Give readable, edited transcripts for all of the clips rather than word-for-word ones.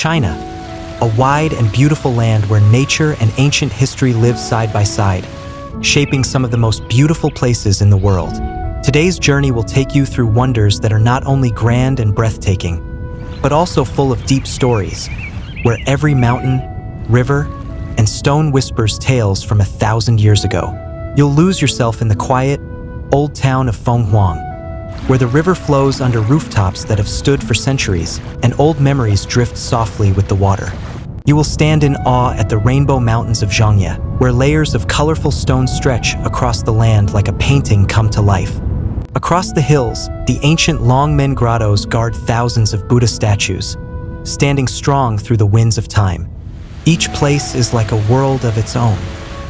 China, a wide and beautiful land where nature and ancient history live side by side, shaping some of the most beautiful places in the world. Today's journey will take you through wonders that are not only grand and breathtaking, but also full of deep stories, where every mountain, river, and stone whispers tales from 1,000 years ago. You'll lose yourself in the quiet, old town of Fenghuang, where the river flows under rooftops that have stood for centuries, and old memories drift softly with the water. You will stand in awe at the Rainbow Mountains of Xi'an, where layers of colorful stone stretch across the land like a painting come to life. Across the hills, the ancient Longmen grottos guard thousands of Buddha statues, standing strong through the winds of time. Each place is like a world of its own.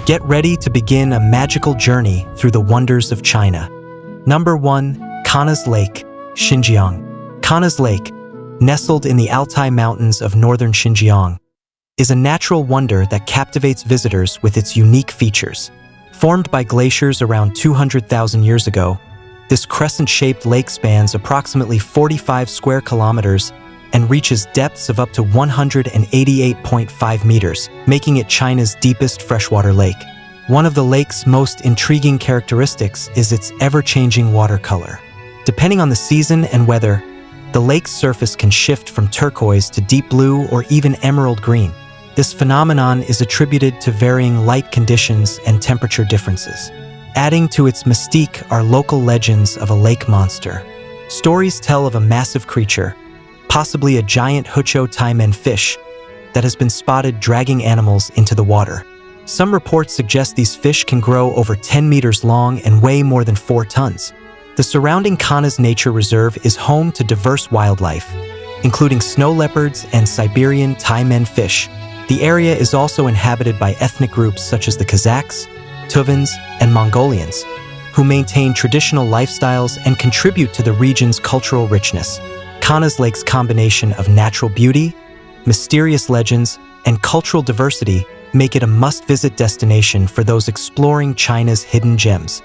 Get ready to begin a magical journey through the wonders of China. Number 1. Kana's Lake, Xinjiang. Kana's Lake, nestled in the Altai Mountains of northern Xinjiang, is a natural wonder that captivates visitors with its unique features. Formed by glaciers around 200,000 years ago, this crescent-shaped lake spans approximately 45 square kilometers and reaches depths of up to 188.5 meters, making it China's deepest freshwater lake. One of the lake's most intriguing characteristics is its ever-changing water color. Depending on the season and weather, the lake's surface can shift from turquoise to deep blue or even emerald green. This phenomenon is attributed to varying light conditions and temperature differences. Adding to its mystique are local legends of a lake monster. Stories tell of a massive creature, possibly a giant Hucho taimen fish, that has been spotted dragging animals into the water. Some reports suggest these fish can grow over 10 meters long and weigh more than 4 tons. The surrounding Kana's Nature Reserve is home to diverse wildlife, including snow leopards and Siberian taimen fish. The area is also inhabited by ethnic groups such as the Kazakhs, Tuvans, and Mongolians, who maintain traditional lifestyles and contribute to the region's cultural richness. Kana's Lake's combination of natural beauty, mysterious legends, and cultural diversity make it a must-visit destination for those exploring China's hidden gems.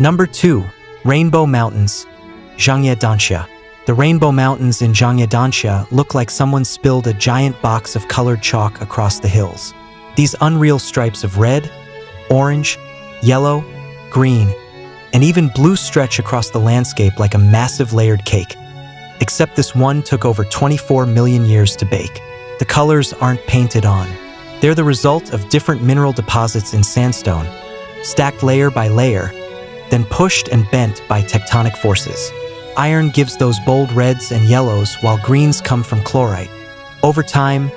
Number 2. Rainbow Mountains, Zhangye. The Rainbow Mountains in Zhangye look like someone spilled a giant box of colored chalk across the hills. These unreal stripes of red, orange, yellow, green, and even blue stretch across the landscape like a massive layered cake. Except this one took over 24 million years to bake. The colors aren't painted on. They're the result of different mineral deposits in sandstone, stacked layer by layer, then pushed and bent by tectonic forces. Iron gives those bold reds and yellows, while greens come from chlorite. Over time,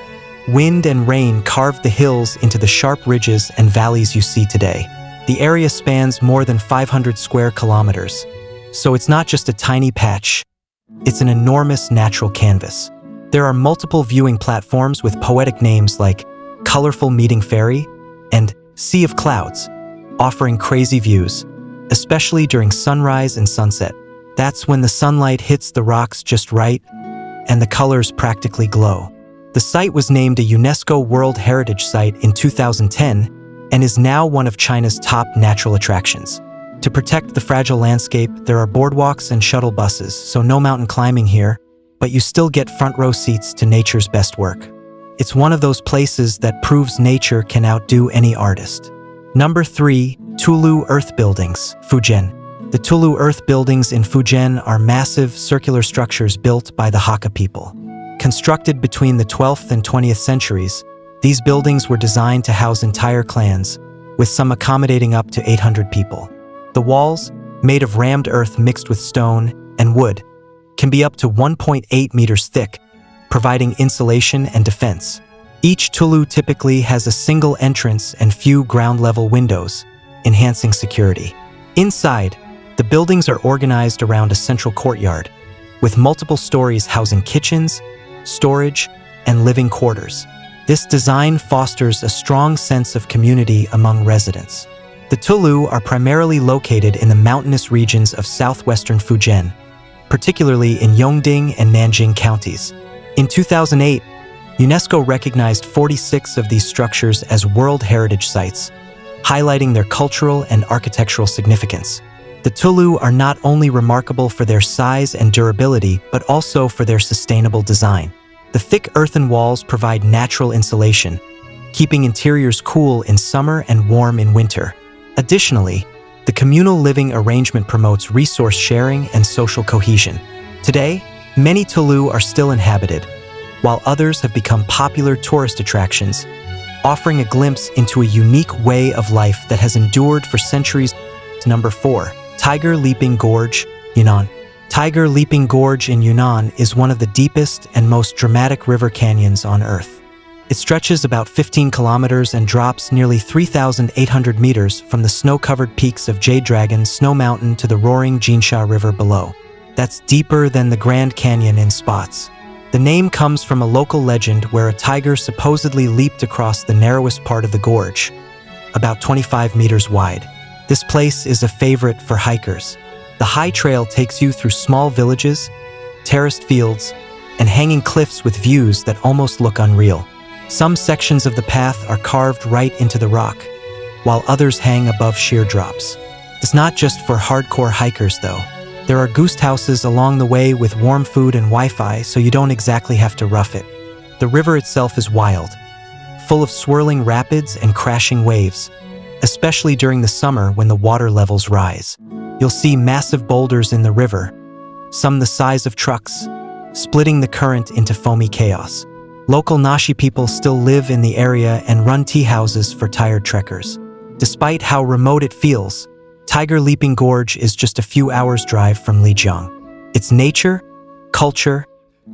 wind and rain carved the hills into the sharp ridges and valleys you see today. The area spans more than 500 square kilometers, so it's not just a tiny patch. It's an enormous natural canvas. There are multiple viewing platforms with poetic names like Colorful Meeting Fairy and Sea of Clouds, offering crazy views, especially during sunrise and sunset. That's when the sunlight hits the rocks just right and the colors practically glow. The site was named a UNESCO World Heritage Site in 2010 and is now one of China's top natural attractions. To protect the fragile landscape, there are boardwalks and shuttle buses, so no mountain climbing here, but you still get front row seats to nature's best work. It's one of those places that proves nature can outdo any artist. Number 3. Tulu Earth Buildings, Fujian. The Tulu Earth Buildings in Fujian are massive circular structures built by the Hakka people. Constructed between the 12th and 20th centuries, these buildings were designed to house entire clans, with some accommodating up to 800 people. The walls, made of rammed earth mixed with stone and wood, can be up to 1.8 meters thick, providing insulation and defense. Each Tulu typically has a single entrance and few ground-level windows, enhancing security. Inside, the buildings are organized around a central courtyard, with multiple stories housing kitchens, storage, and living quarters. This design fosters a strong sense of community among residents. The Tulu are primarily located in the mountainous regions of southwestern Fujian, particularly in Yongding and Nanjing counties. In 2008, UNESCO recognized 46 of these structures as World Heritage Sites, highlighting their cultural and architectural significance. The Tulu are not only remarkable for their size and durability, but also for their sustainable design. The thick earthen walls provide natural insulation, keeping interiors cool in summer and warm in winter. Additionally, the communal living arrangement promotes resource sharing and social cohesion. Today, many Tulu are still inhabited, while others have become popular tourist attractions, offering a glimpse into a unique way of life that has endured for centuries. Number 4. Tiger Leaping Gorge, Yunnan. Tiger Leaping Gorge in Yunnan is one of the deepest and most dramatic river canyons on Earth. It stretches about 15 kilometers and drops nearly 3,800 meters from the snow-covered peaks of Jade Dragon Snow Mountain to the roaring Jinsha River below. That's deeper than the Grand Canyon in spots. The name comes from a local legend where a tiger supposedly leaped across the narrowest part of the gorge, about 25 meters wide. This place is a favorite for hikers. The high trail takes you through small villages, terraced fields, and hanging cliffs with views that almost look unreal. Some sections of the path are carved right into the rock, while others hang above sheer drops. It's not just for hardcore hikers, though. There are goose houses along the way with warm food and Wi-Fi, so you don't exactly have to rough it. The river itself is wild, full of swirling rapids and crashing waves, especially during the summer when the water levels rise. You'll see massive boulders in the river, some the size of trucks, splitting the current into foamy chaos. Local Nashi people still live in the area and run tea houses for tired trekkers. Despite how remote it feels, Tiger Leaping Gorge is just a few hours' drive from Lijiang. It's nature, culture,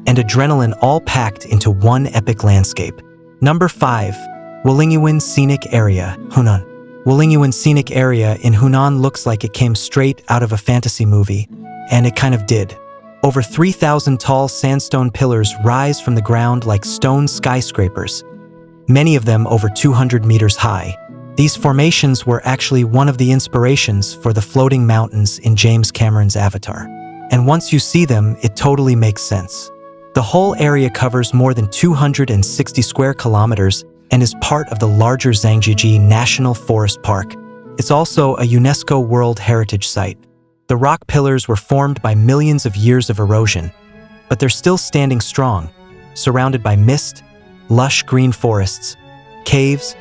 and adrenaline all packed into one epic landscape. Number 5. Wulingyuan Scenic Area, Hunan. Wulingyuan Scenic Area in Hunan looks like it came straight out of a fantasy movie, and it kind of did. Over 3,000 tall sandstone pillars rise from the ground like stone skyscrapers, many of them over 200 meters high. These formations were actually one of the inspirations for the floating mountains in James Cameron's Avatar. And once you see them, it totally makes sense. The whole area covers more than 260 square kilometers and is part of the larger Zhangjiajie National Forest Park. It's also a UNESCO World Heritage Site. The rock pillars were formed by millions of years of erosion, but they're still standing strong, surrounded by mist, lush green forests, caves,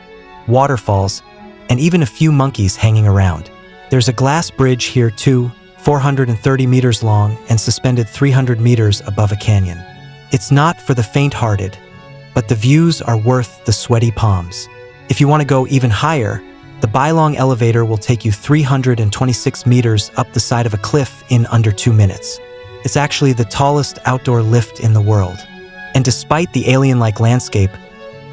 waterfalls, and even a few monkeys hanging around. There's a glass bridge here too, 430 meters long and suspended 300 meters above a canyon. It's not for the faint-hearted, but the views are worth the sweaty palms. If you want to go even higher, the Bailong elevator will take you 326 meters up the side of a cliff in under 2 minutes. It's actually the tallest outdoor lift in the world. And despite the alien-like landscape,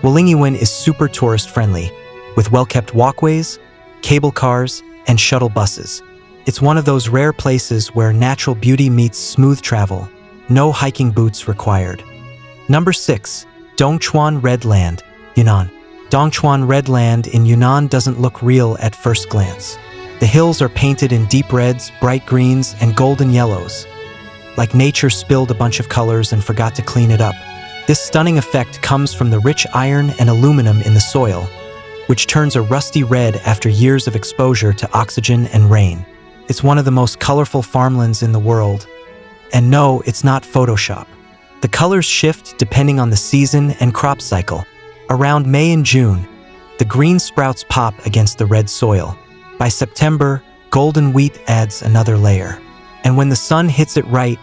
Wulingyuan is super tourist-friendly, with well-kept walkways, cable cars, and shuttle buses. It's one of those rare places where natural beauty meets smooth travel, no hiking boots required. Number 6. Dongchuan Red Land, Yunnan. Dongchuan Red Land in Yunnan doesn't look real at first glance. The hills are painted in deep reds, bright greens, and golden yellows, like nature spilled a bunch of colors and forgot to clean it up. This stunning effect comes from the rich iron and aluminum in the soil, which turns a rusty red after years of exposure to oxygen and rain. It's one of the most colorful farmlands in the world. And no, it's not Photoshop. The colors shift depending on the season and crop cycle. Around May and June, the green sprouts pop against the red soil. By September, golden wheat adds another layer. And when the sun hits it right,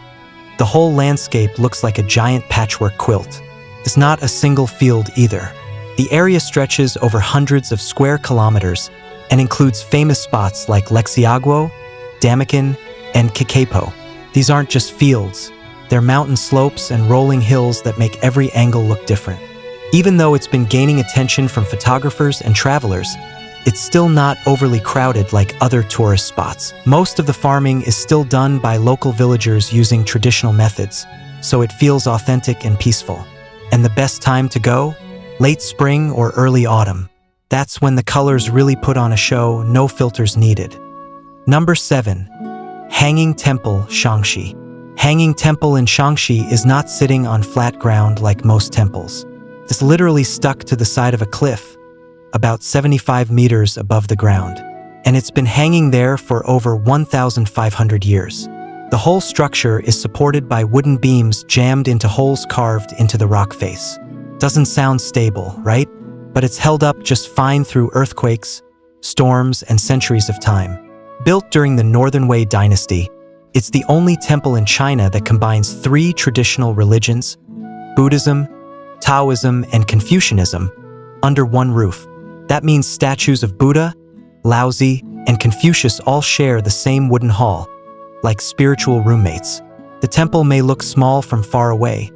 the whole landscape looks like a giant patchwork quilt. It's not a single field either. The area stretches over hundreds of square kilometers and includes famous spots like Lexiaguo, Damakin, and Kikapo. These aren't just fields. They're mountain slopes and rolling hills that make every angle look different. Even though it's been gaining attention from photographers and travelers, it's still not overly crowded like other tourist spots. Most of the farming is still done by local villagers using traditional methods, so it feels authentic and peaceful. And the best time to go? Late spring or early autumn. That's when the colors really put on a show, no filters needed. Number 7. Hanging Temple, Shaanxi. Hanging Temple in Shaanxi is not sitting on flat ground like most temples. It's literally stuck to the side of a cliff, about 75 meters above the ground, and it's been hanging there for over 1,500 years. The whole structure is supported by wooden beams jammed into holes carved into the rock face. Doesn't sound stable, right? But it's held up just fine through earthquakes, storms, and centuries of time. Built during the Northern Wei dynasty, it's the only temple in China that combines three traditional religions, Buddhism, Taoism, and Confucianism, under one roof. That means statues of Buddha, Laozi, and Confucius all share the same wooden hall, like spiritual roommates. The temple may look small from far away,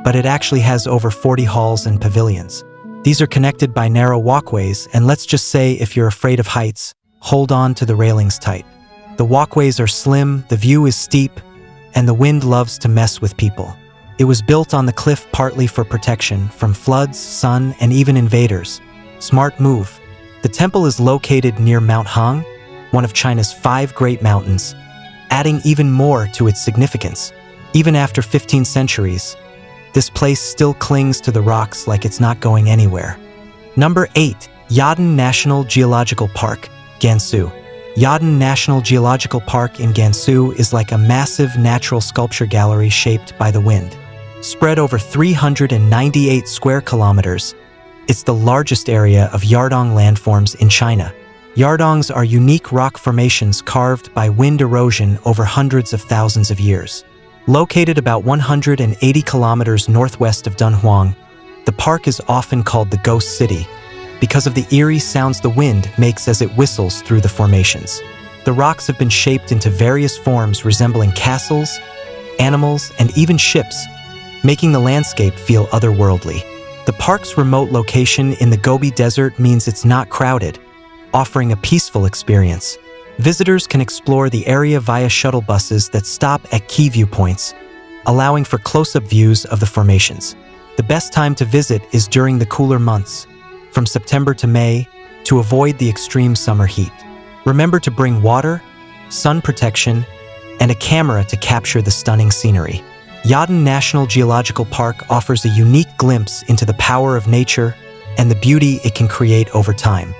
but it actually has over 40 halls and pavilions. These are connected by narrow walkways, and let's just say if you're afraid of heights, hold on to the railings tight. The walkways are slim, the view is steep, and the wind loves to mess with people. It was built on the cliff partly for protection from floods, sun, and even invaders. Smart move. The temple is located near Mount Hang, one of China's 5 great mountains, adding even more to its significance. Even after 15 centuries, this place still clings to the rocks like it's not going anywhere. Number 8. Xi'an National Geological Park, Gansu. Xi'an National Geological Park in Gansu is like a massive natural sculpture gallery shaped by the wind. Spread over 398 square kilometers, it's the largest area of yardang landforms in China. Yardangs are unique rock formations carved by wind erosion over hundreds of thousands of years. Located about 180 kilometers northwest of Dunhuang, the park is often called the Ghost City because of the eerie sounds the wind makes as it whistles through the formations. The rocks have been shaped into various forms resembling castles, animals, and even ships, making the landscape feel otherworldly. The park's remote location in the Gobi Desert means it's not crowded, offering a peaceful experience. Visitors can explore the area via shuttle buses that stop at key viewpoints, allowing for close-up views of the formations. The best time to visit is during the cooler months, from September to May, to avoid the extreme summer heat. Remember to bring water, sun protection, and a camera to capture the stunning scenery. Xi'an National Geological Park offers a unique glimpse into the power of nature and the beauty it can create over time.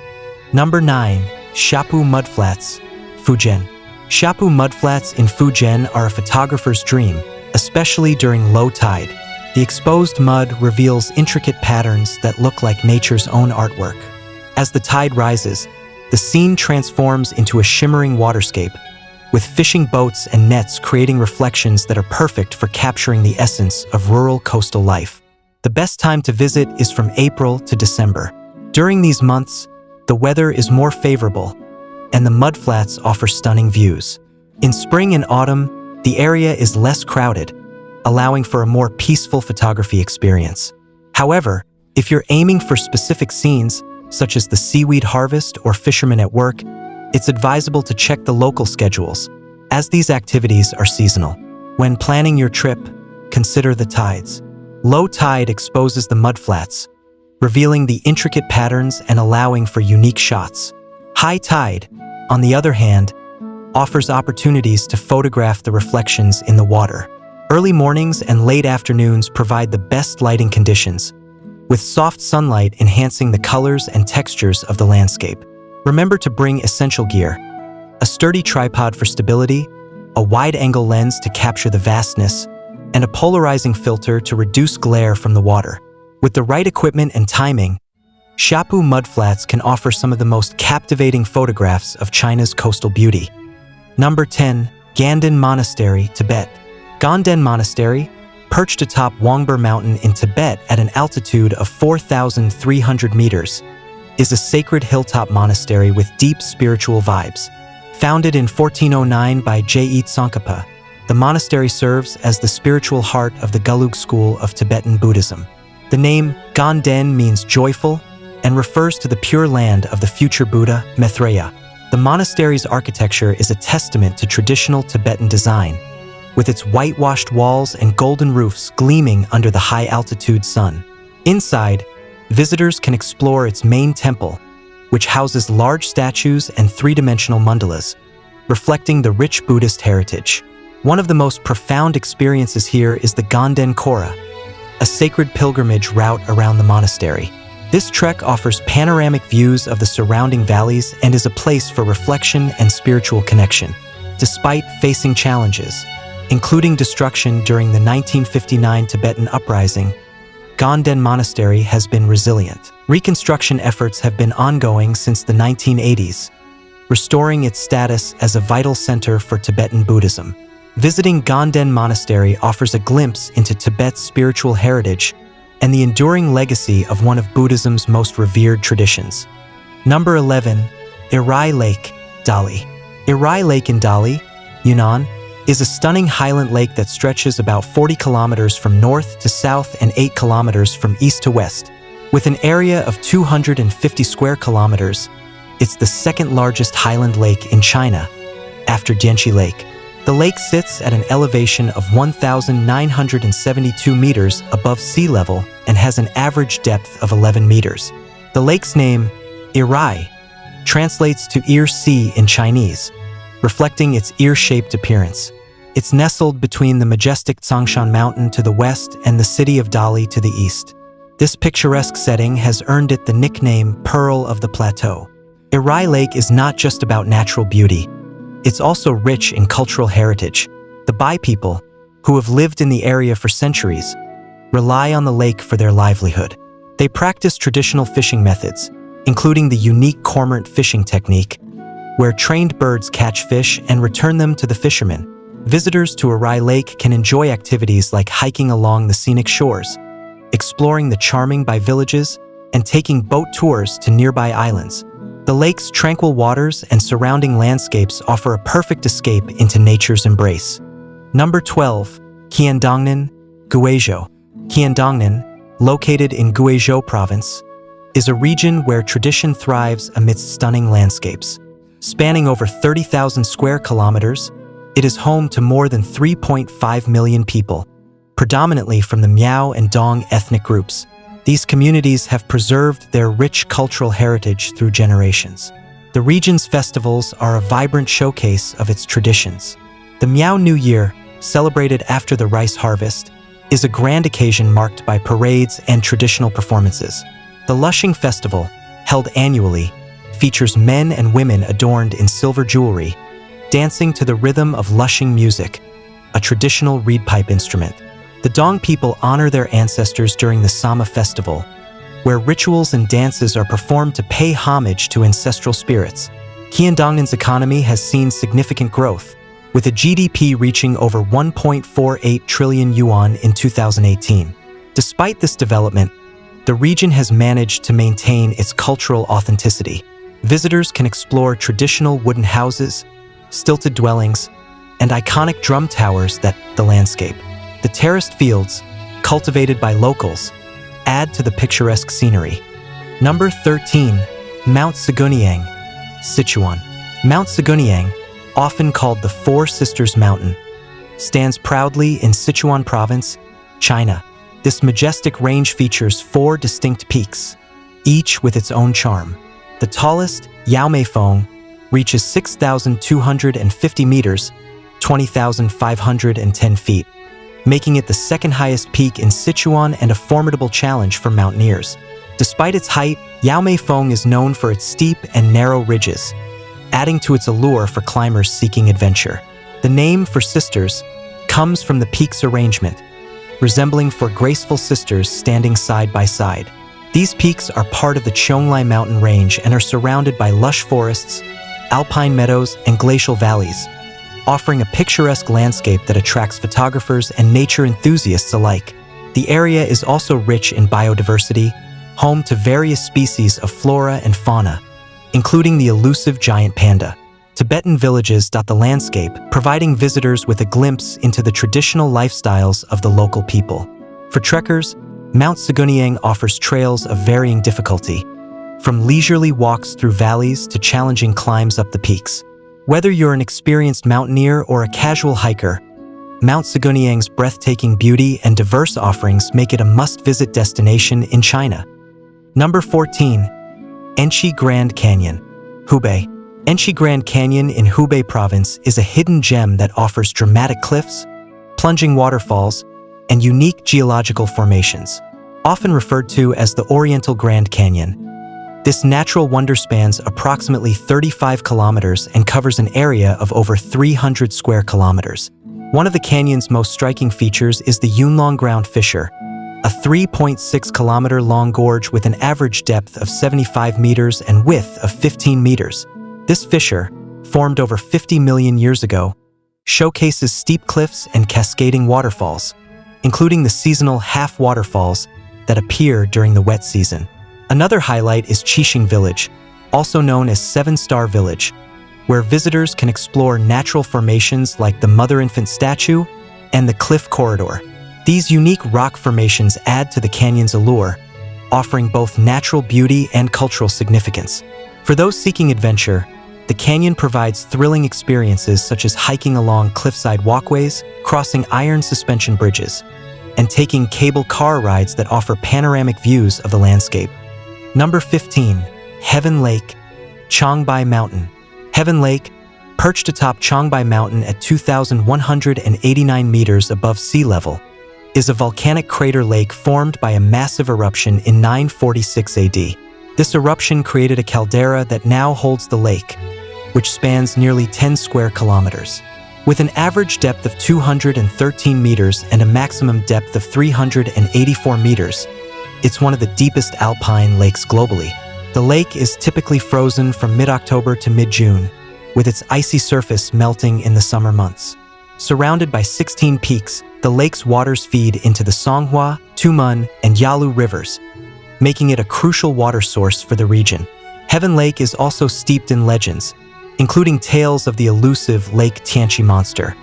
Number 9. Xiapu Mudflats, Fujian. Xiapu Mudflats in Fujian are a photographer's dream, especially during low tide. The exposed mud reveals intricate patterns that look like nature's own artwork. As the tide rises, the scene transforms into a shimmering waterscape, with fishing boats and nets creating reflections that are perfect for capturing the essence of rural coastal life. The best time to visit is from April to December. During these months, the weather is more favorable, and the mudflats offer stunning views. In spring and autumn, the area is less crowded, allowing for a more peaceful photography experience. However, if you're aiming for specific scenes, such as the seaweed harvest or fishermen at work, it's advisable to check the local schedules, as these activities are seasonal. When planning your trip, consider the tides. Low tide exposes the mudflats, revealing the intricate patterns and allowing for unique shots. High tide, on the other hand, offers opportunities to photograph the reflections in the water. Early mornings and late afternoons provide the best lighting conditions, with soft sunlight enhancing the colors and textures of the landscape. Remember to bring essential gear: a sturdy tripod for stability, a wide-angle lens to capture the vastness, and a polarizing filter to reduce glare from the water. With the right equipment and timing, Xiapu Mudflats can offer some of the most captivating photographs of China's coastal beauty. Number 10. Ganden Monastery, Tibet. Ganden Monastery, perched atop Wangbor Mountain in Tibet at an altitude of 4,300 meters, is a sacred hilltop monastery with deep spiritual vibes. Founded in 1409 by Je Tsongkhapa, the monastery serves as the spiritual heart of the Gelug school of Tibetan Buddhism. The name Ganden means joyful and refers to the pure land of the future Buddha, Maitreya. The monastery's architecture is a testament to traditional Tibetan design, with its whitewashed walls and golden roofs gleaming under the high-altitude sun. Inside, visitors can explore its main temple, which houses large statues and three-dimensional mandalas, reflecting the rich Buddhist heritage. One of the most profound experiences here is the Ganden Kora, a sacred pilgrimage route around the monastery. This trek offers panoramic views of the surrounding valleys and is a place for reflection and spiritual connection. despite facing challenges, including destruction during the 1959 Tibetan uprising. Ganden Monastery has been resilient. Reconstruction efforts have been ongoing since the 1980s, restoring its status as a vital center for Tibetan Buddhism. Visiting Ganden Monastery offers a glimpse into Tibet's spiritual heritage and the enduring legacy of one of Buddhism's most revered traditions. Number 11. Irai Lake, Dali. Irai Lake in Dali, Yunnan, is a stunning highland lake that stretches about 40 kilometers from north to south and 8 kilometers from east to west. With an area of 250 square kilometers, it's the second largest highland lake in China, after Jianxi Lake. The lake sits at an elevation of 1,972 meters above sea level and has an average depth of 11 meters. The lake's name, Irai, translates to ear sea in Chinese, reflecting its ear-shaped appearance. It's nestled between the majestic Zhongshan Mountain to the west and the city of Dali to the east. This picturesque setting has earned it the nickname Pearl of the Plateau. Irai Lake is not just about natural beauty. It's also rich in cultural heritage. The Bai people, who have lived in the area for centuries, rely on the lake for their livelihood. They practice traditional fishing methods, including the unique cormorant fishing technique, where trained birds catch fish and return them to the fishermen. Visitors to Irai Lake can enjoy activities like hiking along the scenic shores, exploring the charming Bai villages, and taking boat tours to nearby islands. The lake's tranquil waters and surrounding landscapes offer a perfect escape into nature's embrace. Number 12. Qiandongnan, Guizhou. Qiandongnan, located in Guizhou province, is a region where tradition thrives amidst stunning landscapes. Spanning over 30,000 square kilometers, it is home to more than 3.5 million people, predominantly from the Miao and Dong ethnic groups. These communities have preserved their rich cultural heritage through generations. The region's festivals are a vibrant showcase of its traditions. The Miao New Year, celebrated after the rice harvest, is a grand occasion marked by parades and traditional performances. The Lushing Festival, held annually, features men and women adorned in silver jewelry, dancing to the rhythm of lushing music, a traditional reed pipe instrument. The Dong people honor their ancestors during the Sama festival, where rituals and dances are performed to pay homage to ancestral spirits. Qiandongnan's economy has seen significant growth, with a GDP reaching over 1.48 trillion yuan in 2018. Despite this development, the region has managed to maintain its cultural authenticity. Visitors can explore traditional wooden houses, stilted dwellings, and iconic drum towers that the landscape. The terraced fields, cultivated by locals, add to the picturesque scenery. Number 13. Mount Siguniang, Sichuan. Mount Siguniang, often called the Four Sisters Mountain, stands proudly in Sichuan province, China. This majestic range features 4 distinct peaks, each with its own charm. The tallest, Yaomeifeng, reaches 6,250 meters, 20,510 feet, making it the second highest peak in Sichuan and a formidable challenge for mountaineers. Despite its height, Yaomeifeng is known for its steep and narrow ridges, adding to its allure for climbers seeking adventure. The name for sisters comes from the peak's arrangement, resembling 4 graceful sisters standing side by side. These peaks are part of the Qionglai mountain range and are surrounded by lush forests, alpine meadows, and glacial valleys, offering a picturesque landscape that attracts photographers and nature enthusiasts alike. The area is also rich in biodiversity, home to various species of flora and fauna, including the elusive giant panda. Tibetan villages dot the landscape, providing visitors with a glimpse into the traditional lifestyles of the local people. For trekkers, Mount Siguniang offers trails of varying difficulty, from leisurely walks through valleys to challenging climbs up the peaks. Whether you're an experienced mountaineer or a casual hiker, Mount Siguniang's breathtaking beauty and diverse offerings make it a must-visit destination in China. Number 14. Enchi Grand Canyon, Hubei. Enchi Grand Canyon in Hubei province is a hidden gem that offers dramatic cliffs, plunging waterfalls, and unique geological formations. Often referred to as the Oriental Grand Canyon, This natural wonder spans approximately 35 kilometers and covers an area of over 300 square kilometers. One of the canyon's most striking features is the Yunlong Ground Fissure, a 3.6-kilometer-long gorge with an average depth of 75 meters and width of 15 meters. This fissure, formed over 50 million years ago, showcases steep cliffs and cascading waterfalls, including the seasonal half-waterfalls that appear during the wet season. Another highlight is Xi'an Village, also known as Seven-Star Village, where visitors can explore natural formations like the mother-infant statue and the cliff corridor. These unique rock formations add to the canyon's allure, offering both natural beauty and cultural significance. For those seeking adventure, the canyon provides thrilling experiences such as hiking along cliffside walkways, crossing iron suspension bridges, and taking cable car rides that offer panoramic views of the landscape. Number 15. Heaven Lake, Changbai Mountain. Heaven Lake, perched atop Changbai Mountain at 2,189 meters above sea level, is a volcanic crater lake formed by a massive eruption in 946 AD. This eruption created a caldera that now holds the lake, which spans nearly 10 square kilometers. With an average depth of 213 meters and a maximum depth of 384 meters, it's one of the deepest alpine lakes globally. The lake is typically frozen from mid-October to mid-June, with its icy surface melting in the summer months. Surrounded by 16 peaks, the lake's waters feed into the Songhua, Tumen, and Yalu rivers, making it a crucial water source for the region. Heaven Lake is also steeped in legends, including tales of the elusive Lake Tianqi monster,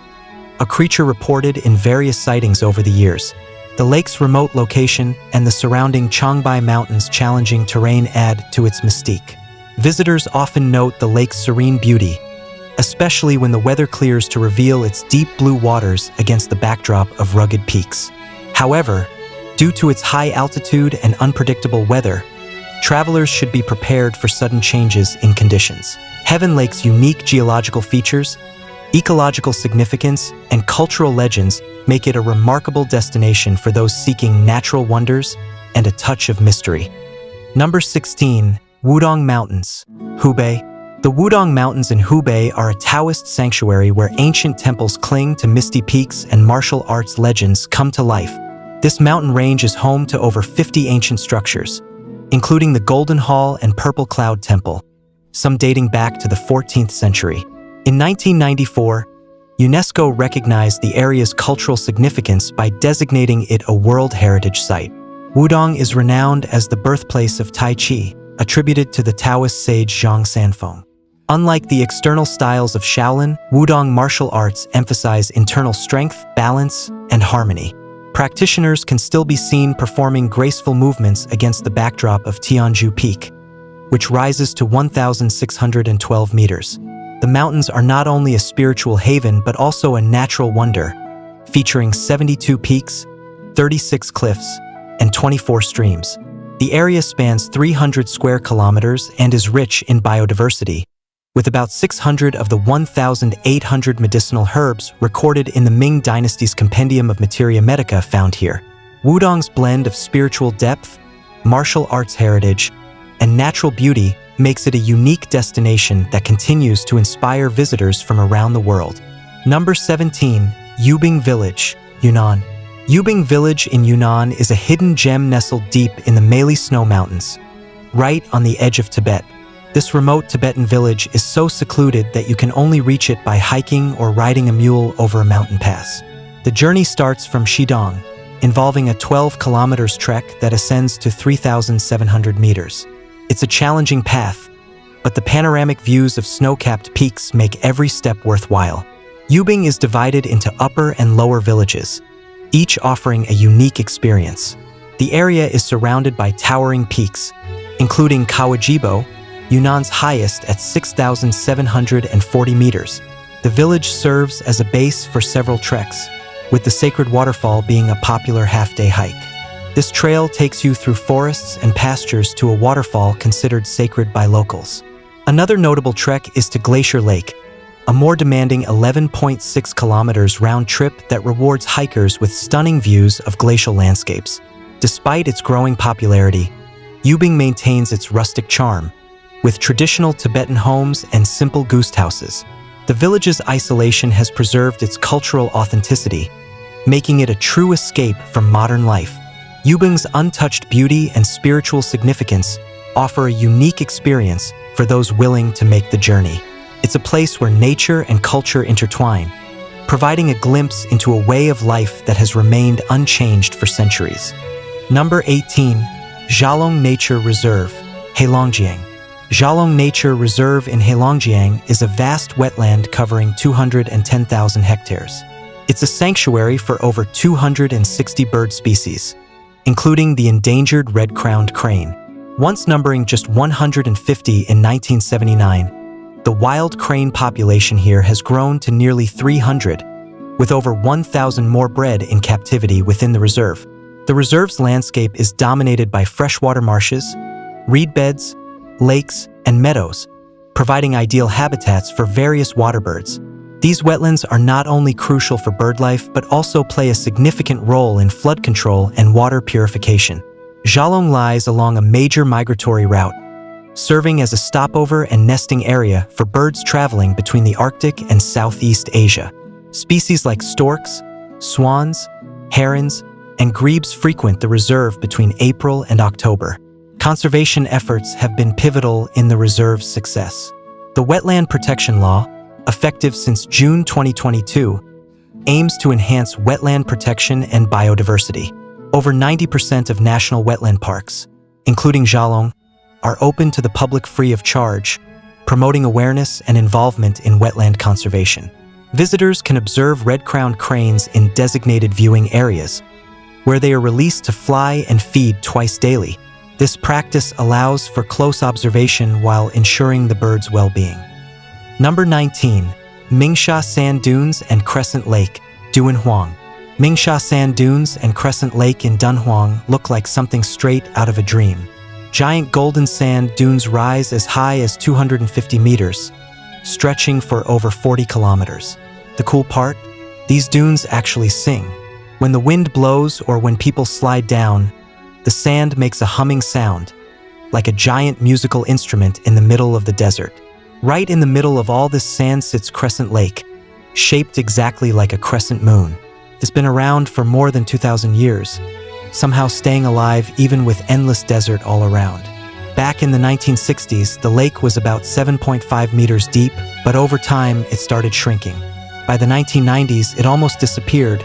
a creature reported in various sightings over the years. The lake's remote location and the surrounding Changbai Mountains' challenging terrain add to its mystique. Visitors often note the lake's serene beauty, especially when the weather clears to reveal its deep blue waters against the backdrop of rugged peaks. However, due to its high altitude and unpredictable weather, travelers should be prepared for sudden changes in conditions. Heaven Lake's unique geological features, ecological significance, and cultural legends make it a remarkable destination for those seeking natural wonders and a touch of mystery. Number 16. Wudong Mountains, Hubei. The Wudong Mountains in Hubei are a Taoist sanctuary where ancient temples cling to misty peaks and martial arts legends come to life. This mountain range is home to over 50 ancient structures, including the Golden Hall and Purple Cloud Temple, some dating back to the 14th century. In 1994, UNESCO recognized the area's cultural significance by designating it a World Heritage Site. Wudong is renowned as the birthplace of Tai Chi, attributed to the Taoist sage Zhang Sanfeng. Unlike the external styles of Shaolin, Wudong martial arts emphasize internal strength, balance, and harmony. Practitioners can still be seen performing graceful movements against the backdrop of Tianzhu Peak, which rises to 1,612 meters. The mountains are not only a spiritual haven but also a natural wonder, featuring 72 peaks, 36 cliffs, and 24 streams. The area spans 300 square kilometers and is rich in biodiversity, with about 600 of the 1,800 medicinal herbs recorded in the Ming Dynasty's Compendium of Materia Medica found here. Wudong's blend of spiritual depth, martial arts heritage, and natural beauty makes it a unique destination that continues to inspire visitors from around the world. Number 17. Yubing Village, Yunnan. Yubing Village in Yunnan is a hidden gem nestled deep in the Meili Snow Mountains, right on the edge of Tibet. This remote Tibetan village is so secluded that you can only reach it by hiking or riding a mule over a mountain pass. The journey starts from Xidong, involving a 12 trek that ascends to 3,700 meters. It's a challenging path, but the panoramic views of snow-capped peaks make every step worthwhile. Yubing is divided into upper and lower villages, each offering a unique experience. The area is surrounded by towering peaks, including Kawajibo, Yunnan's highest at 6,740 meters. The village serves as a base for several treks, with the sacred waterfall being a popular half-day hike. This trail takes you through forests and pastures to a waterfall considered sacred by locals. Another notable trek is to Glacier Lake, a more demanding 11.6 kilometers round trip that rewards hikers with stunning views of glacial landscapes. Despite its growing popularity, Yubing maintains its rustic charm, with traditional Tibetan homes and simple goose houses. The village's isolation has preserved its cultural authenticity, making it a true escape from modern life. Yubing's untouched beauty and spiritual significance offer a unique experience for those willing to make the journey. It's a place where nature and culture intertwine, providing a glimpse into a way of life that has remained unchanged for centuries. Number 18. Xi'an Nature Reserve, Heilongjiang. Xi'an Nature Reserve in Heilongjiang is a vast wetland covering 210,000 hectares. It's a sanctuary for over 260 bird species, including the endangered red-crowned crane. Once numbering just 150 in 1979, the wild crane population here has grown to nearly 300, with over 1,000 more bred in captivity within the reserve. The reserve's landscape is dominated by freshwater marshes, reed beds, lakes, and meadows, providing ideal habitats for various waterbirds. These wetlands are not only crucial for bird life but also play a significant role in flood control and water purification. Xi'an lies along a major migratory route, serving as a stopover and nesting area for birds traveling between the Arctic and Southeast Asia. Species like storks, swans, herons, and grebes frequent the reserve between April and October. Conservation efforts have been pivotal in the reserve's success. The Wetland Protection Law, effective since June 2022, aims to enhance wetland protection and biodiversity. Over 90% of national wetland parks, including Xi'an, are open to the public free of charge, promoting awareness and involvement in wetland conservation. Visitors can observe red-crowned cranes in designated viewing areas, where they are released to fly and feed twice daily. This practice allows for close observation while ensuring the bird's well-being. Number 19. Mingsha Sand Dunes and Crescent Lake, Dunhuang. Mingsha Sand Dunes and Crescent Lake in Dunhuang look like something straight out of a dream. Giant golden sand dunes rise as high as 250 meters, stretching for over 40 kilometers. The cool part? These dunes actually sing. When the wind blows or when people slide down, the sand makes a humming sound, like a giant musical instrument in the middle of the desert. Right in the middle of all this sand sits Crescent Lake, shaped exactly like a crescent moon. It's been around for more than 2,000 years, somehow staying alive even with endless desert all around. Back in the 1960s, the lake was about 7.5 meters deep, but over time it started shrinking. By the 1990s, it almost disappeared,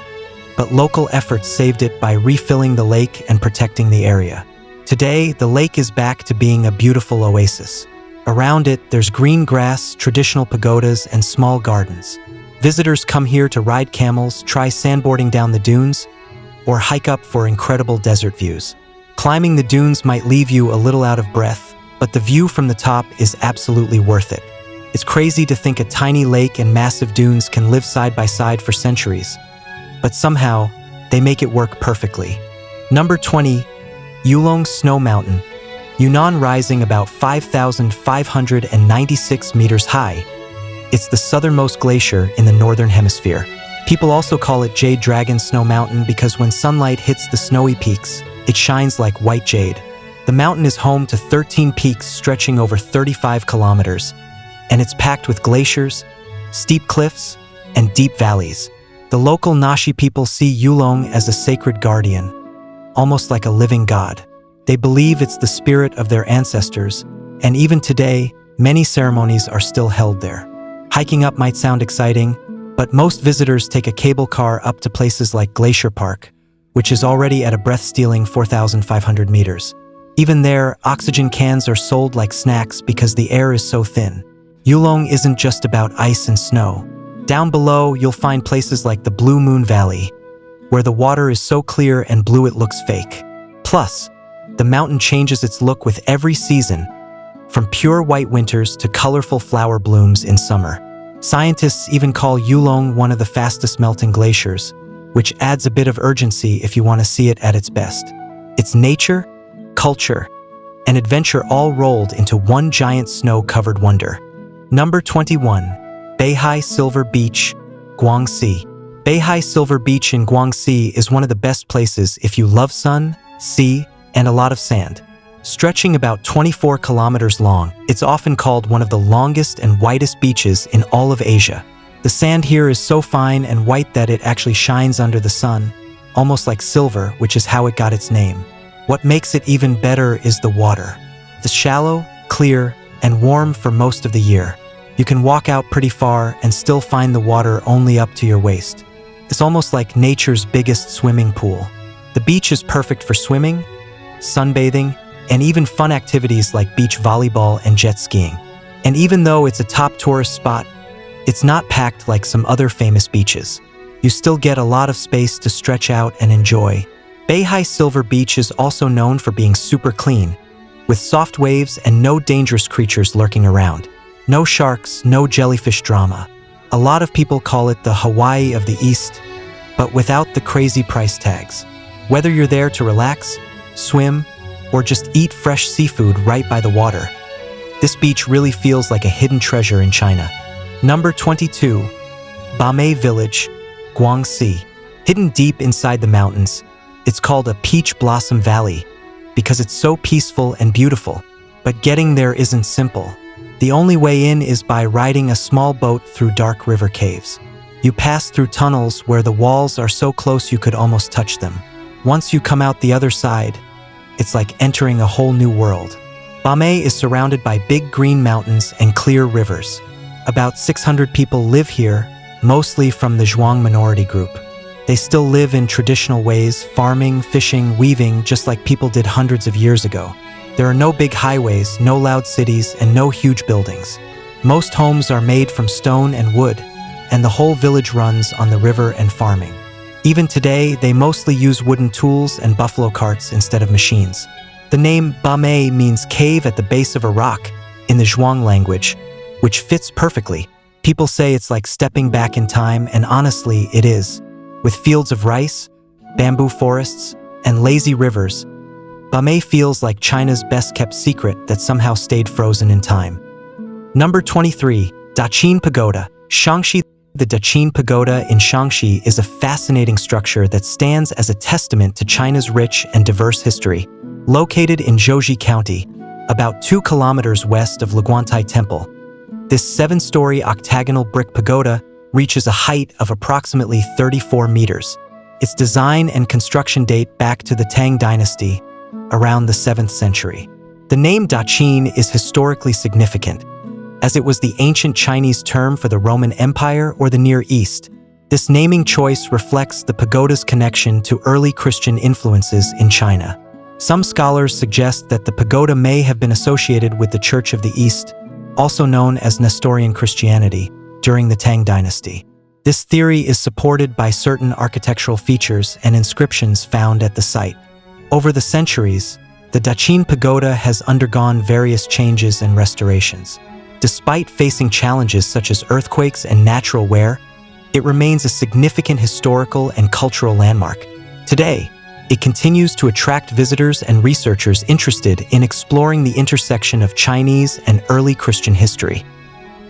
but local efforts saved it by refilling the lake and protecting the area. Today, the lake is back to being a beautiful oasis. Around it, there's green grass, traditional pagodas, and small gardens. Visitors come here to ride camels, try sandboarding down the dunes, or hike up for incredible desert views. Climbing the dunes might leave you a little out of breath, but the view from the top is absolutely worth it. It's crazy to think a tiny lake and massive dunes can live side by side for centuries, but somehow, they make it work perfectly. Number 20. Yulong Snow Mountain, Yunnan, rising about 5,596 meters high. It's the southernmost glacier in the northern hemisphere. People also call it Jade Dragon Snow Mountain because when sunlight hits the snowy peaks, it shines like white jade. The mountain is home to 13 peaks stretching over 35 kilometers, and it's packed with glaciers, steep cliffs, and deep valleys. The local Nashi people see Yulong as a sacred guardian, almost like a living god. They believe it's the spirit of their ancestors, and even today, many ceremonies are still held there. Hiking up might sound exciting, but most visitors take a cable car up to places like Glacier Park, which is already at a breath-stealing 4,500 meters. Even there, oxygen cans are sold like snacks because the air is so thin. Yulong isn't just about ice and snow. Down below, you'll find places like the Blue Moon Valley, where the water is so clear and blue it looks fake. Plus, the mountain changes its look with every season, from pure white winters to colorful flower blooms in summer. Scientists even call Yulong one of the fastest melting glaciers, which adds a bit of urgency if you want to see it at its best. It's nature, culture, and adventure all rolled into one giant snow-covered wonder. Number 21. Beihai Silver Beach, Guangxi. Beihai Silver Beach in Guangxi is one of the best places if you love sun, sea, and a lot of sand. Stretching about 24 kilometers long, it's often called one of the longest and widest beaches in all of Asia. The sand here is so fine and white that it actually shines under the sun, almost like silver, which is how it got its name. What makes it even better is the water. It's shallow, clear, and warm for most of the year. You can walk out pretty far and still find the water only up to your waist. It's almost like nature's biggest swimming pool. The beach is perfect for swimming, sunbathing, and even fun activities like beach volleyball and jet skiing. And even though it's a top tourist spot, it's not packed like some other famous beaches. You still get a lot of space to stretch out and enjoy. Beihai Silver Beach is also known for being super clean, with soft waves and no dangerous creatures lurking around. No sharks, no jellyfish drama. A lot of people call it the Hawaii of the East, but without the crazy price tags. Whether you're there to relax, swim, or just eat fresh seafood right by the water, this beach really feels like a hidden treasure in China. Number 22, Bamei Village, Guangxi. Hidden deep inside the mountains, it's called a peach blossom valley because it's so peaceful and beautiful. But getting there isn't simple. The only way in is by riding a small boat through dark river caves. You pass through tunnels where the walls are so close you could almost touch them. Once you come out the other side, it's like entering a whole new world. Bamei is surrounded by big green mountains and clear rivers. About 600 people live here, mostly from the Zhuang minority group. They still live in traditional ways, farming, fishing, weaving, just like people did hundreds of years ago. There are no big highways, no loud cities, and no huge buildings. Most homes are made from stone and wood, and the whole village runs on the river and farming. Even today, they mostly use wooden tools and buffalo carts instead of machines. The name Bamei means cave at the base of a rock in the Zhuang language, which fits perfectly. People say it's like stepping back in time, and honestly, it is. With fields of rice, bamboo forests, and lazy rivers, Bamei feels like China's best-kept secret that somehow stayed frozen in time. Number 23, Daqin Pagoda, Shaanxi. The Daqin Pagoda in Shaanxi is a fascinating structure that stands as a testament to China's rich and diverse history. Located in Zhouzhi County, about 2 kilometers west of Leguantai Temple, this 7-story octagonal brick pagoda reaches a height of approximately 34 meters. Its design and construction date back to the Tang Dynasty, around the 7th century. The name Daqin is historically significant, as it was the ancient Chinese term for the Roman Empire or the Near East. This naming choice reflects the pagoda's connection to early Christian influences in China. Some scholars suggest that the pagoda may have been associated with the Church of the East, also known as Nestorian Christianity, during the Tang Dynasty. This theory is supported by certain architectural features and inscriptions found at the site. Over the centuries, the Daqin Pagoda has undergone various changes and restorations. Despite facing challenges such as earthquakes and natural wear, it remains a significant historical and cultural landmark. Today, it continues to attract visitors and researchers interested in exploring the intersection of Chinese and early Christian history.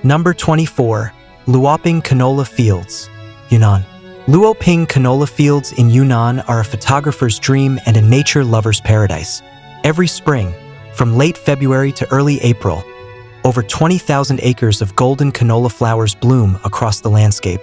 Number 24, Luoping Canola Fields, Yunnan. Luoping canola fields in Yunnan are a photographer's dream and a nature lover's paradise. Every spring, from late February to early April, over 20,000 acres of golden canola flowers bloom across the landscape,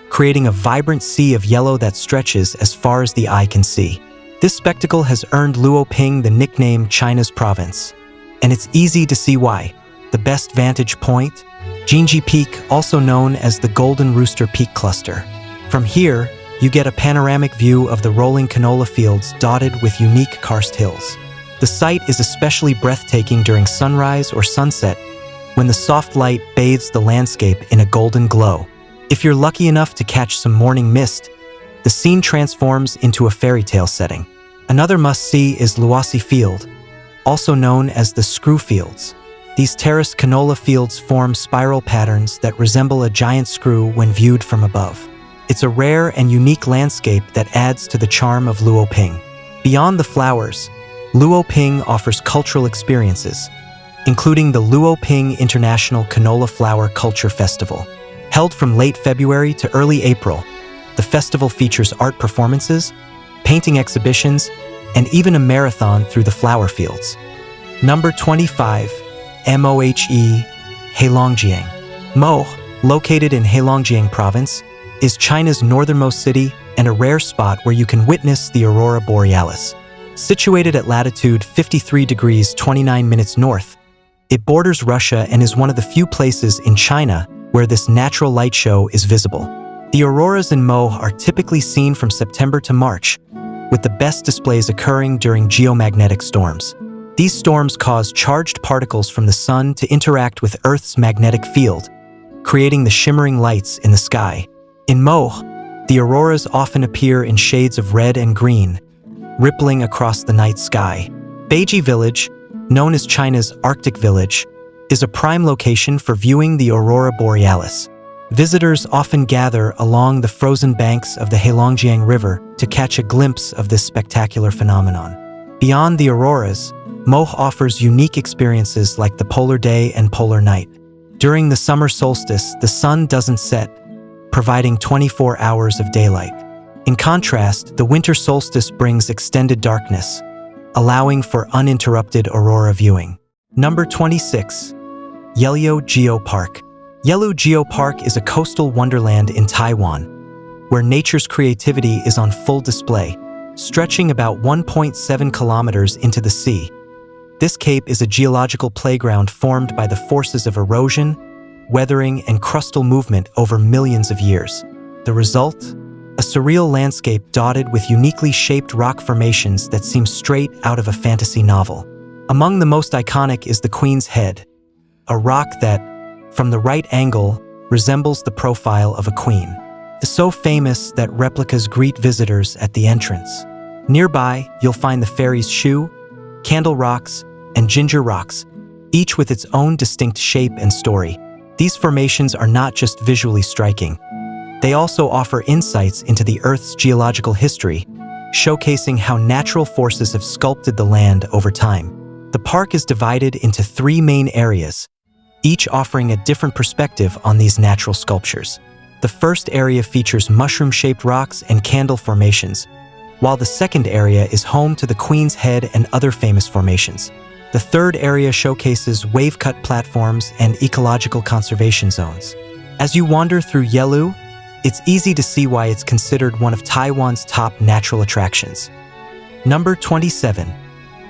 creating a vibrant sea of yellow that stretches as far as the eye can see. This spectacle has earned Luoping the nickname China's province, and it's easy to see why. The best vantage point, Jinji Peak, also known as the Golden Rooster Peak Cluster. From here, you get a panoramic view of the rolling canola fields dotted with unique karst hills. The sight is especially breathtaking during sunrise or sunset, when the soft light bathes the landscape in a golden glow. If you're lucky enough to catch some morning mist, the scene transforms into a fairy tale setting. Another must-see is Luosi Field, also known as the Screw Fields. These terraced canola fields form spiral patterns that resemble a giant screw when viewed from above. It's a rare and unique landscape that adds to the charm of Luoping. Beyond the flowers, Luoping offers cultural experiences, including the Luoping International Canola Flower Culture Festival. Held from late February to early April, the festival features art performances, painting exhibitions, and even a marathon through the flower fields. Number 25. Mohe, Heilongjiang. Mohe, located in Heilongjiang province, is China's northernmost city and a rare spot where you can witness the aurora borealis. Situated at latitude 53 degrees 29 minutes north, it borders Russia and is one of the few places in China where this natural light show is visible. The auroras in Mohe are typically seen from September to March, with the best displays occurring during geomagnetic storms. These storms cause charged particles from the sun to interact with Earth's magnetic field, creating the shimmering lights in the sky. In Mohe, the auroras often appear in shades of red and green, rippling across the night sky. Beiji Village, known as China's Arctic Village, is a prime location for viewing the aurora borealis. Visitors often gather along the frozen banks of the Heilongjiang River to catch a glimpse of this spectacular phenomenon. Beyond the auroras, Mohe offers unique experiences like the polar day and polar night. During the summer solstice, the sun doesn't set, providing 24 hours of daylight. In contrast, the winter solstice brings extended darkness, allowing for uninterrupted aurora viewing. Number 26. Yelio Geopark. Yelio Geopark is a coastal wonderland in Taiwan, where nature's creativity is on full display, stretching about 1.7 kilometers into the sea. This cape is a geological playground formed by the forces of erosion, weathering, and crustal movement over millions of years. The result? A surreal landscape dotted with uniquely shaped rock formations that seem straight out of a fantasy novel. Among the most iconic is the Queen's Head, a rock that, from the right angle, resembles the profile of a queen. It's so famous that replicas greet visitors at the entrance. Nearby, you'll find the Fairy's Shoe, Candle Rocks, and Ginger Rocks, each with its own distinct shape and story. These formations are not just visually striking. They also offer insights into the Earth's geological history, showcasing how natural forces have sculpted the land over time. The park is divided into 3 main areas, each offering a different perspective on these natural sculptures. The first area features mushroom-shaped rocks and candle formations, while the second area is home to the Queen's Head and other famous formations. The third area showcases wave-cut platforms and ecological conservation zones. As you wander through Yelio, it's easy to see why it's considered one of Taiwan's top natural attractions. Number 27.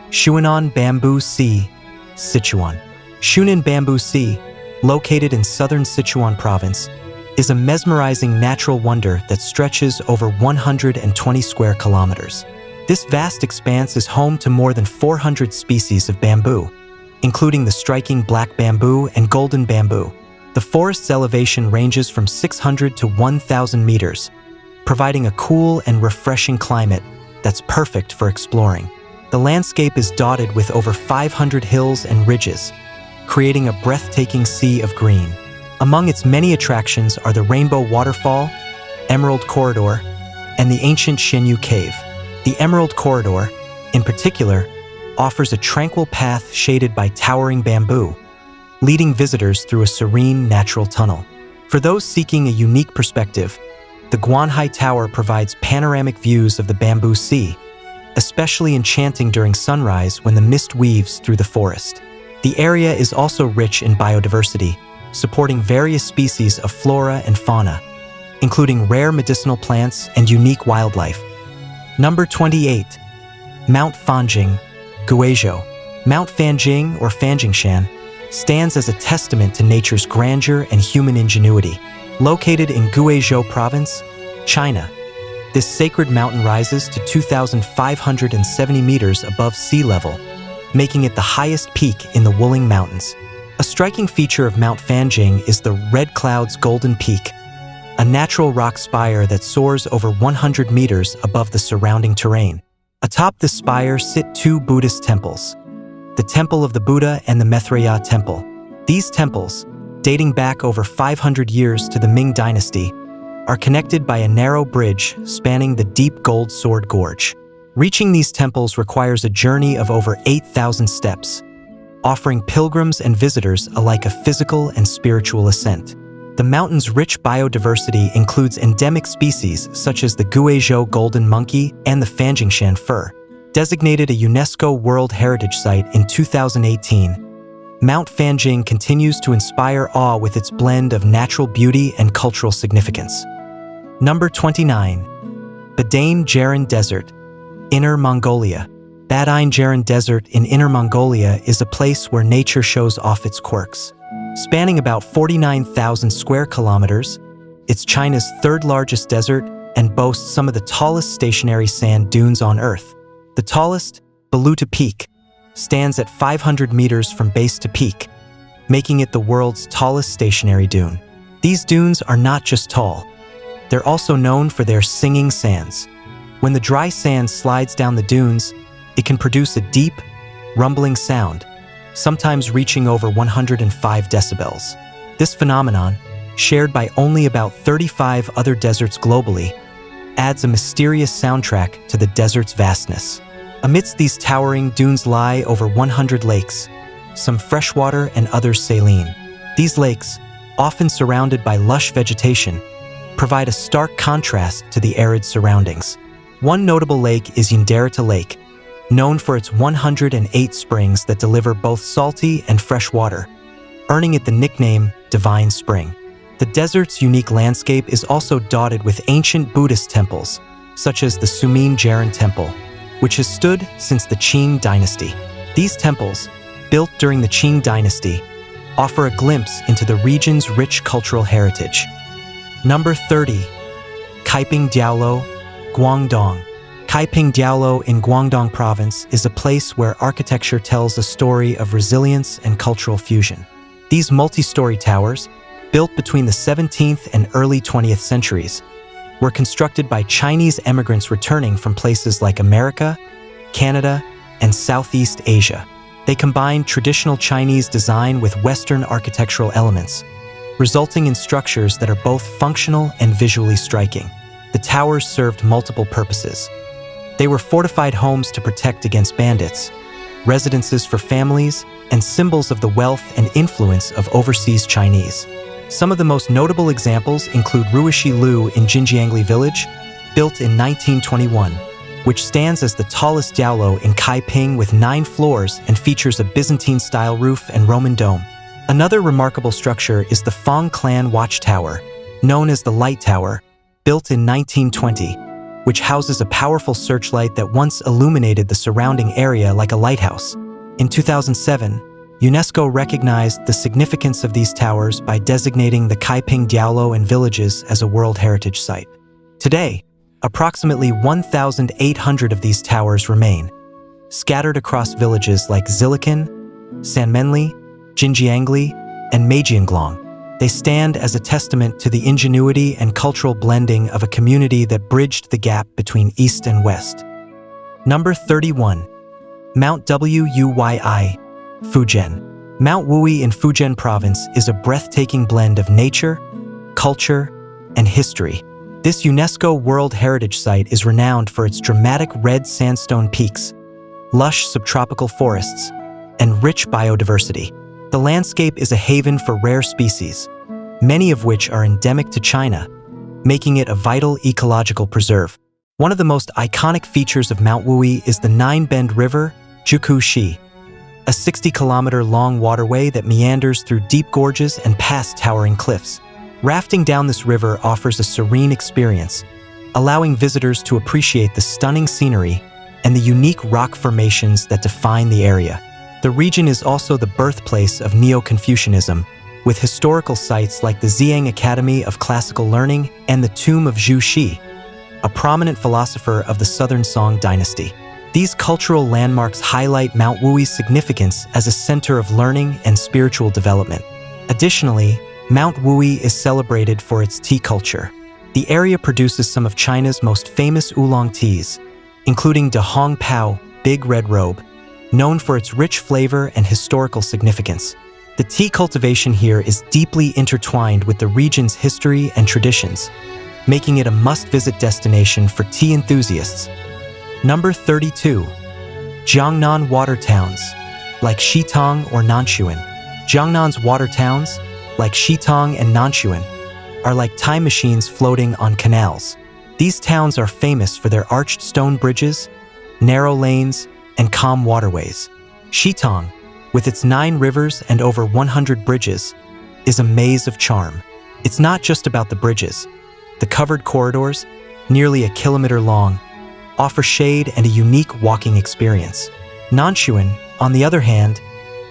Xi'an Bamboo Sea, Sichuan. Xi'an Bamboo Sea, located in southern Sichuan province, is a mesmerizing natural wonder that stretches over 120 square kilometers. This vast expanse is home to more than 400 species of bamboo, including the striking black bamboo and golden bamboo. The forest's elevation ranges from 600 to 1,000 meters, providing a cool and refreshing climate that's perfect for exploring. The landscape is dotted with over 500 hills and ridges, creating a breathtaking sea of green. Among its many attractions are the Rainbow Waterfall, Emerald Corridor, and the ancient Xi'an Cave. The Emerald Corridor, in particular, offers a tranquil path shaded by towering bamboo, leading visitors through a serene natural tunnel. For those seeking a unique perspective, the Guanhai Tower provides panoramic views of the Bamboo Sea, especially enchanting during sunrise when the mist weaves through the forest. The area is also rich in biodiversity, supporting various species of flora and fauna, including rare medicinal plants and unique wildlife. Number 28. Mount Fanjing, Guizhou. Mount Fanjing, or Fanjingshan, stands as a testament to nature's grandeur and human ingenuity. Located in Guizhou province, China, this sacred mountain rises to 2,570 meters above sea level, making it the highest peak in the Wuling Mountains. A striking feature of Mount Fanjing is the Red Cloud's Golden Peak, a natural rock spire that soars over 100 meters above the surrounding terrain. Atop the spire sit 2 Buddhist temples, the Temple of the Buddha and the Maitreya Temple. These temples, dating back over 500 years to the Ming Dynasty, are connected by a narrow bridge spanning the deep Gold Sword Gorge. Reaching these temples requires a journey of over 8,000 steps, offering pilgrims and visitors alike a physical and spiritual ascent. The mountain's rich biodiversity includes endemic species such as the Guizhou golden monkey and the Fanjingshan fir, Designated a UNESCO World Heritage Site in 2018, Mount Fanjing continues to inspire awe with its blend of natural beauty and cultural significance. Number 29. Badain Jaran Desert, Inner Mongolia. Badain Jaran Desert in Inner Mongolia is a place where nature shows off its quirks. Spanning about 49,000 square kilometers, it's China's third-largest desert and boasts some of the tallest stationary sand dunes on Earth. The tallest, Baluta Peak, stands at 500 meters from base to peak, making it the world's tallest stationary dune. These dunes are not just tall, they're also known for their singing sands. When the dry sand slides down the dunes, it can produce a deep, rumbling sound, sometimes reaching over 105 decibels. This phenomenon, shared by only about 35 other deserts globally, adds a mysterious soundtrack to the desert's vastness. Amidst these towering dunes lie over 100 lakes, some freshwater and others saline. These lakes, often surrounded by lush vegetation, provide a stark contrast to the arid surroundings. One notable lake is Yindarita Lake, known for its 108 springs that deliver both salty and fresh water, earning it the nickname Divine Spring. The desert's unique landscape is also dotted with ancient Buddhist temples, such as the Sumin Jaran Temple, which has stood since the Qing dynasty. These temples, built during the Qing dynasty, offer a glimpse into the region's rich cultural heritage. Number 30. Kaiping Diaolo, Guangdong. Kaiping Diaolo in Guangdong Province is a place where architecture tells a story of resilience and cultural fusion. These multi-story towers, built between the 17th and early 20th centuries, were constructed by Chinese immigrants returning from places like America, Canada, and Southeast Asia. They combined traditional Chinese design with Western architectural elements, resulting in structures that are both functional and visually striking. The towers served multiple purposes. They were fortified homes to protect against bandits, residences for families, and symbols of the wealth and influence of overseas Chinese. Some of the most notable examples include Ruishi Lu in Jinjiangli Village, built in 1921, which stands as the tallest diaolo in Kaiping with 9 floors and features a Byzantine-style roof and Roman dome. Another remarkable structure is the Fong Clan Watchtower, known as the Light Tower, built in 1920, which houses a powerful searchlight that once illuminated the surrounding area like a lighthouse. In 2007, UNESCO recognized the significance of these towers by designating the Kaiping Diaolo and villages as a World Heritage Site. Today, approximately 1,800 of these towers remain, scattered across villages like Zilikin, Sanmenli, Jinjiangli, and Meijianglong. They stand as a testament to the ingenuity and cultural blending of a community that bridged the gap between East and West. Number 31. Mount Wuyi, Fujian. Mount Wuyi in Fujian Province is a breathtaking blend of nature, culture, and history. This UNESCO World Heritage Site is renowned for its dramatic red sandstone peaks, lush subtropical forests, and rich biodiversity. The landscape is a haven for rare species, many of which are endemic to China, making it a vital ecological preserve. One of the most iconic features of Mount Wuyi is the Nine-Bend River, Juku-Shi, a 60-kilometer-long waterway that meanders through deep gorges and past towering cliffs. Rafting down this river offers a serene experience, allowing visitors to appreciate the stunning scenery and the unique rock formations that define the area. The region is also the birthplace of Neo-Confucianism, with historical sites like the Xi'an Academy of Classical Learning and the tomb of Zhu Xi, a prominent philosopher of the Southern Song dynasty. These cultural landmarks highlight Mount Wuyi's significance as a center of learning and spiritual development. Additionally, Mount Wuyi is celebrated for its tea culture. The area produces some of China's most famous oolong teas, including De Hong Pao, Big Red Robe, known for its rich flavor and historical significance. The tea cultivation here is deeply intertwined with the region's history and traditions, making it a must-visit destination for tea enthusiasts. Number 32. Jiangnan Water Towns, like Xitang or Nanshuan. Jiangnan's water towns, like Xitang and Nanshuan, are like time machines floating on canals. These towns are famous for their arched stone bridges, narrow lanes, and calm waterways. Xi'an, with its 9 rivers and over 100 bridges, is a maze of charm. It's not just about the bridges. The covered corridors, nearly a kilometer long, offer shade and a unique walking experience. Nanshuan, on the other hand,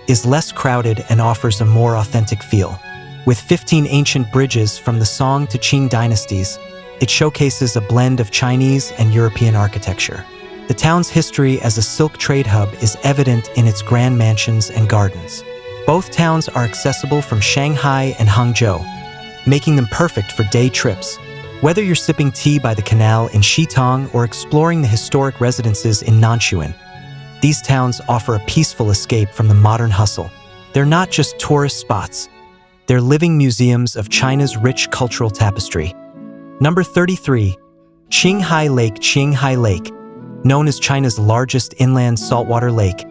is less crowded and offers a more authentic feel. With 15 ancient bridges from the Song to Qing dynasties, it showcases a blend of Chinese and European architecture. The town's history as a silk trade hub is evident in its grand mansions and gardens. Both towns are accessible from Shanghai and Hangzhou, making them perfect for day trips. Whether you're sipping tea by the canal in Xi'an or exploring the historic residences in Nanshuan, these towns offer a peaceful escape from the modern hustle. They're not just tourist spots. They're living museums of China's rich cultural tapestry. Number 33. Qinghai Lake. Qinghai Lake, known as China's largest inland saltwater lake,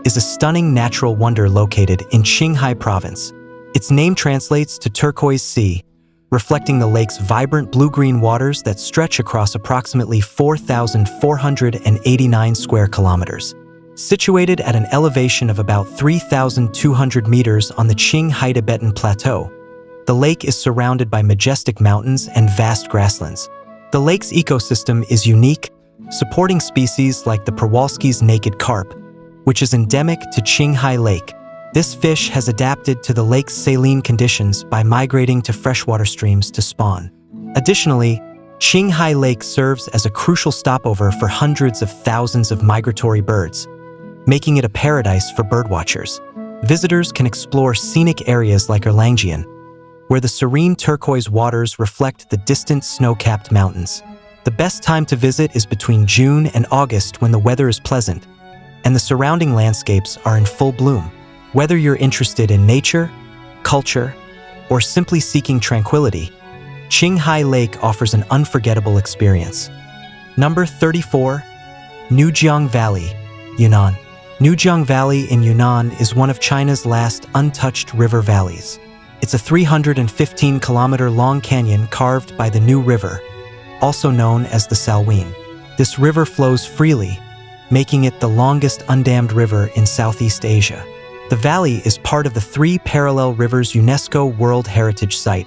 is a stunning natural wonder located in Qinghai Province. Its name translates to turquoise sea, reflecting the lake's vibrant blue-green waters that stretch across approximately 4,489 square kilometers. Situated at an elevation of about 3,200 meters on the Qinghai Tibetan Plateau, the lake is surrounded by majestic mountains and vast grasslands. The lake's ecosystem is unique, supporting species like the Przewalski's naked carp, which is endemic to Qinghai Lake. This fish has adapted to the lake's saline conditions by migrating to freshwater streams to spawn. Additionally, Qinghai Lake serves as a crucial stopover for hundreds of thousands of migratory birds, making it a paradise for birdwatchers. Visitors can explore scenic areas like Erlangen, where the serene turquoise waters reflect the distant snow-capped mountains. The best time to visit is between June and August when the weather is pleasant, and the surrounding landscapes are in full bloom. Whether you're interested in nature, culture, or simply seeking tranquility, Qinghai Lake offers an unforgettable experience. Number 34. Nujiang Valley, Yunnan. Nujiang Valley in Yunnan is one of China's last untouched river valleys. It's a 315-kilometer-long canyon carved by the New River, also known as the Salween. This river flows freely, making it the longest undammed river in Southeast Asia. The valley is part of the 3 parallel rivers UNESCO World Heritage Site,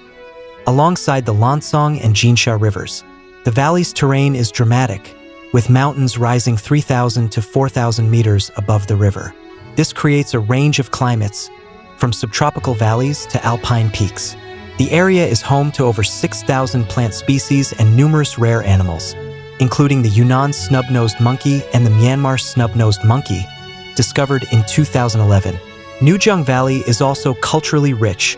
alongside the Lancang and Jinsha rivers. The valley's terrain is dramatic, with mountains rising 3,000 to 4,000 meters above the river. This creates a range of climates, from subtropical valleys to alpine peaks. The area is home to over 6,000 plant species and numerous rare animals, including the Yunnan snub-nosed monkey and the Myanmar snub-nosed monkey, discovered in 2011. Nujiang Valley is also culturally rich,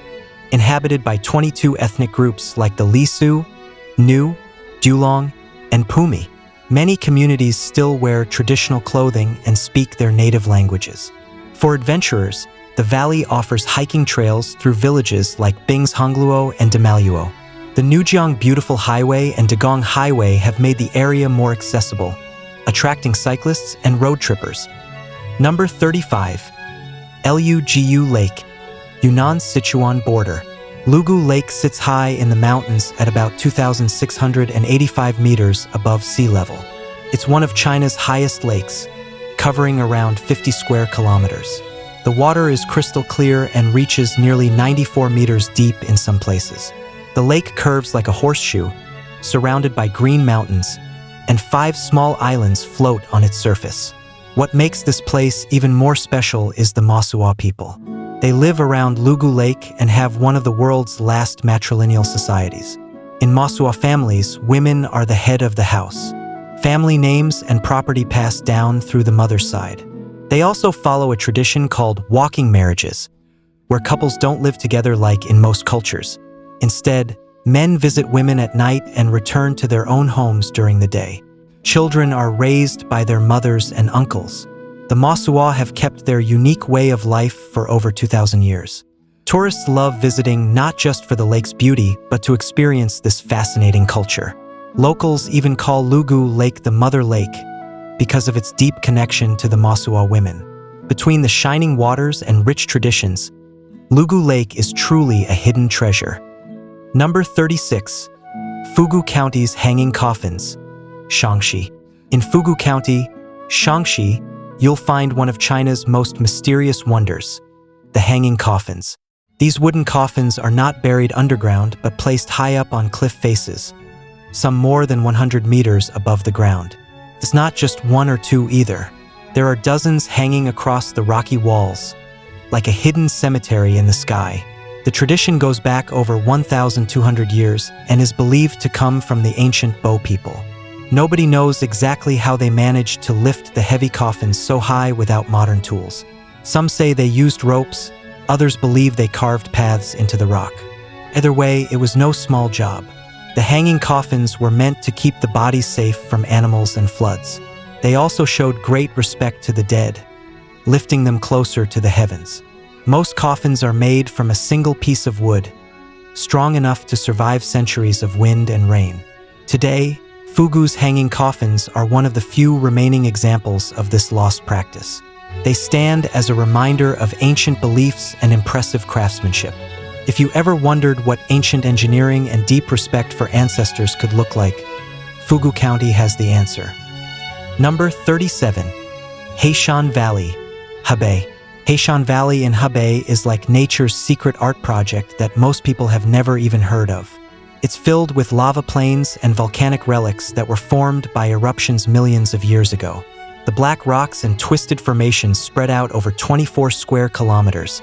inhabited by 22 ethnic groups like the Lisu, Nu, Dulong, and Pumi. Many communities still wear traditional clothing and speak their native languages. For adventurers, the valley offers hiking trails through villages like Bingshangluo and Damaluo. The Nujiang Beautiful Highway and Dagong Highway have made the area more accessible, attracting cyclists and road trippers. Number 35. Lugu Lake, Yunnan's Sichuan border. Lugu Lake sits high in the mountains at about 2,685 meters above sea level. It's one of China's highest lakes, covering around 50 square kilometers. The water is crystal clear and reaches nearly 94 meters deep in some places. The lake curves like a horseshoe, surrounded by green mountains, and 5 small islands float on its surface. What makes this place even more special is the Masuwa people. They live around Lugu Lake and have one of the world's last matrilineal societies. In Masuwa families, women are the head of the house. Family names and property pass down through the mother's side. They also follow a tradition called walking marriages, where couples don't live together like in most cultures. Instead, men visit women at night and return to their own homes during the day. Children are raised by their mothers and uncles. The Masuwa have kept their unique way of life for over 2,000 years. Tourists love visiting not just for the lake's beauty, but to experience this fascinating culture. Locals even call Lugu Lake the Mother Lake because of its deep connection to the Masuwa women. Between the shining waters and rich traditions, Lugu Lake is truly a hidden treasure. Number 36. Fugu County's Hanging Coffins, Shaanxi. In Fugu County, Shaanxi, you'll find one of China's most mysterious wonders, the hanging coffins. These wooden coffins are not buried underground but placed high up on cliff faces, some more than 100 meters above the ground. It's not just one or two either. There are dozens hanging across the rocky walls, like a hidden cemetery in the sky. The tradition goes back over 1,200 years and is believed to come from the ancient Bo people. Nobody knows exactly how they managed to lift the heavy coffins so high without modern tools. Some say they used ropes, others believe they carved paths into the rock. Either way, it was no small job. The hanging coffins were meant to keep the bodies safe from animals and floods. They also showed great respect to the dead, lifting them closer to the heavens. Most coffins are made from a single piece of wood, strong enough to survive centuries of wind and rain. Today, Fugu's hanging coffins are one of the few remaining examples of this lost practice. They stand as a reminder of ancient beliefs and impressive craftsmanship. If you ever wondered what ancient engineering and deep respect for ancestors could look like, Fugu County has the answer. Number 37. Xi'an Valley, Hebei. Xi'an Valley in Hebei is like nature's secret art project that most people have never even heard of. It's filled with lava plains and volcanic relics that were formed by eruptions millions of years ago. The black rocks and twisted formations spread out over 24 square kilometers,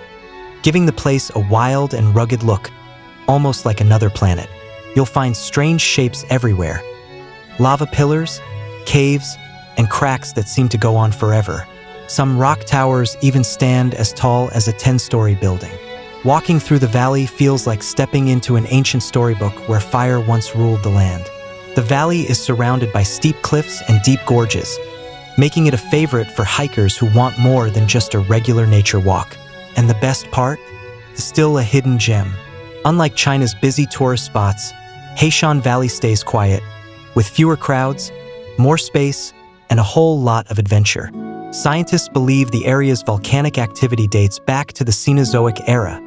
giving the place a wild and rugged look, almost like another planet. You'll find strange shapes everywhere. Lava pillars, caves, and cracks that seem to go on forever. Some rock towers even stand as tall as a 10-story building. Walking through the valley feels like stepping into an ancient storybook where fire once ruled the land. The valley is surrounded by steep cliffs and deep gorges, making it a favorite for hikers who want more than just a regular nature walk. And the best part? It's still a hidden gem. Unlike China's busy tourist spots, Xi'an Valley stays quiet, with fewer crowds, more space, and a whole lot of adventure. Scientists believe the area's volcanic activity dates back to the Cenozoic era,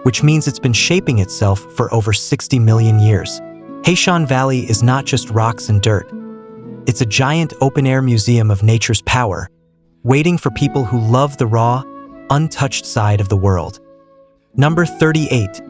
which means it's been shaping itself for over 60 million years. Xi'an Valley is not just rocks and dirt. It's a giant open-air museum of nature's power, waiting for people who love the raw, untouched side of the world. Number 38.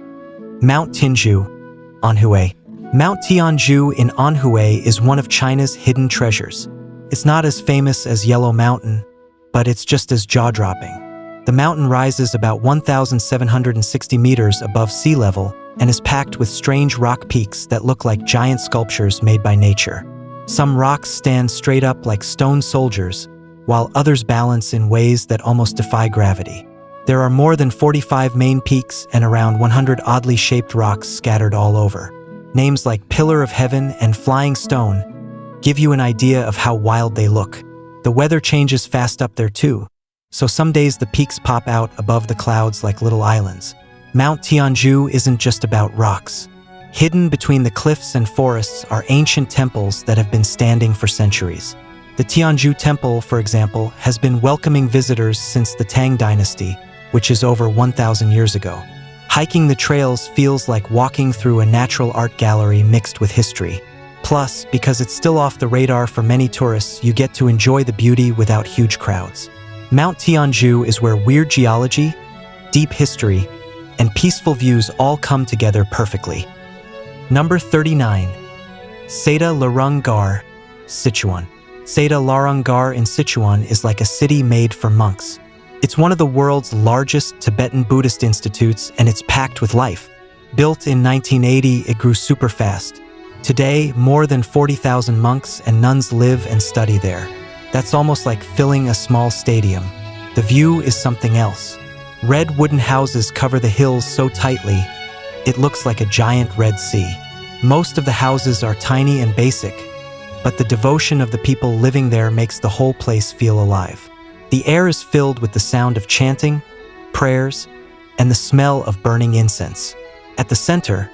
Mount Tianzhu, Anhui. Mount Tianzhu in Anhui is one of China's hidden treasures. It's not as famous as Yellow Mountain, but it's just as jaw-dropping. The mountain rises about 1,760 meters above sea level and is packed with strange rock peaks that look like giant sculptures made by nature. Some rocks stand straight up like stone soldiers, while others balance in ways that almost defy gravity. There are more than 45 main peaks and around 100 oddly shaped rocks scattered all over. Names like Pillar of Heaven and Flying Stone give you an idea of how wild they look. The weather changes fast up there too, so some days the peaks pop out above the clouds like little islands. Mount Tianzhu isn't just about rocks. Hidden between the cliffs and forests are ancient temples that have been standing for centuries. The Tianzhu Temple, for example, has been welcoming visitors since the Tang Dynasty, which is over 1,000 years ago. Hiking the trails feels like walking through a natural art gallery mixed with history. Plus, because it's still off the radar for many tourists, you get to enjoy the beauty without huge crowds. Mount Tianzhu is where weird geology, deep history, and peaceful views all come together perfectly. Number 39. Seda Larung Gar, Sichuan. Seda Larung Gar in Sichuan is like a city made for monks. It's one of the world's largest Tibetan Buddhist institutes, and it's packed with life. Built in 1980, it grew super fast. Today, more than 40,000 monks and nuns live and study there. That's almost like filling a small stadium. The view is something else. Red wooden houses cover the hills so tightly, it looks like a giant Red Sea. Most of the houses are tiny and basic, but the devotion of the people living there makes the whole place feel alive. The air is filled with the sound of chanting, prayers, and the smell of burning incense. At the center,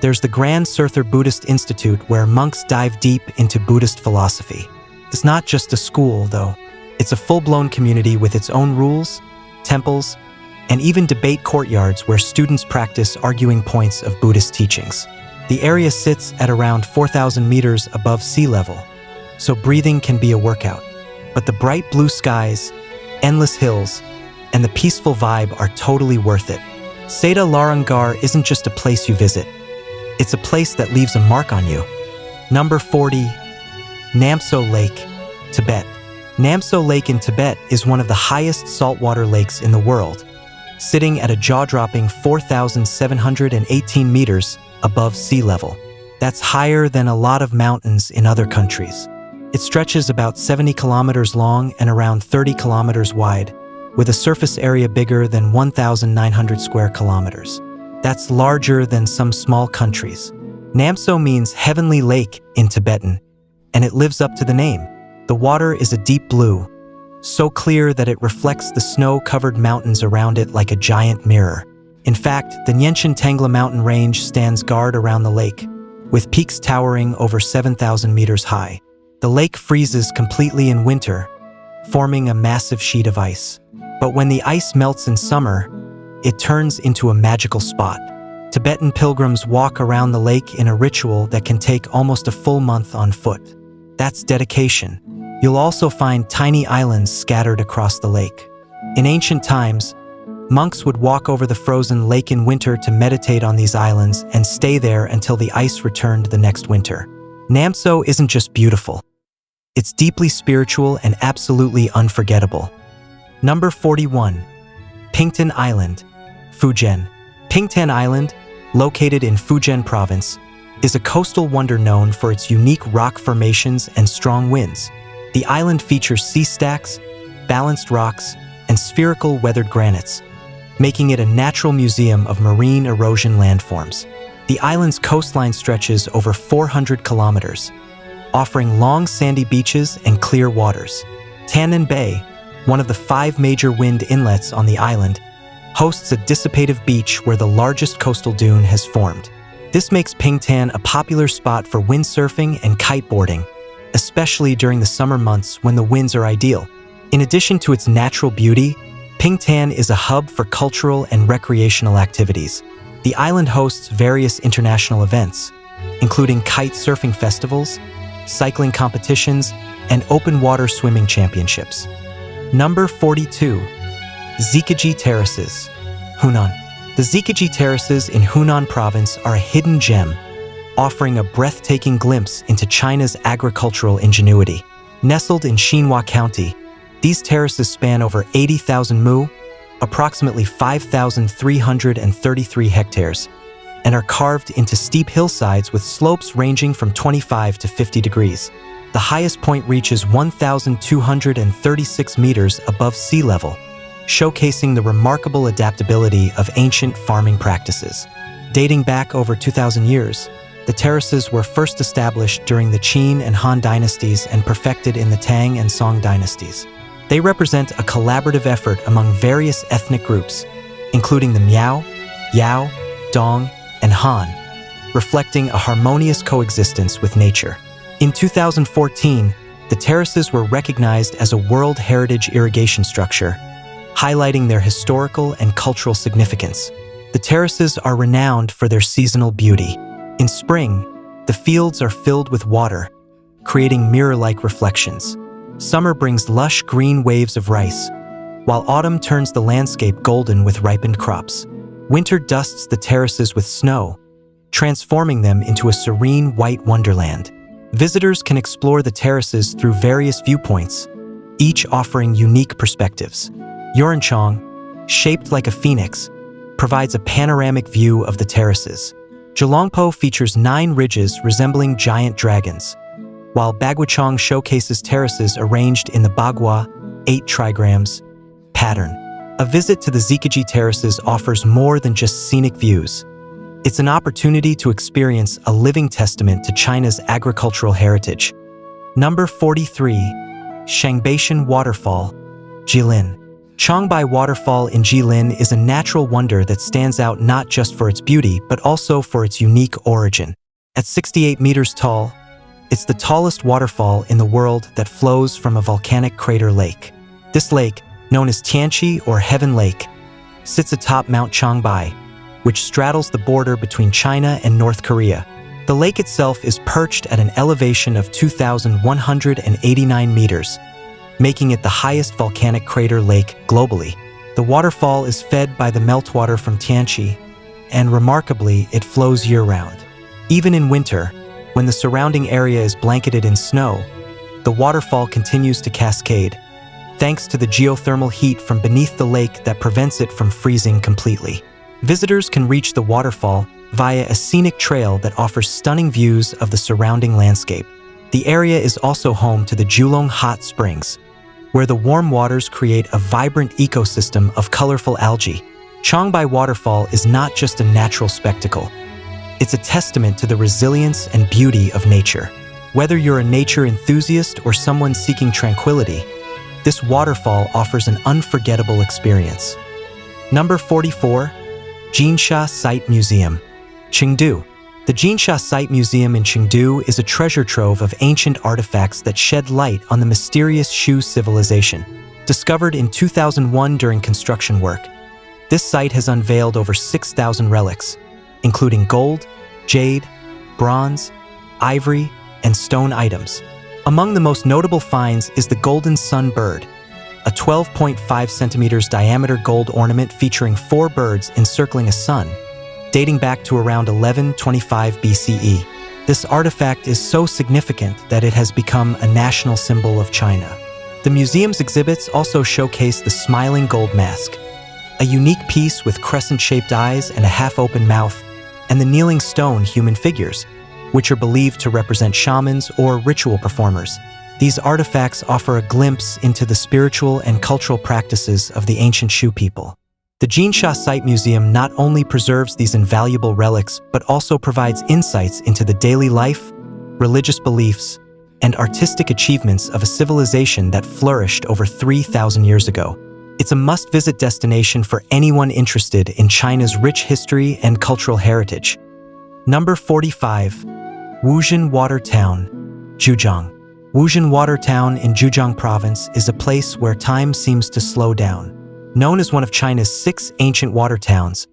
there's the Grand Surthar Buddhist Institute, where monks dive deep into Buddhist philosophy. It's not just a school, though. It's a full-blown community with its own rules, temples, and even debate courtyards where students practice arguing points of Buddhist teachings. The area sits at around 4,000 meters above sea level, so breathing can be a workout. but the bright blue skies, endless hills, and the peaceful vibe are totally worth it. Seda Larangar isn't just a place you visit. It's a place that leaves a mark on you. Number 40. Namso Lake, Tibet. Namso Lake in Tibet is one of the highest saltwater lakes in the world, sitting at a jaw-dropping 4,718 meters above sea level. That's higher than a lot of mountains in other countries. It stretches about 70 kilometers long and around 30 kilometers wide, with a surface area bigger than 1,900 square kilometers. That's larger than some small countries. Namso means heavenly lake in Tibetan, and it lives up to the name. The water is a deep blue, so clear that it reflects the snow-covered mountains around it like a giant mirror. In fact, the Nyenchen Tengla mountain range stands guard around the lake, with peaks towering over 7,000 meters high. The lake freezes completely in winter, forming a massive sheet of ice. But when the ice melts in summer, it turns into a magical spot. Tibetan pilgrims walk around the lake in a ritual that can take almost a full month on foot. That's dedication. You'll also find tiny islands scattered across the lake. In ancient times, monks would walk over the frozen lake in winter to meditate on these islands and stay there until the ice returned the next winter. Namso isn't just beautiful. It's deeply spiritual and absolutely unforgettable. Number 41. Pingtan Island, Fujian. Pingtan Island, located in Fujian province, is a coastal wonder known for its unique rock formations and strong winds. The island features sea stacks, balanced rocks, and spherical weathered granites, making it a natural museum of marine erosion landforms. The island's coastline stretches over 400 kilometers, offering long sandy beaches and clear waters. Tannan Bay, one of the 5 major wind inlets on the island, hosts a dissipative beach where the largest coastal dune has formed. This makes Pingtan a popular spot for windsurfing and kiteboarding, especially during the summer months when the winds are ideal. In addition to its natural beauty, Pingtan is a hub for cultural and recreational activities. The island hosts various international events, including kite surfing festivals, cycling competitions, and open water swimming championships. Number 42. Zikaji Terraces, Hunan. The Zikaji Terraces in Hunan province are a hidden gem, offering a breathtaking glimpse into China's agricultural ingenuity. Nestled in Xinhua County, these terraces span over 80,000 mu, approximately 5,333 hectares, and are carved into steep hillsides with slopes ranging from 25 to 50 degrees. The highest point reaches 1,236 meters above sea level, showcasing the remarkable adaptability of ancient farming practices. Dating back over 2,000 years, the terraces were first established during the Qin and Han dynasties and perfected in the Tang and Song dynasties. They represent a collaborative effort among various ethnic groups, including the Miao, Yao, Dong, and Han, reflecting a harmonious coexistence with nature. In 2014, the terraces were recognized as a World Heritage Irrigation Structure, highlighting their historical and cultural significance. The terraces are renowned for their seasonal beauty. In spring, the fields are filled with water, creating mirror-like reflections. Summer brings lush green waves of rice, while autumn turns the landscape golden with ripened crops. Winter dusts the terraces with snow, transforming them into a serene white wonderland. Visitors can explore the terraces through various viewpoints, each offering unique perspectives. Yurenchong, shaped like a phoenix, provides a panoramic view of the terraces. Zhelongpo features 9 ridges resembling giant dragons, while Baguichong showcases terraces arranged in the Bagua 8 trigrams pattern. A visit to the Zikaji terraces offers more than just scenic views. It's an opportunity to experience a living testament to China's agricultural heritage. Number 43. Shangbeichen Waterfall, Jilin. Changbai Waterfall in Jilin is a natural wonder that stands out not just for its beauty, but also for its unique origin. At 68 meters tall, it's the tallest waterfall in the world that flows from a volcanic crater lake. This lake, known as Tianqi or Heaven Lake, sits atop Mount Changbai, which straddles the border between China and North Korea. The lake itself is perched at an elevation of 2,189 meters, making it the highest volcanic crater lake globally. The waterfall is fed by the meltwater from Tianqi, and remarkably, it flows year-round. Even in winter, when the surrounding area is blanketed in snow, the waterfall continues to cascade, thanks to the geothermal heat from beneath the lake that prevents it from freezing completely. Visitors can reach the waterfall via a scenic trail that offers stunning views of the surrounding landscape. The area is also home to the Julong Hot Springs, where the warm waters create a vibrant ecosystem of colorful algae. Changbai Waterfall is not just a natural spectacle. It's a testament to the resilience and beauty of nature. Whether you're a nature enthusiast or someone seeking tranquility, this waterfall offers an unforgettable experience. Number 44. Jinsha Site Museum, Chengdu. The Jinsha Site Museum in Chengdu is a treasure trove of ancient artifacts that shed light on the mysterious Shu civilization. Discovered in 2001 during construction work, this site has unveiled over 6,000 relics, including gold, jade, bronze, ivory, and stone items. Among the most notable finds is the Golden Sun Bird, a 12.5 centimeters diameter gold ornament featuring 4 birds encircling a sun, dating back to around 1125 BCE. This artifact is so significant that it has become a national symbol of China. The museum's exhibits also showcase the smiling gold mask, a unique piece with crescent-shaped eyes and a half-open mouth, and the kneeling stone human figures, which are believed to represent shamans or ritual performers. These artifacts offer a glimpse into the spiritual and cultural practices of the ancient Shu people. The Jinsha Site Museum not only preserves these invaluable relics, but also provides insights into the daily life, religious beliefs, and artistic achievements of a civilization that flourished over 3,000 years ago. It's a must-visit destination for anyone interested in China's rich history and cultural heritage. Number 45. Wuzhen Water Town, Zhejiang. Wuzhen Water Town in Zhejiang Province is a place where time seems to slow down. Known as one of China's 6 ancient water towns,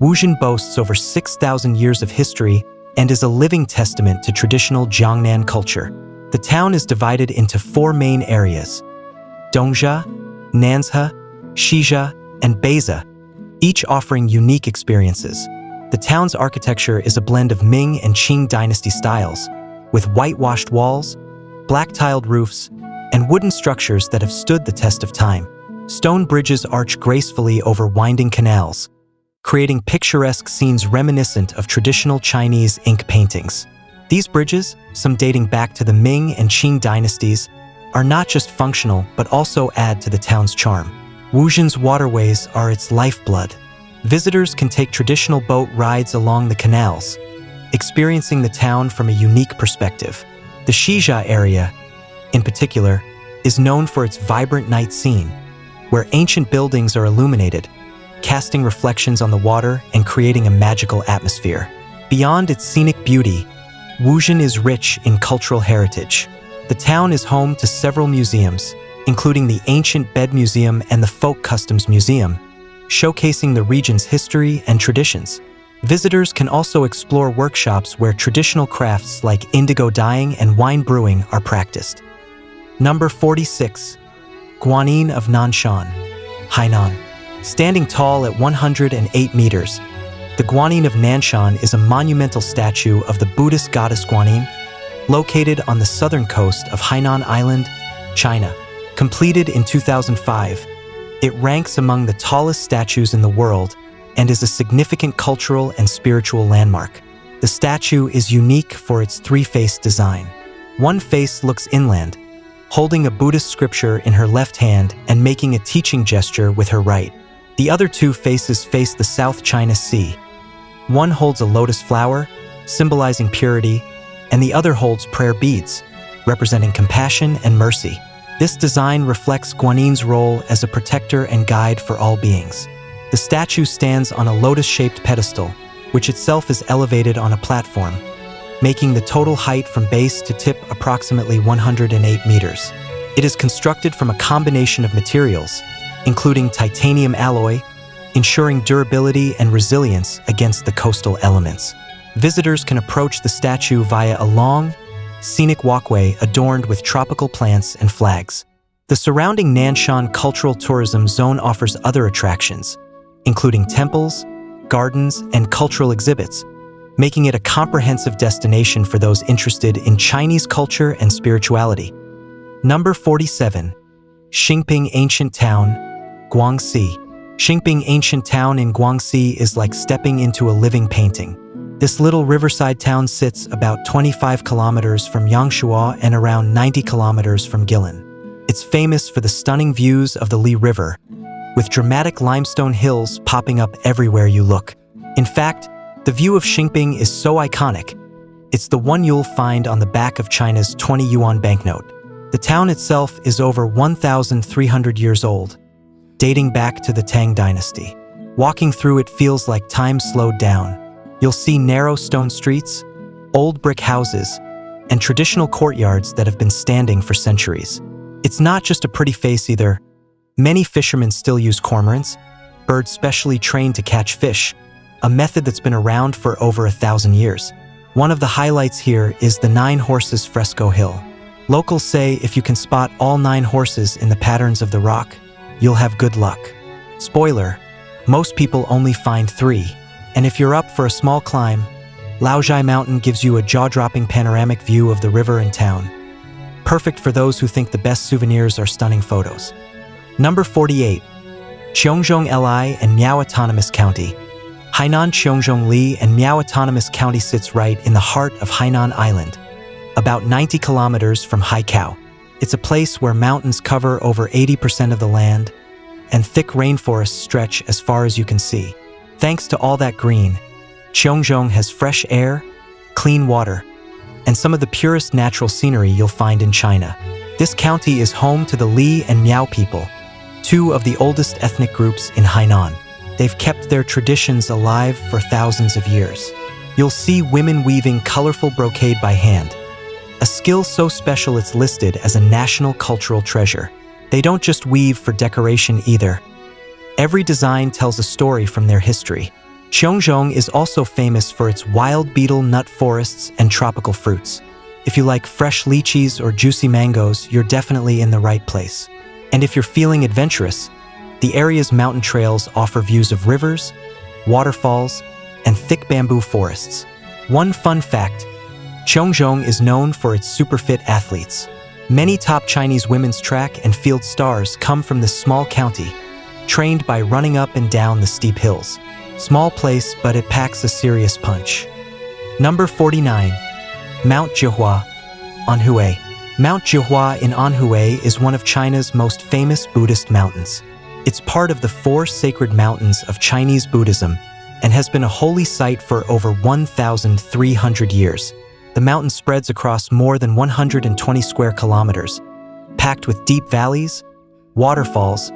Wuzhen boasts over 6,000 years of history and is a living testament to traditional Jiangnan culture. The town is divided into 4 main areas: Dongzha, Nanshe, Shizhe, and Beize, each offering unique experiences. The town's architecture is a blend of Ming and Qing dynasty styles, with whitewashed walls, black-tiled roofs, and wooden structures that have stood the test of time. Stone bridges arch gracefully over winding canals, creating picturesque scenes reminiscent of traditional Chinese ink paintings. These bridges, some dating back to the Ming and Qing dynasties, are not just functional but also add to the town's charm. Wuzhen's waterways are its lifeblood. Visitors can take traditional boat rides along the canals, experiencing the town from a unique perspective. The Shizhe area, in particular, is known for its vibrant night scene, where ancient buildings are illuminated, casting reflections on the water and creating a magical atmosphere. Beyond its scenic beauty, Wuzhen is rich in cultural heritage. The town is home to several museums, including the Ancient Bed Museum and the Folk Customs Museum, showcasing the region's history and traditions. Visitors can also explore workshops where traditional crafts like indigo dyeing and wine brewing are practiced. Number 46. Guanyin of Nanshan, Hainan. Standing tall at 108 meters, the Guanyin of Nanshan is a monumental statue of the Buddhist goddess Guanyin, located on the southern coast of Hainan Island, China. Completed in 2005, it ranks among the tallest statues in the world and is a significant cultural and spiritual landmark. The statue is unique for its 3-faced design. One face looks inland, holding a Buddhist scripture in her left hand and making a teaching gesture with her right. The other 2 faces face the South China Sea. One holds a lotus flower, symbolizing purity, and the other holds prayer beads, representing compassion and mercy. This design reflects Guanyin's role as a protector and guide for all beings. The statue stands on a lotus-shaped pedestal, which itself is elevated on a platform, making the total height from base to tip approximately 108 meters. It is constructed from a combination of materials, including titanium alloy, ensuring durability and resilience against the coastal elements. Visitors can approach the statue via a long, scenic walkway adorned with tropical plants and flags. The surrounding Nanshan Cultural Tourism Zone offers other attractions, including temples, gardens, and cultural exhibits, making it a comprehensive destination for those interested in Chinese culture and spirituality. Number 47. Xingping Ancient Town, Guangxi. Xingping Ancient Town in Guangxi is like stepping into a living painting. This little riverside town sits about 25 kilometers from Yangshuo and around 90 kilometers from Guilin. It's famous for the stunning views of the Li River, with dramatic limestone hills popping up everywhere you look. In fact, the view of Xingping is so iconic, it's the one you'll find on the back of China's 20 yuan banknote. The town itself is over 1,300 years old, dating back to the Tang Dynasty. Walking through it feels like time slowed down. You'll see narrow stone streets, old brick houses, and traditional courtyards that have been standing for centuries. It's not just a pretty face either. Many fishermen still use cormorants, birds specially trained to catch fish, a method that's been around for over 1,000 years. One of the highlights here is the 9 Horses Fresco Hill. Locals say if you can spot all 9 horses in the patterns of the rock, you'll have good luck. Spoiler, most people only find 3. And if you're up for a small climb, Laozhai Mountain gives you a jaw-dropping panoramic view of the river and town. Perfect for those who think the best souvenirs are stunning photos. Number 48. Cheongzhong Li and Miao Autonomous County. Hainan Cheongzhong Li and Miao Autonomous County sits right in the heart of Hainan Island, about 90 kilometers from Haikou. It's a place where mountains cover over 80% of the land, and thick rainforests stretch as far as you can see. Thanks to all that green, Cheongzhong has fresh air, clean water, and some of the purest natural scenery you'll find in China. This county is home to the Li and Miao people, 2 of the oldest ethnic groups in Hainan. They've kept their traditions alive for thousands of years. You'll see women weaving colorful brocade by hand, a skill so special it's listed as a national cultural treasure. They don't just weave for decoration either. Every design tells a story from their history. Cheongzhong is also famous for its wild beetle nut forests and tropical fruits. If you like fresh lychees or juicy mangoes, you're definitely in the right place. And if you're feeling adventurous, the area's mountain trails offer views of rivers, waterfalls, and thick bamboo forests. One fun fact, Cheongzhong is known for its super fit athletes. Many top Chinese women's track and field stars come from this small county, trained by running up and down the steep hills. Small place, but it packs a serious punch. Number 49. Mount Zhihua, Anhui. Mount Zhihua in Anhui is one of China's most famous Buddhist mountains. It's part of the 4 sacred mountains of Chinese Buddhism and has been a holy site for over 1,300 years. The mountain spreads across more than 120 square kilometers, packed with deep valleys, waterfalls,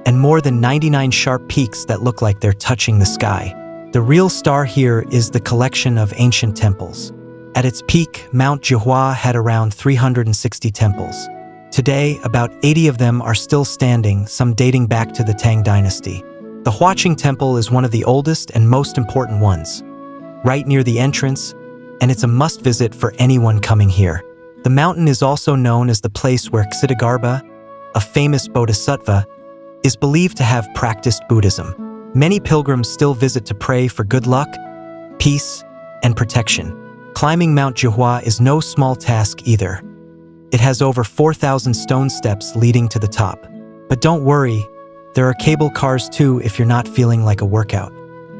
and more than 99 sharp peaks that look like they're touching the sky. The real star here is the collection of ancient temples. At its peak, Mount Zhihua had around 360 temples. Today, about 80 of them are still standing, some dating back to the Tang Dynasty. The Huaqing Temple is one of the oldest and most important ones, right near the entrance, and it's a must-visit for anyone coming here. The mountain is also known as the place where Ksitigarbha, a famous bodhisattva, is believed to have practiced Buddhism. Many pilgrims still visit to pray for good luck, peace, and protection. Climbing Mount Zhihua is no small task either. It has over 4,000 stone steps leading to the top. But don't worry, there are cable cars too if you're not feeling like a workout.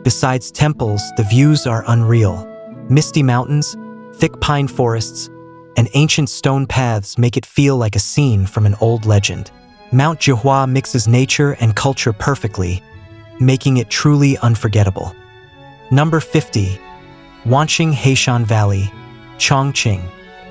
Besides temples, the views are unreal. Misty mountains, thick pine forests, and ancient stone paths make it feel like a scene from an old legend. Mount Zhihua mixes nature and culture perfectly, making it truly unforgettable. Number 50. Wanqing Heishan Valley, Chongqing.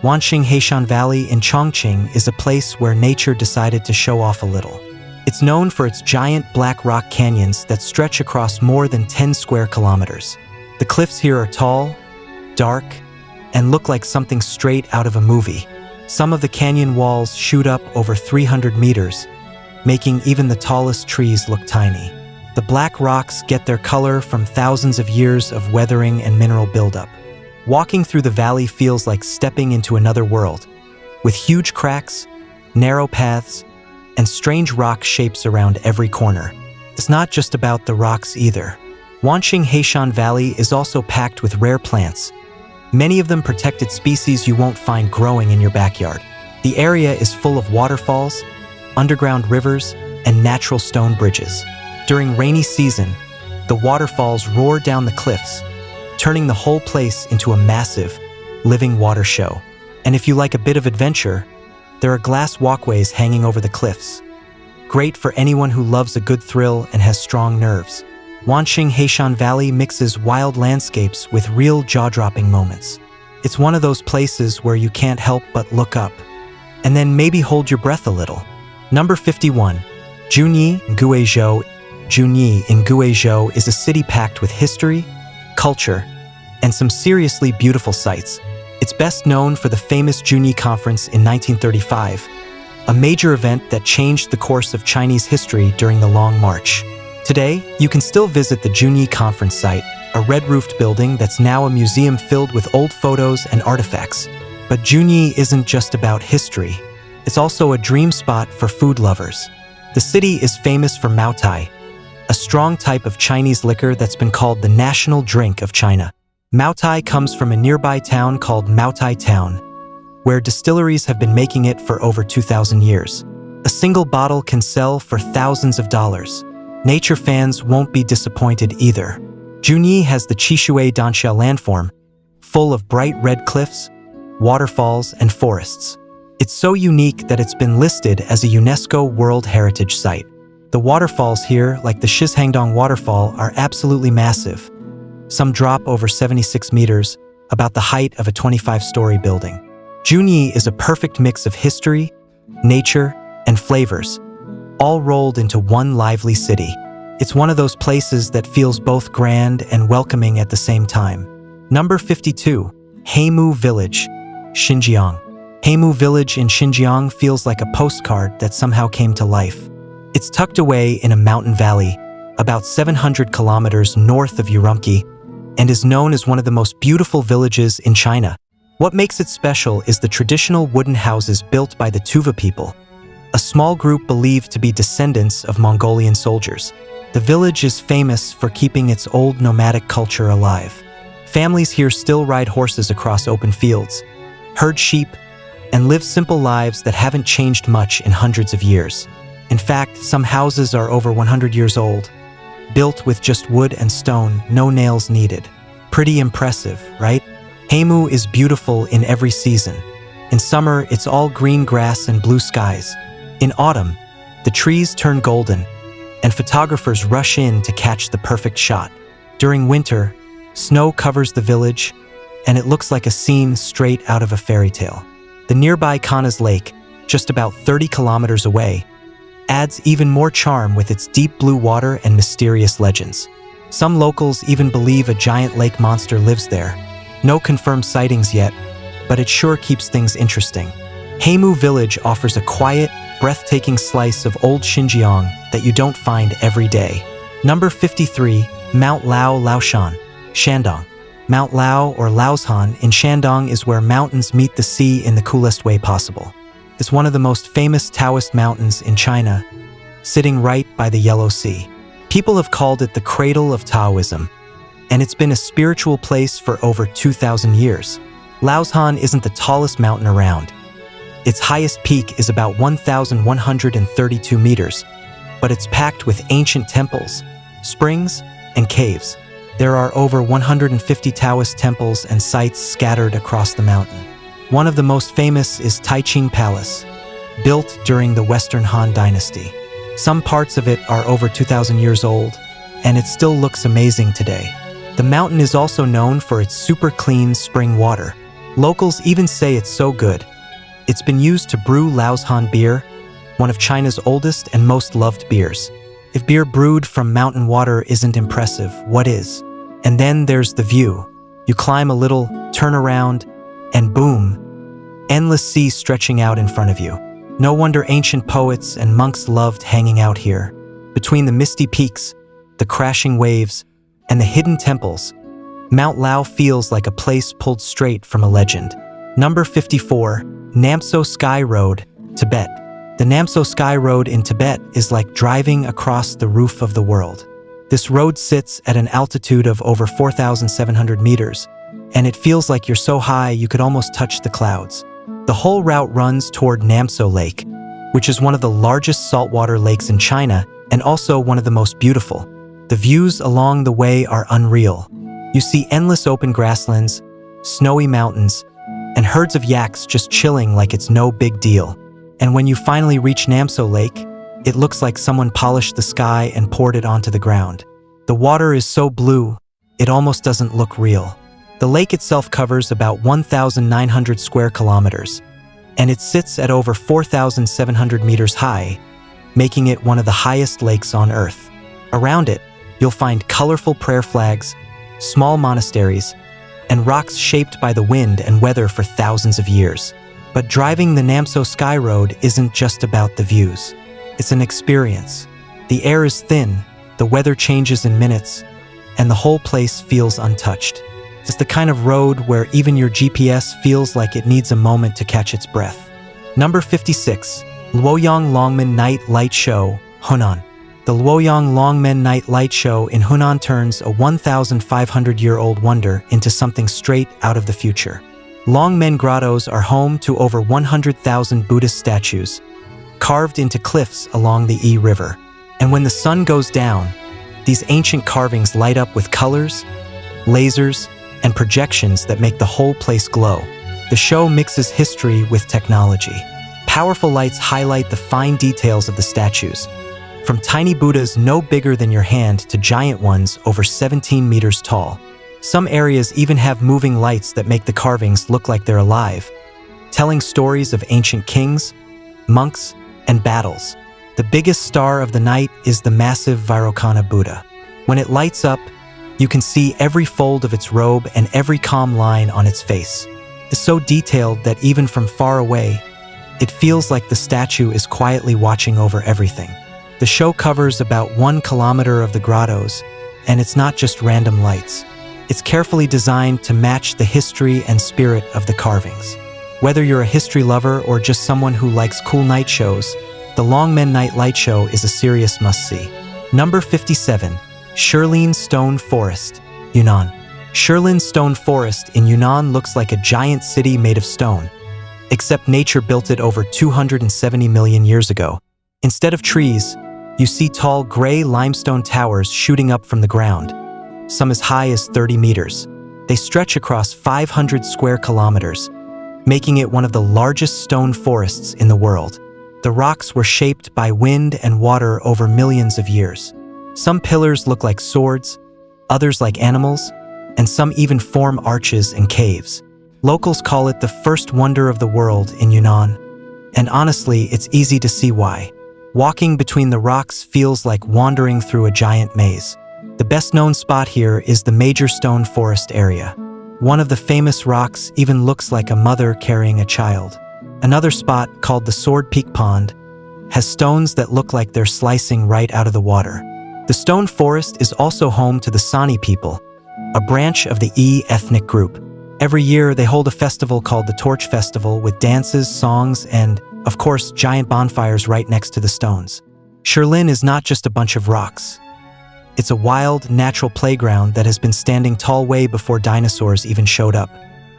Wanqing Heishan Valley in Chongqing is a place where nature decided to show off a little. It's known for its giant black rock canyons that stretch across more than 10 square kilometers. The cliffs here are tall, dark, and look like something straight out of a movie. Some of the canyon walls shoot up over 300 meters, making even the tallest trees look tiny. The black rocks get their color from thousands of years of weathering and mineral buildup. Walking through the valley feels like stepping into another world, with huge cracks, narrow paths, and strange rock shapes around every corner. It's not just about the rocks either. Wanqing Xi'an Valley is also packed with rare plants, many of them protected species you won't find growing in your backyard. The area is full of waterfalls, underground rivers, and natural stone bridges. During rainy season, the waterfalls roar down the cliffs, turning the whole place into a massive, living water show. And if you like a bit of adventure, there are glass walkways hanging over the cliffs. Great for anyone who loves a good thrill and has strong nerves. Wanqing Xi'an Valley mixes wild landscapes with real jaw-dropping moments. It's one of those places where you can't help but look up, and then maybe hold your breath a little. Number 51. Junyi in Guizhou. Junyi in Guizhou is a city packed with history, culture, and some seriously beautiful sights. It's best known for the famous Junyi Conference in 1935, a major event that changed the course of Chinese history during the Long March. Today, you can still visit the Junyi Conference site, a red-roofed building that's now a museum filled with old photos and artifacts. But Junyi isn't just about history. It's also a dream spot for food lovers. The city is famous for Maotai, a strong type of Chinese liquor that's been called the national drink of China. Maotai comes from a nearby town called Maotai Town, where distilleries have been making it for over 2,000 years. A single bottle can sell for thousands of dollars. Nature fans won't be disappointed either. Junyi has the Qishui Danxia landform, full of bright red cliffs, waterfalls, and forests. It's so unique that it's been listed as a UNESCO World Heritage Site. The waterfalls here, like the Shizhangdong waterfall, are absolutely massive. Some drop over 76 meters, about the height of a 25-story building. Junyi is a perfect mix of history, nature, and flavors, all rolled into one lively city. It's one of those places that feels both grand and welcoming at the same time. Number 52. Heimu Village, Xinjiang. Heimu Village in Xinjiang feels like a postcard that somehow came to life. It's tucked away in a mountain valley, about 700 kilometers north of Urumqi, and is known as one of the most beautiful villages in China. What makes it special is the traditional wooden houses built by the Tuva people, a small group believed to be descendants of Mongolian soldiers. The village is famous for keeping its old nomadic culture alive. Families here still ride horses across open fields, herd sheep, and live simple lives that haven't changed much in hundreds of years. In fact, some houses are over 100 years old, built with just wood and stone, no nails needed. Pretty impressive, right? Heimu is beautiful in every season. In summer, it's all green grass and blue skies. In autumn, the trees turn golden, and photographers rush in to catch the perfect shot. During winter, snow covers the village, and it looks like a scene straight out of a fairy tale. The nearby Kanas Lake, just about 30 kilometers away, adds even more charm with its deep blue water and mysterious legends. Some locals even believe a giant lake monster lives there. No confirmed sightings yet, but it sure keeps things interesting. Heimu Village offers a quiet, breathtaking slice of old Xinjiang that you don't find every day. Number 53. Mount Lao Laoshan, Shandong. Mount Lao, or Laoshan, in Shandong is where mountains meet the sea in the coolest way possible. It's one of the most famous Taoist mountains in China, sitting right by the Yellow Sea. People have called it the cradle of Taoism, and it's been a spiritual place for over 2,000 years. Laoshan isn't the tallest mountain around. Its highest peak is about 1,132 meters, but it's packed with ancient temples, springs, and caves. There are over 150 Taoist temples and sites scattered across the mountain. One of the most famous is Taiqing Palace, built during the Western Han Dynasty. Some parts of it are over 2,000 years old, and it still looks amazing today. The mountain is also known for its super clean spring water. Locals even say it's so good. It's been used to brew Laoshan beer, one of China's oldest and most loved beers. If beer brewed from mountain water isn't impressive, what is? And then there's the view. You climb a little, turn around, and boom, endless sea stretching out in front of you. No wonder ancient poets and monks loved hanging out here. Between the misty peaks, the crashing waves, and the hidden temples, Mount Lao feels like a place pulled straight from a legend. Number 54. Namso Sky Road, Tibet. The Namso Sky Road in Tibet is like driving across the roof of the world. This road sits at an altitude of over 4,700 meters, and it feels like you're so high you could almost touch the clouds. The whole route runs toward Namso Lake, which is one of the largest saltwater lakes in China and also one of the most beautiful. The views along the way are unreal. You see endless open grasslands, snowy mountains, and herds of yaks just chilling like it's no big deal. And when you finally reach Namso Lake, it looks like someone polished the sky and poured it onto the ground. The water is so blue, it almost doesn't look real. The lake itself covers about 1,900 square kilometers, and it sits at over 4,700 meters high, making it one of the highest lakes on Earth. Around it, you'll find colorful prayer flags, small monasteries, and rocks shaped by the wind and weather for thousands of years. But driving the Namso Sky Road isn't just about the views. It's an experience. The air is thin, the weather changes in minutes, and the whole place feels untouched. It's the kind of road where even your GPS feels like it needs a moment to catch its breath. Number 56. Luoyang Longmen Night Light Show, Hunan. The Luoyang Longmen Night Light Show in Hunan turns a 1,500-year-old wonder into something straight out of the future. Longmen grottos are home to over 100,000 Buddhist statues, carved into cliffs along the Yi River. And when the sun goes down, these ancient carvings light up with colors, lasers, and projections that make the whole place glow. The show mixes history with technology. Powerful lights highlight the fine details of the statues, from tiny Buddhas no bigger than your hand to giant ones over 17 meters tall. Some areas even have moving lights that make the carvings look like they're alive, telling stories of ancient kings, monks, and battles. The biggest star of the night is the massive Vairocana Buddha. When it lights up, you can see every fold of its robe and every calm line on its face. It's so detailed that even from far away, it feels like the statue is quietly watching over everything. The show covers about 1 kilometer of the grottos, and it's not just random lights. It's carefully designed to match the history and spirit of the carvings. Whether you're a history lover or just someone who likes cool night shows, the Longmen Night Light Show is a serious must-see. Number 57. Shilin Stone Forest, Yunnan. Shilin Stone Forest in Yunnan looks like a giant city made of stone, except nature built it over 270 million years ago. Instead of trees, you see tall gray limestone towers shooting up from the ground, some as high as 30 meters. They stretch across 500 square kilometers, making it one of the largest stone forests in the world. The rocks were shaped by wind and water over millions of years. Some pillars look like swords, others like animals, and some even form arches and caves. Locals call it the first wonder of the world in Yunnan, and honestly, it's easy to see why. Walking between the rocks feels like wandering through a giant maze. The best-known spot here is the Major Stone Forest area. One of the famous rocks even looks like a mother carrying a child. Another spot, called the Sword Peak Pond, has stones that look like they're slicing right out of the water. The stone forest is also home to the Sani people, a branch of the Yi ethnic group. Every year, they hold a festival called the Torch Festival with dances, songs, and, of course, giant bonfires right next to the stones. Shilin is not just a bunch of rocks. It's a wild, natural playground that has been standing tall way before dinosaurs even showed up.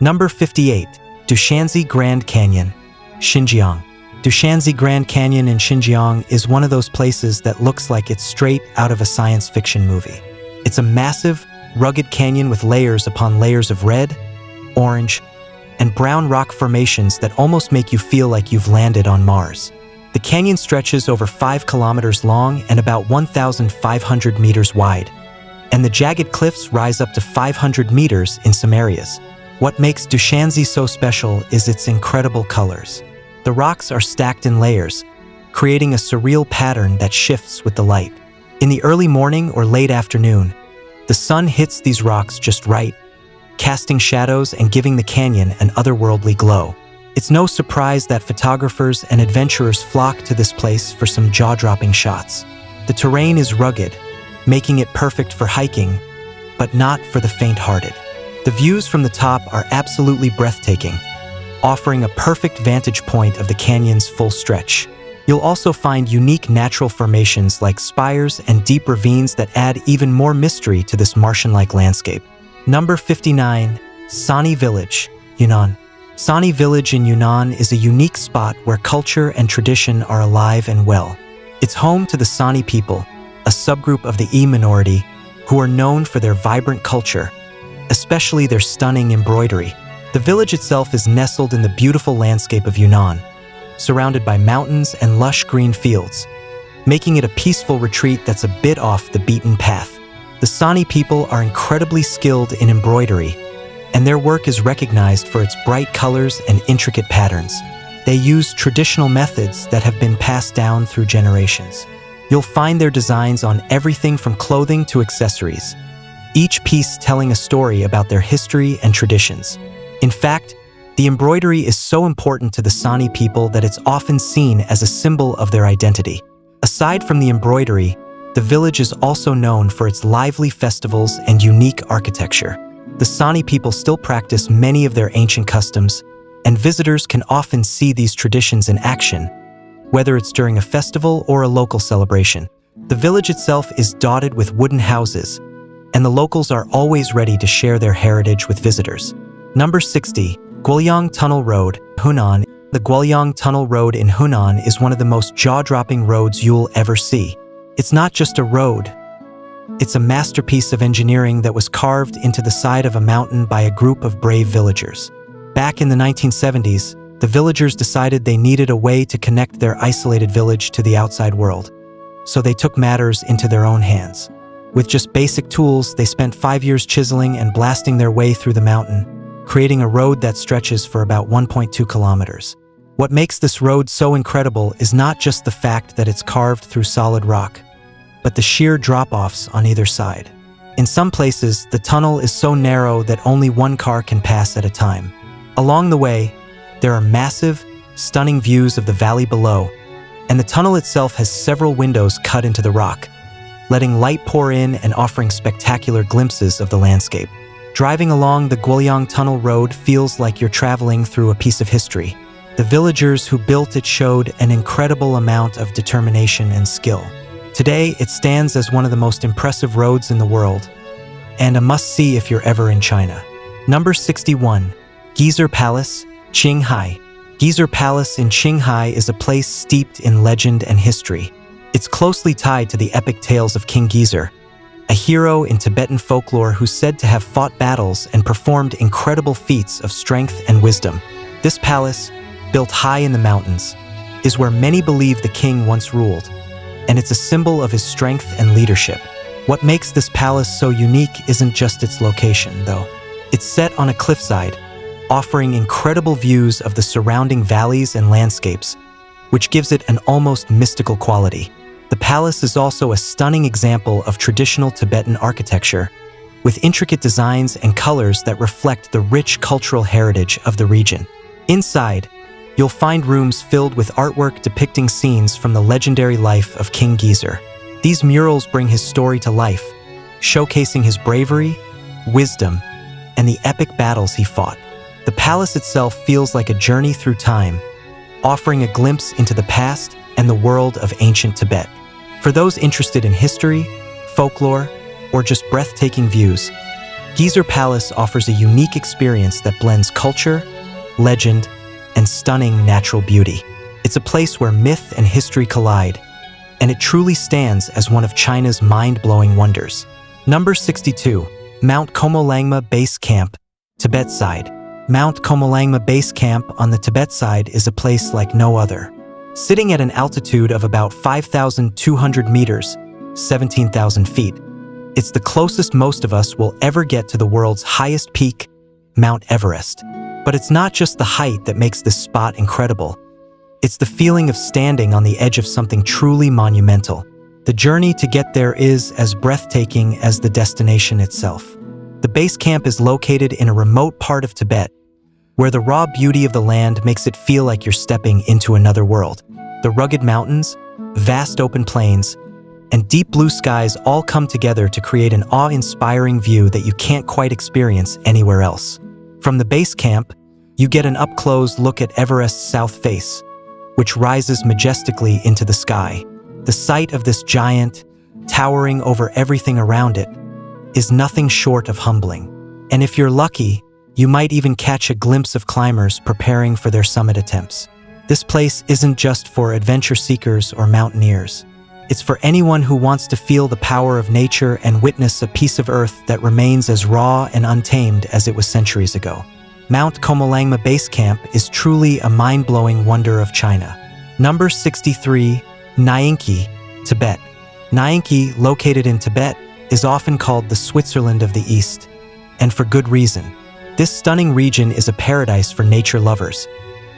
Number 58. Dushanzi Grand Canyon, Xinjiang. Dushanzi Grand Canyon in Xinjiang is one of those places that looks like it's straight out of a science fiction movie. It's a massive, rugged canyon with layers upon layers of red, orange, and brown rock formations that almost make you feel like you've landed on Mars. The canyon stretches over 5 kilometers long and about 1,500 meters wide, and the jagged cliffs rise up to 500 meters in some areas. What makes Dushanzi so special is its incredible colors. The rocks are stacked in layers, creating a surreal pattern that shifts with the light. In the early morning or late afternoon, the sun hits these rocks just right, casting shadows and giving the canyon an otherworldly glow. It's no surprise that photographers and adventurers flock to this place for some jaw-dropping shots. The terrain is rugged, making it perfect for hiking, but not for the faint-hearted. The views from the top are absolutely breathtaking, offering a perfect vantage point of the canyon's full stretch. You'll also find unique natural formations like spires and deep ravines that add even more mystery to this Martian-like landscape. Number 59. Sani Village, Yunnan. Sani Village in Yunnan is a unique spot where culture and tradition are alive and well. It's home to the Sani people, a subgroup of the Yi minority who are known for their vibrant culture, especially their stunning embroidery. The village itself is nestled in the beautiful landscape of Yunnan, surrounded by mountains and lush green fields, making it a peaceful retreat that's a bit off the beaten path. The Sani people are incredibly skilled in embroidery, and their work is recognized for its bright colors and intricate patterns. They use traditional methods that have been passed down through generations. You'll find their designs on everything from clothing to accessories, each piece telling a story about their history and traditions. In fact, the embroidery is so important to the Sani people that it's often seen as a symbol of their identity. Aside from the embroidery, the village is also known for its lively festivals and unique architecture. The Sani people still practice many of their ancient customs, and visitors can often see these traditions in action, whether it's during a festival or a local celebration. The village itself is dotted with wooden houses, and the locals are always ready to share their heritage with visitors. Number 60. Guoyang Tunnel Road, Hunan. The Guoyang Tunnel Road in Hunan is one of the most jaw-dropping roads you'll ever see. It's not just a road. It's a masterpiece of engineering that was carved into the side of a mountain by a group of brave villagers. Back in the 1970s, the villagers decided they needed a way to connect their isolated village to the outside world, so they took matters into their own hands. With just basic tools, they spent 5 years chiseling and blasting their way through the mountain, creating a road that stretches for about 1.2 kilometers. What makes this road so incredible is not just the fact that it's carved through solid rock, but the sheer drop-offs on either side. In some places, the tunnel is so narrow that only one car can pass at a time. Along the way, there are massive, stunning views of the valley below, and the tunnel itself has several windows cut into the rock, letting light pour in and offering spectacular glimpses of the landscape. Driving along the Guoyang Tunnel Road feels like you're traveling through a piece of history. The villagers who built it showed an incredible amount of determination and skill. Today, it stands as one of the most impressive roads in the world, and a must-see if you're ever in China. Number 61. Geyser Palace, Qinghai. Geyser Palace in Qinghai is a place steeped in legend and history. It's closely tied to the epic tales of King Geyser, a hero in Tibetan folklore who's said to have fought battles and performed incredible feats of strength and wisdom. This palace, built high in the mountains, is where many believe the king once ruled, and it's a symbol of his strength and leadership. What makes this palace so unique isn't just its location, though. It's set on a cliffside, offering incredible views of the surrounding valleys and landscapes, which gives it an almost mystical quality. The palace is also a stunning example of traditional Tibetan architecture, with intricate designs and colors that reflect the rich cultural heritage of the region. Inside, you'll find rooms filled with artwork depicting scenes from the legendary life of King Geyser. These murals bring his story to life, showcasing his bravery, wisdom, and the epic battles he fought. The palace itself feels like a journey through time, offering a glimpse into the past and the world of ancient Tibet. For those interested in history, folklore, or just breathtaking views, Geyser Palace offers a unique experience that blends culture, legend, and stunning natural beauty. It's a place where myth and history collide, and it truly stands as one of China's mind-blowing wonders. Number 62. Mount Komolangma Base Camp, Tibet Side. Mount Komolangma Base Camp on the Tibet side is a place like no other. Sitting at an altitude of about 5,200 meters, 17,000 feet, it's the closest most of us will ever get to the world's highest peak, Mount Everest. But it's not just the height that makes this spot incredible. It's the feeling of standing on the edge of something truly monumental. The journey to get there is as breathtaking as the destination itself. The base camp is located in a remote part of Tibet, where the raw beauty of the land makes it feel like you're stepping into another world. The rugged mountains, vast open plains, and deep blue skies all come together to create an awe-inspiring view that you can't quite experience anywhere else. From the base camp, you get an up-close look at Everest's south face, which rises majestically into the sky. The sight of this giant, towering over everything around it, is nothing short of humbling. And if you're lucky, you might even catch a glimpse of climbers preparing for their summit attempts. This place isn't just for adventure seekers or mountaineers. It's for anyone who wants to feel the power of nature and witness a piece of earth that remains as raw and untamed as it was centuries ago. Mount Komolangma Base Camp is truly a mind-blowing wonder of China. Number 63, Nyanki, Tibet. Nyanki, located in Tibet, is often called the Switzerland of the East, and for good reason. This stunning region is a paradise for nature lovers,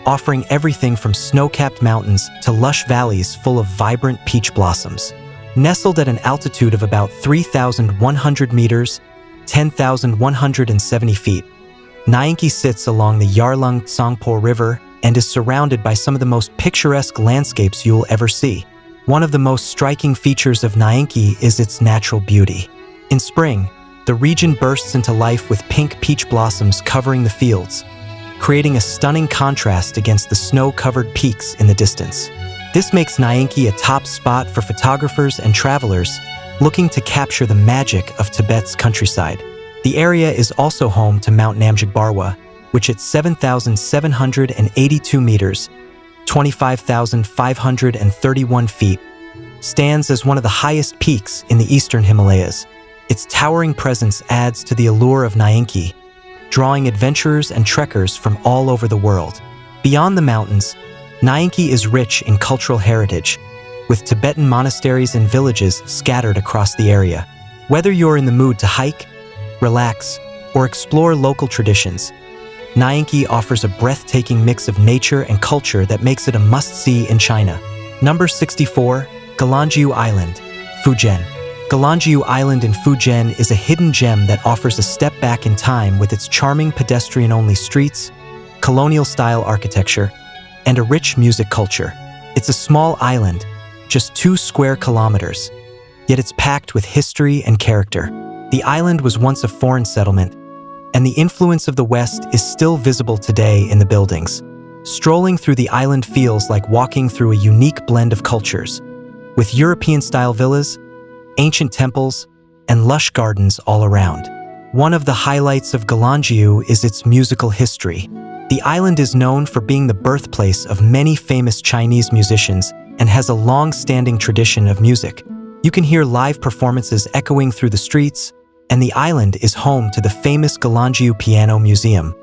offering everything from snow-capped mountains to lush valleys full of vibrant peach blossoms. Nestled at an altitude of about 3,100 meters, 10,170 feet, Nyanki sits along the Yarlung Tsangpo River and is surrounded by some of the most picturesque landscapes you'll ever see. One of the most striking features of Nyanki is its natural beauty. In spring, the region bursts into life with pink peach blossoms covering the fields, creating a stunning contrast against the snow-covered peaks in the distance. This makes Nyanki a top spot for photographers and travelers looking to capture the magic of Tibet's countryside. The area is also home to Mount Namjik Barwa, which at 7,782 meters, 25,531 feet, stands as one of the highest peaks in the eastern Himalayas. Its towering presence adds to the allure of Nyanki, drawing adventurers and trekkers from all over the world. Beyond the mountains, Nyanki is rich in cultural heritage, with Tibetan monasteries and villages scattered across the area. Whether you're in the mood to hike, relax, or explore local traditions, Nyanki offers a breathtaking mix of nature and culture that makes it a must-see in China. Number 64, Galanjiu Island, Fujian. Galanjiu Island in Fujian is a hidden gem that offers a step back in time with its charming pedestrian-only streets, colonial-style architecture, and a rich music culture. It's a small island, just 2 square kilometers, yet it's packed with history and character. The island was once a foreign settlement, and the influence of the West is still visible today in the buildings. Strolling through the island feels like walking through a unique blend of cultures, with European-style villas, ancient temples, and lush gardens all around. One of the highlights of Galanjiu is its musical history. The island is known for being the birthplace of many famous Chinese musicians and has a long-standing tradition of music. You can hear live performances echoing through the streets, and the island is home to the famous Galanjiu Piano Museum,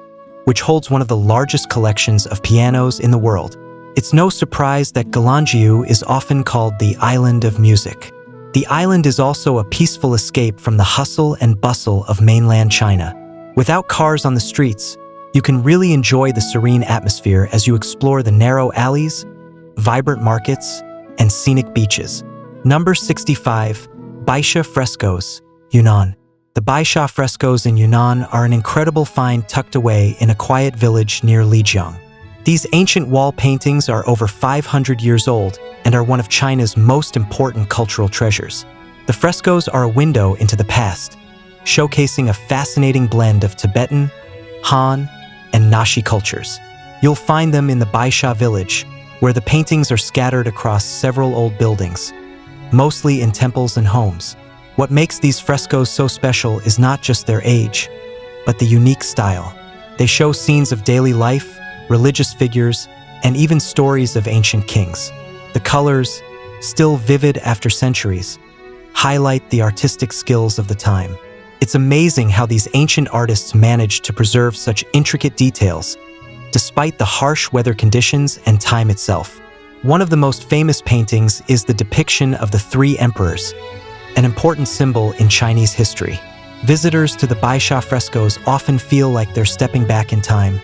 which holds one of the largest collections of pianos in the world. It's no surprise that Galanjiu is often called the Island of Music. The island is also a peaceful escape from the hustle and bustle of mainland China. Without cars on the streets, you can really enjoy the serene atmosphere as you explore the narrow alleys, vibrant markets, and scenic beaches. Number 65, Baisha Frescoes, Yunnan. The Baisha frescoes in Yunnan are an incredible find tucked away in a quiet village near Lijiang. These ancient wall paintings are over 500 years old and are one of China's most important cultural treasures. The frescoes are a window into the past, showcasing a fascinating blend of Tibetan, Han, and Naxi cultures. You'll find them in the Baisha village, where the paintings are scattered across several old buildings, mostly in temples and homes. What makes these frescoes so special is not just their age, but the unique style. They show scenes of daily life, religious figures, and even stories of ancient kings. The colors, still vivid after centuries, highlight the artistic skills of the time. It's amazing how these ancient artists managed to preserve such intricate details, despite the harsh weather conditions and time itself. One of the most famous paintings is the depiction of the Three Emperors, an important symbol in Chinese history. Visitors to the Baisha frescoes often feel like they're stepping back in time,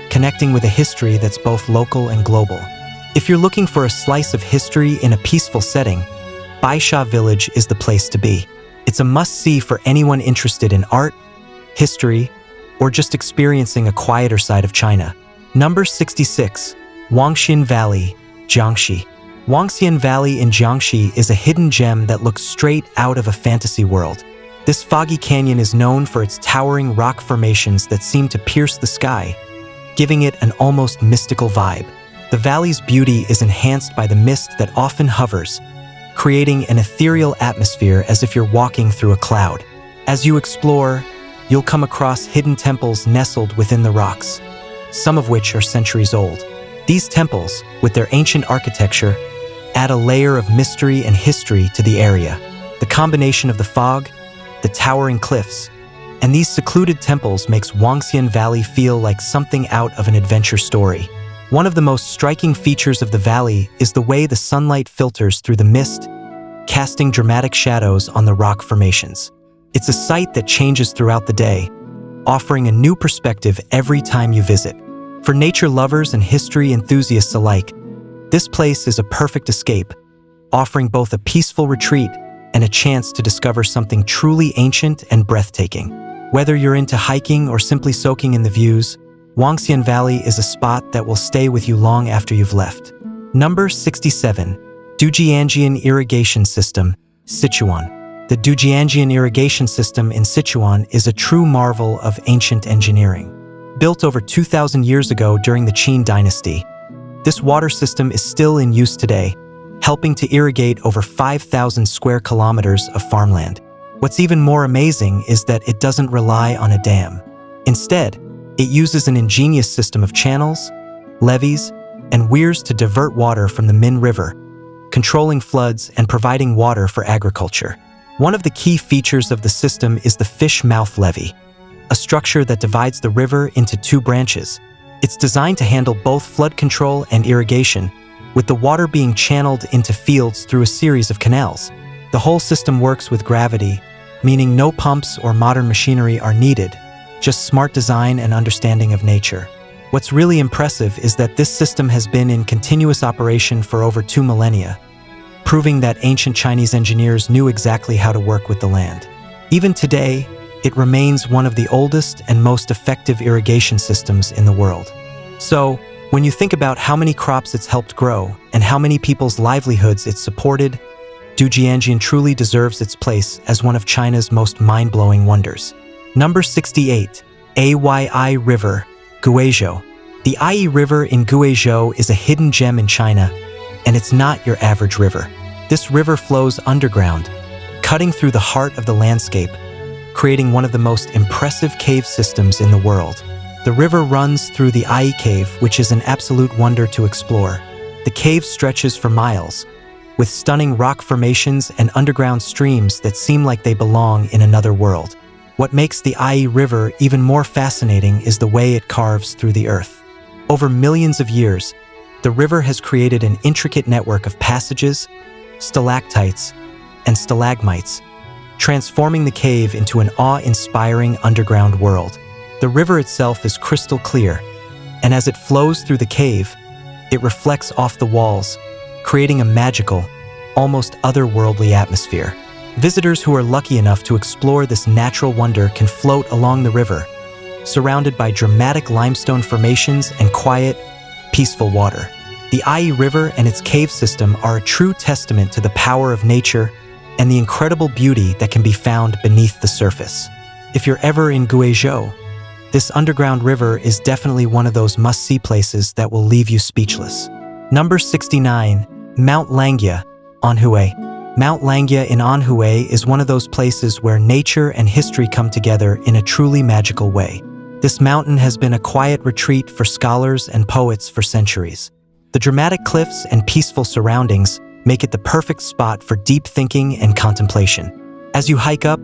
connecting with a history that's both local and global. If you're looking for a slice of history in a peaceful setting, Baisha Village is the place to be. It's a must-see for anyone interested in art, history, or just experiencing a quieter side of China. Number 66, Wangxian Valley, Jiangxi. Wangxian Valley in Jiangxi is a hidden gem that looks straight out of a fantasy world. This foggy canyon is known for its towering rock formations that seem to pierce the sky, giving it an almost mystical vibe. The valley's beauty is enhanced by the mist that often hovers, creating an ethereal atmosphere as if you're walking through a cloud. As you explore, you'll come across hidden temples nestled within the rocks, some of which are centuries old. These temples, with their ancient architecture, add a layer of mystery and history to the area. The combination of the fog, the towering cliffs, and these secluded temples makes Xi'an Valley feel like something out of an adventure story. One of the most striking features of the valley is the way the sunlight filters through the mist, casting dramatic shadows on the rock formations. It's a sight that changes throughout the day, offering a new perspective every time you visit. For nature lovers and history enthusiasts alike, this place is a perfect escape, offering both a peaceful retreat and a chance to discover something truly ancient and breathtaking. Whether you're into hiking or simply soaking in the views, Xi'an Valley is a spot that will stay with you long after you've left. Number 67. Dujiangjian Irrigation System, Sichuan. The Dujiangjian Irrigation System in Sichuan is a true marvel of ancient engineering. Built over 2,000 years ago during the Qin dynasty, this water system is still in use today, helping to irrigate over 5,000 square kilometers of farmland. What's even more amazing is that it doesn't rely on a dam. Instead, it uses an ingenious system of channels, levees, and weirs to divert water from the Min River, controlling floods and providing water for agriculture. One of the key features of the system is the fish mouth levee, a structure that divides the river into two branches. It's designed to handle both flood control and irrigation, with the water being channeled into fields through a series of canals. The whole system works with gravity, meaning no pumps or modern machinery are needed, just smart design and understanding of nature. What's really impressive is that this system has been in continuous operation for over 2 millennia, proving that ancient Chinese engineers knew exactly how to work with the land. Even today, it remains one of the oldest and most effective irrigation systems in the world. So, when you think about how many crops it's helped grow and how many people's livelihoods it's supported, Dujiangjian truly deserves its place as one of China's most mind-blowing wonders. Number 68. Ayi River, Guizhou. The Ayi River in Guizhou is a hidden gem in China, and it's not your average river. This river flows underground, cutting through the heart of the landscape, creating one of the most impressive cave systems in the world. The river runs through the Ayi Cave, which is an absolute wonder to explore. The cave stretches for miles, with stunning rock formations and underground streams that seem like they belong in another world. What makes the Ayi River even more fascinating is the way it carves through the earth. Over millions of years, the river has created an intricate network of passages, stalactites, and stalagmites, transforming the cave into an awe-inspiring underground world. The river itself is crystal clear, and as it flows through the cave, it reflects off the walls, creating a magical, almost otherworldly atmosphere. Visitors who are lucky enough to explore this natural wonder can float along the river, surrounded by dramatic limestone formations and quiet, peaceful water. The Ayi River and its cave system are a true testament to the power of nature and the incredible beauty that can be found beneath the surface. If you're ever in Guizhou, this underground river is definitely one of those must-see places that will leave you speechless. Number 69. Mount Langya, Anhui. Mount Langya in Anhui is one of those places where nature and history come together in a truly magical way. This mountain has been a quiet retreat for scholars and poets for centuries. The dramatic cliffs and peaceful surroundings make it the perfect spot for deep thinking and contemplation. As you hike up,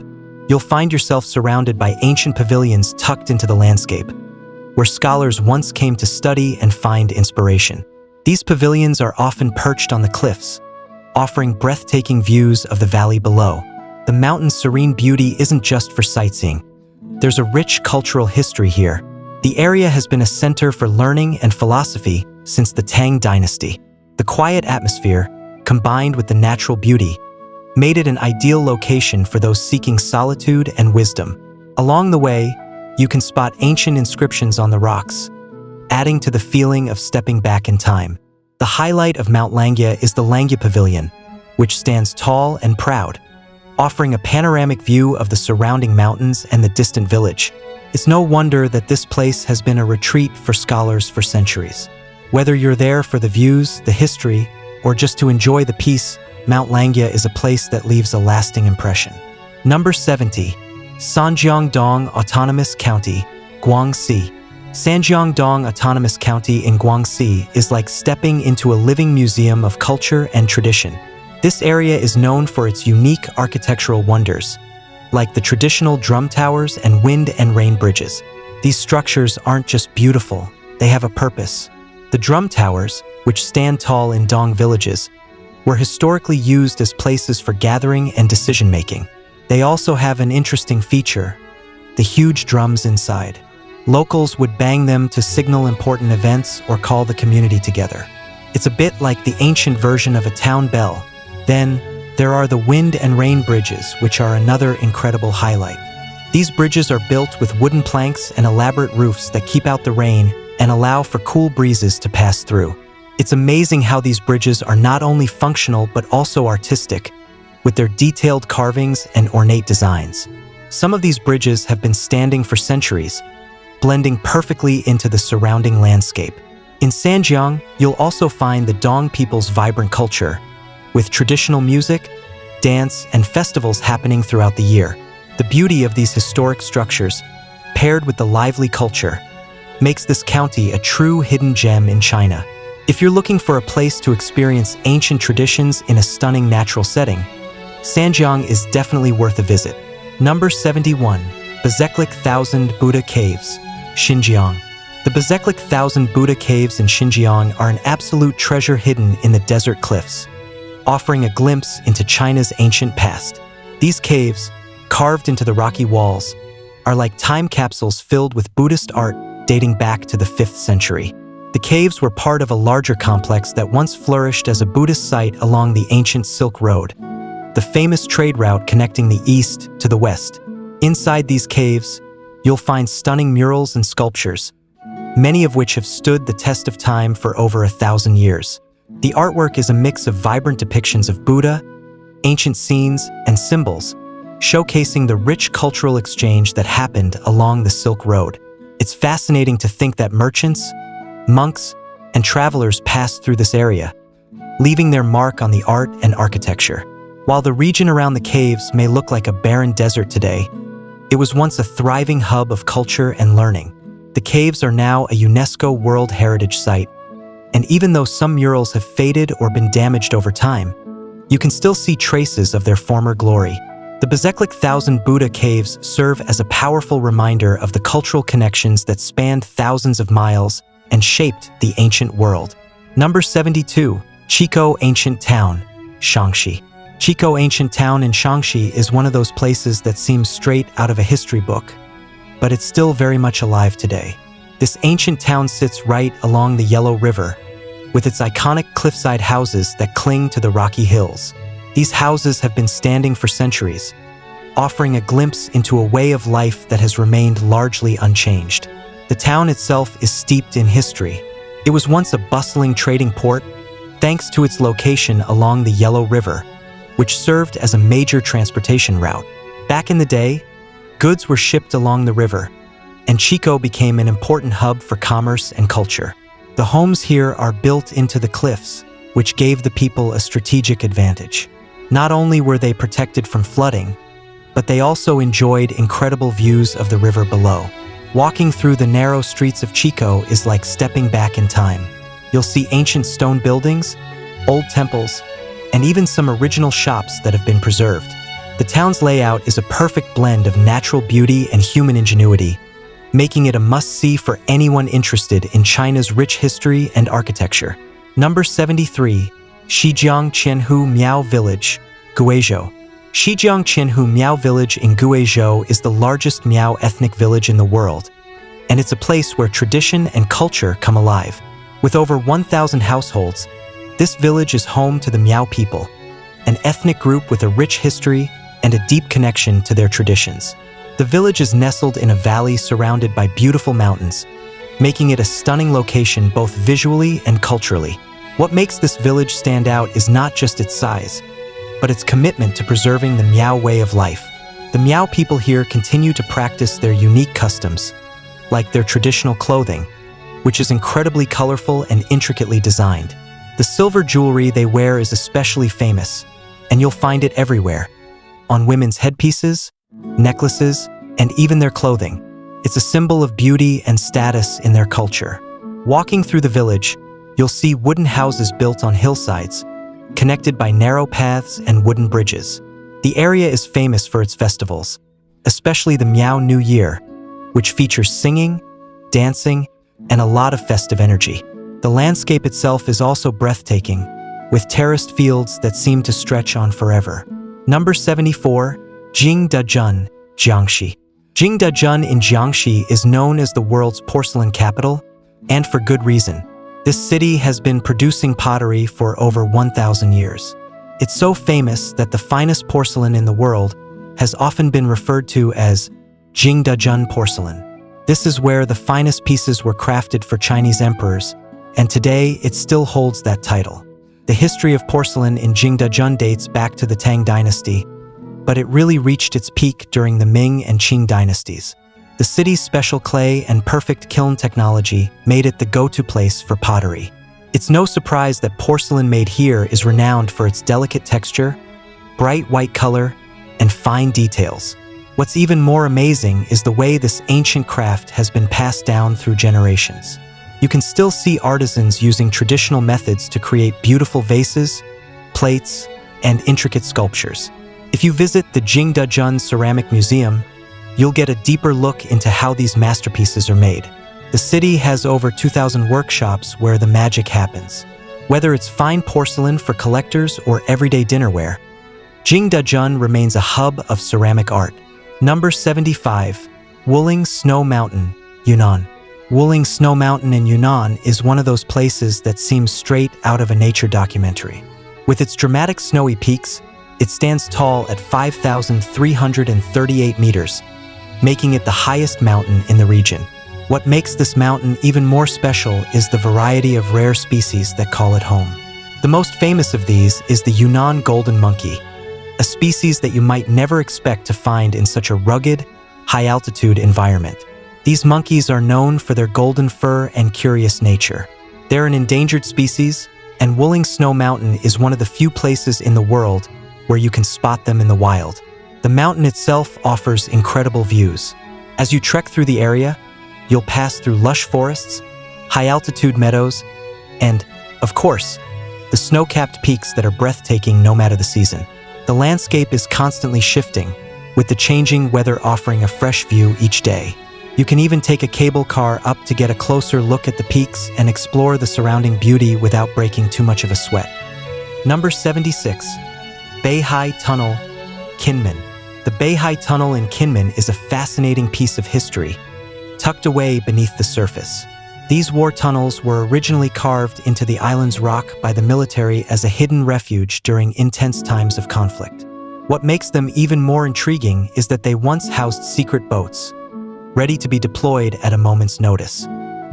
you'll find yourself surrounded by ancient pavilions tucked into the landscape, where scholars once came to study and find inspiration. These pavilions are often perched on the cliffs, offering breathtaking views of the valley below. The mountain's serene beauty isn't just for sightseeing. There's a rich cultural history here. The area has been a center for learning and philosophy since the Tang dynasty. The quiet atmosphere, combined with the natural beauty, made it an ideal location for those seeking solitude and wisdom. Along the way, you can spot ancient inscriptions on the rocks, adding to the feeling of stepping back in time. The highlight of Mount Langya is the Langya Pavilion, which stands tall and proud, offering a panoramic view of the surrounding mountains and the distant village. It's no wonder that this place has been a retreat for scholars for centuries. Whether you're there for the views, the history, or just to enjoy the peace, Mount Langya is a place that leaves a lasting impression. Number 70. Sanjiangdong Autonomous County, Guangxi. Sanjiangdong Autonomous County in Guangxi is like stepping into a living museum of culture and tradition. This area is known for its unique architectural wonders, like the traditional drum towers and wind and rain bridges. These structures aren't just beautiful, they have a purpose. The drum towers, which stand tall in Dong villages, were historically used as places for gathering and decision-making. They also have an interesting feature: the huge drums inside. Locals would bang them to signal important events or call the community together. It's a bit like the ancient version of a town bell. Then, there are the wind and rain bridges, which are another incredible highlight. These bridges are built with wooden planks and elaborate roofs that keep out the rain and allow for cool breezes to pass through. It's amazing how these bridges are not only functional but also artistic, with their detailed carvings and ornate designs. Some of these bridges have been standing for centuries, blending perfectly into the surrounding landscape. In Sanjiang, you'll also find the Dong people's vibrant culture, with traditional music, dance, and festivals happening throughout the year. The beauty of these historic structures, paired with the lively culture, makes this county a true hidden gem in China. If you're looking for a place to experience ancient traditions in a stunning natural setting, Sanjiang is definitely worth a visit. Number 71. Bezeklik Thousand Buddha Caves, Xinjiang. The Bezeklik Thousand Buddha Caves in Xinjiang are an absolute treasure hidden in the desert cliffs, offering a glimpse into China's ancient past. These caves, carved into the rocky walls, are like time capsules filled with Buddhist art dating back to the 5th century. The caves were part of a larger complex that once flourished as a Buddhist site along the ancient Silk Road, the famous trade route connecting the east to the west. Inside these caves, you'll find stunning murals and sculptures, many of which have stood the test of time for over 1,000 years. The artwork is a mix of vibrant depictions of Buddha, ancient scenes, and symbols, showcasing the rich cultural exchange that happened along the Silk Road. It's fascinating to think that merchants, monks, and travelers passed through this area, leaving their mark on the art and architecture. While the region around the caves may look like a barren desert today, it was once a thriving hub of culture and learning. The caves are now a UNESCO World Heritage Site, and even though some murals have faded or been damaged over time, you can still see traces of their former glory. The Bezeklik Thousand Buddha Caves serve as a powerful reminder of the cultural connections that spanned thousands of miles and shaped the ancient world. Number 72. Chikou Ancient Town, Shaanxi. Chikou Ancient Town in Shaanxi is one of those places that seems straight out of a history book, but it's still very much alive today. This ancient town sits right along the Yellow River, with its iconic cliffside houses that cling to the rocky hills. These houses have been standing for centuries, offering a glimpse into a way of life that has remained largely unchanged. The town itself is steeped in history. It was once a bustling trading port, thanks to its location along the Yellow River, which served as a major transportation route. Back in the day, goods were shipped along the river, and Chikou became an important hub for commerce and culture. The homes here are built into the cliffs, which gave the people a strategic advantage. Not only were they protected from flooding, but they also enjoyed incredible views of the river below. Walking through the narrow streets of Chikou is like stepping back in time. You'll see ancient stone buildings, old temples, and even some original shops that have been preserved. The town's layout is a perfect blend of natural beauty and human ingenuity, making it a must-see for anyone interested in China's rich history and architecture. Number 73. Shijiang Qianhu Miao Village, Guizhou. Shijiang Qianhu Miao Village in Guizhou is the largest Miao ethnic village in the world, and it's a place where tradition and culture come alive. With over 1,000 households, this village is home to the Miao people, an ethnic group with a rich history and a deep connection to their traditions. The village is nestled in a valley surrounded by beautiful mountains, making it a stunning location both visually and culturally. What makes this village stand out is not just its size, but its commitment to preserving the Miao way of life. The Miao people here continue to practice their unique customs, like their traditional clothing, which is incredibly colorful and intricately designed. The silver jewelry they wear is especially famous, and you'll find it everywhere, on women's headpieces, necklaces, and even their clothing. It's a symbol of beauty and status in their culture. Walking through the village, you'll see wooden houses built on hillsides, connected by narrow paths and wooden bridges. The area is famous for its festivals, especially the Miao New Year, which features singing, dancing, and a lot of festive energy. The landscape itself is also breathtaking, with terraced fields that seem to stretch on forever. Number 74, Jingdezhen, Jiangxi. Jingdezhen in Jiangxi is known as the world's porcelain capital, and for good reason. This city has been producing pottery for over 1,000 years. It's so famous that the finest porcelain in the world has often been referred to as Jingdezhen porcelain. This is where the finest pieces were crafted for Chinese emperors, and today it still holds that title. The history of porcelain in Jingdezhen dates back to the Tang dynasty, but it really reached its peak during the Ming and Qing dynasties. The city's special clay and perfect kiln technology made it the go-to place for pottery. It's no surprise that porcelain made here is renowned for its delicate texture, bright white color, and fine details. What's even more amazing is the way this ancient craft has been passed down through generations. You can still see artisans using traditional methods to create beautiful vases, plates, and intricate sculptures. If you visit the Jingdezhen Ceramic Museum, you'll get a deeper look into how these masterpieces are made. The city has over 2,000 workshops where the magic happens. Whether it's fine porcelain for collectors or everyday dinnerware, Jingdezhen remains a hub of ceramic art. Number 75, Wuling Snow Mountain, Yunnan. Wuling Snow Mountain in Yunnan is one of those places that seems straight out of a nature documentary. With its dramatic snowy peaks, it stands tall at 5,338 meters, making it the highest mountain in the region. What makes this mountain even more special is the variety of rare species that call it home. The most famous of these is the Yunnan golden monkey, a species that you might never expect to find in such a rugged, high-altitude environment. These monkeys are known for their golden fur and curious nature. They're an endangered species, and Wuling Snow Mountain is one of the few places in the world where you can spot them in the wild. The mountain itself offers incredible views. As you trek through the area, you'll pass through lush forests, high-altitude meadows, and, of course, the snow-capped peaks that are breathtaking no matter the season. The landscape is constantly shifting, with the changing weather offering a fresh view each day. You can even take a cable car up to get a closer look at the peaks and explore the surrounding beauty without breaking too much of a sweat. Number 76, Beihai Tunnel, Kinmen. The Beihai Tunnel in Kinmen is a fascinating piece of history, tucked away beneath the surface. These war tunnels were originally carved into the island's rock by the military as a hidden refuge during intense times of conflict. What makes them even more intriguing is that they once housed secret boats, ready to be deployed at a moment's notice.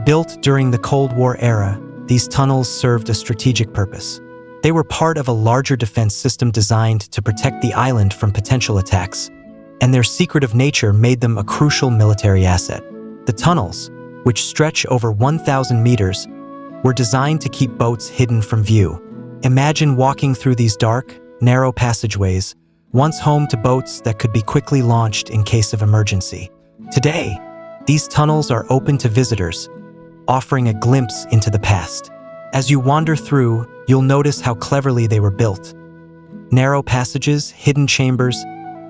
Built during the Cold War era, these tunnels served a strategic purpose. They were part of a larger defense system designed to protect the island from potential attacks, and their secretive nature made them a crucial military asset. The tunnels, which stretch over 1,000 meters, were designed to keep boats hidden from view. Imagine walking through these dark, narrow passageways, once home to boats that could be quickly launched in case of emergency. Today, these tunnels are open to visitors, offering a glimpse into the past. As you wander through, you'll notice how cleverly they were built. Narrow passages, hidden chambers,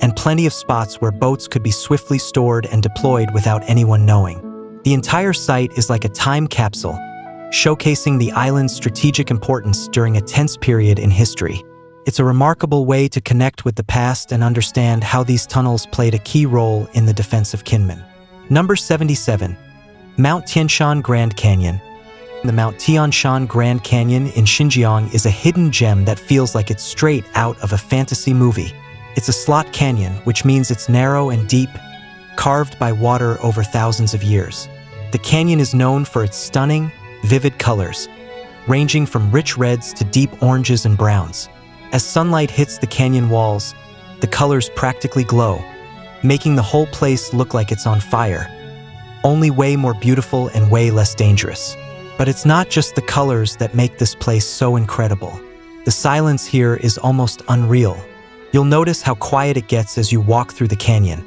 and plenty of spots where boats could be swiftly stored and deployed without anyone knowing. The entire site is like a time capsule, showcasing the island's strategic importance during a tense period in history. It's a remarkable way to connect with the past and understand how these tunnels played a key role in the defense of Kinmen. Number 77, Mount Tianshan Grand Canyon. The Mount Tianshan Grand Canyon in Xinjiang is a hidden gem that feels like it's straight out of a fantasy movie. It's a slot canyon, which means it's narrow and deep, carved by water over thousands of years. The canyon is known for its stunning, vivid colors, ranging from rich reds to deep oranges and browns. As sunlight hits the canyon walls, the colors practically glow, making the whole place look like it's on fire. only way more beautiful and way less dangerous. But it's not just the colors that make this place so incredible. The silence here is almost unreal. You'll notice how quiet it gets as you walk through the canyon.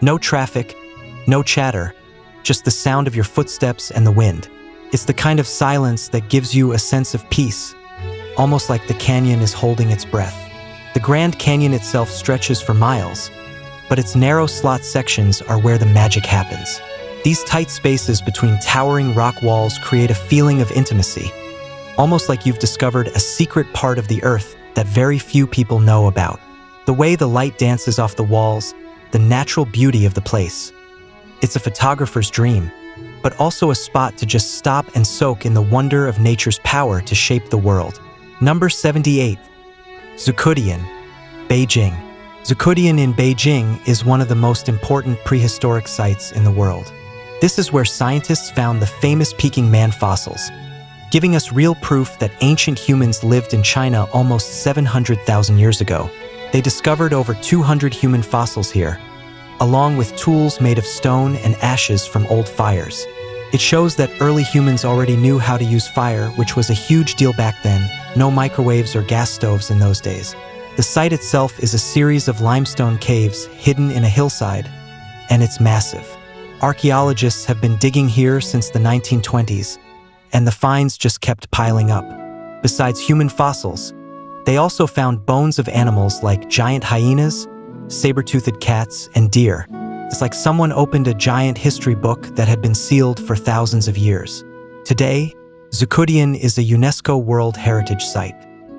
No traffic, no chatter, just the sound of your footsteps and the wind. It's the kind of silence that gives you a sense of peace, almost like the canyon is holding its breath. The Grand Canyon itself stretches for miles, but its narrow slot sections are where the magic happens. These tight spaces between towering rock walls create a feeling of intimacy, almost like you've discovered a secret part of the earth that very few people know about. The way the light dances off the walls, the natural beauty of the place. It's a photographer's dream, but also a spot to just stop and soak in the wonder of nature's power to shape the world. Number 78. Zucudian, Beijing. Zucudian in Beijing is one of the most important prehistoric sites in the world. This is where scientists found the famous Peking man fossils, giving us real proof that ancient humans lived in China almost 700,000 years ago. They discovered over 200 human fossils here, along with tools made of stone and ashes from old fires. It shows that early humans already knew how to use fire, which was a huge deal back then. No microwaves or gas stoves in those days. The site itself is a series of limestone caves hidden in a hillside, and it's massive. Archaeologists have been digging here since the 1920s, and the finds just kept piling up. Besides human fossils, they also found bones of animals like giant hyenas, saber-toothed cats, and deer. It's like someone opened a giant history book that had been sealed for thousands of years. Today, Zucudian is a UNESCO World Heritage Site.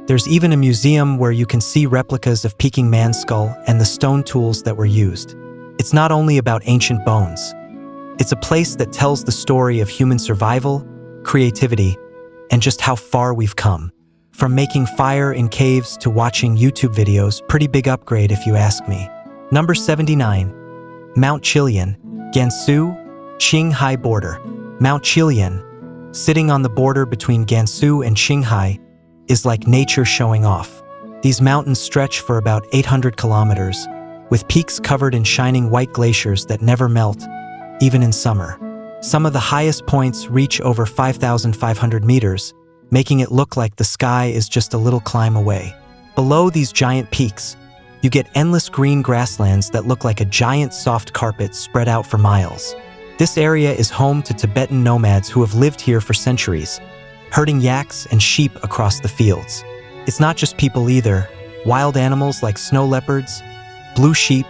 There's even a museum where you can see replicas of Peking man's skull and the stone tools that were used. It's not only about ancient bones. It's a place that tells the story of human survival, creativity, and just how far we've come. From making fire in caves to watching YouTube videos, pretty big upgrade if you ask me. Number 79. Mount Xi'an, Gansu, Qinghai border. Mount Xi'an, sitting on the border between Gansu and Qinghai, is like nature showing off. These mountains stretch for about 800 kilometers, with peaks covered in shining white glaciers that never melt, even in summer. Some of the highest points reach over 5,500 meters, making it look like the sky is just a little climb away. Below these giant peaks, you get endless green grasslands that look like a giant soft carpet spread out for miles. This area is home to Tibetan nomads who have lived here for centuries, herding yaks and sheep across the fields. It's not just people either. Wild animals like snow leopards, blue sheep,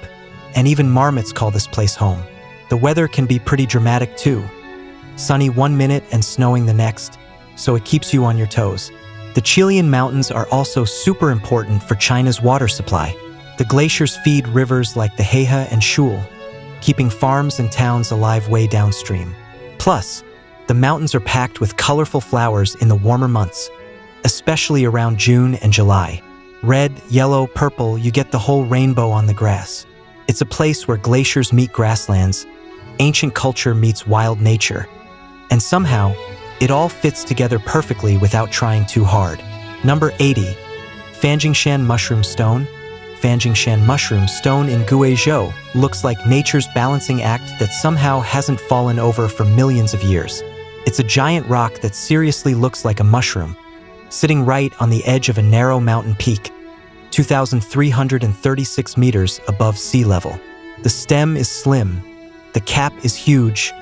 and even marmots call this place home. The weather can be pretty dramatic too. Sunny one minute and snowing the next, so it keeps you on your toes. The Xi'an Mountains are also super important for China's water supply. The glaciers feed rivers like the Heihe and Shul, keeping farms and towns alive way downstream. Plus, the mountains are packed with colorful flowers in the warmer months, especially around June and July. Red, yellow, purple, you get the whole rainbow on the grass. It's a place where glaciers meet grasslands, ancient culture meets wild nature, and somehow, it all fits together perfectly without trying too hard. Number 80. Fanjingshan Mushroom Stone. Fanjingshan Mushroom Stone in Guizhou looks like nature's balancing act that somehow hasn't fallen over for millions of years. It's a giant rock that seriously looks like a mushroom, sitting right on the edge of a narrow mountain peak, 2,336 meters above sea level. The stem is slim, the cap is huge,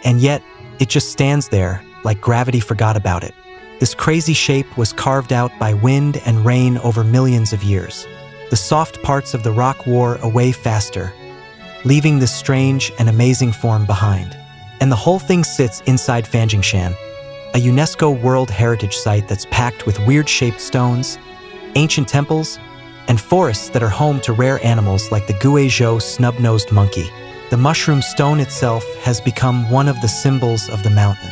and yet it just stands there like gravity forgot about it. This crazy shape was carved out by wind and rain over millions of years. The soft parts of the rock wore away faster, leaving this strange and amazing form behind. And the whole thing sits inside Fanjingshan, a UNESCO World Heritage Site that's packed with weird-shaped stones, ancient temples, and forests that are home to rare animals like the Guizhou snub-nosed monkey. The mushroom stone itself has become one of the symbols of the mountain.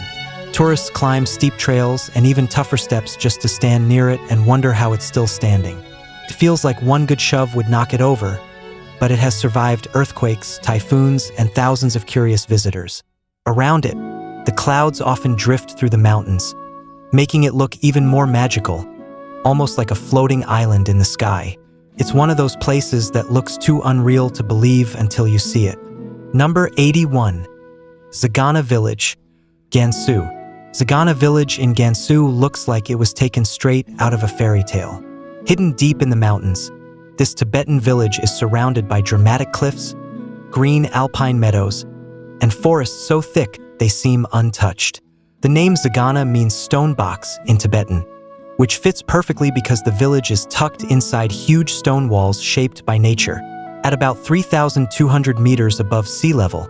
Tourists climb steep trails and even tougher steps just to stand near it and wonder how it's still standing. It feels like one good shove would knock it over, but it has survived earthquakes, typhoons, and thousands of curious visitors. Around it, the clouds often drift through the mountains, making it look even more magical, almost like a floating island in the sky. It's one of those places that looks too unreal to believe until you see it. Number 81. Zagana Village, Gansu. Zagana Village in Gansu looks like it was taken straight out of a fairy tale. Hidden deep in the mountains, this Tibetan village is surrounded by dramatic cliffs, green alpine meadows, and forests so thick they seem untouched. The name Zagana means stone box in Tibetan, which fits perfectly because the village is tucked inside huge stone walls shaped by nature. At about 3,200 meters above sea level,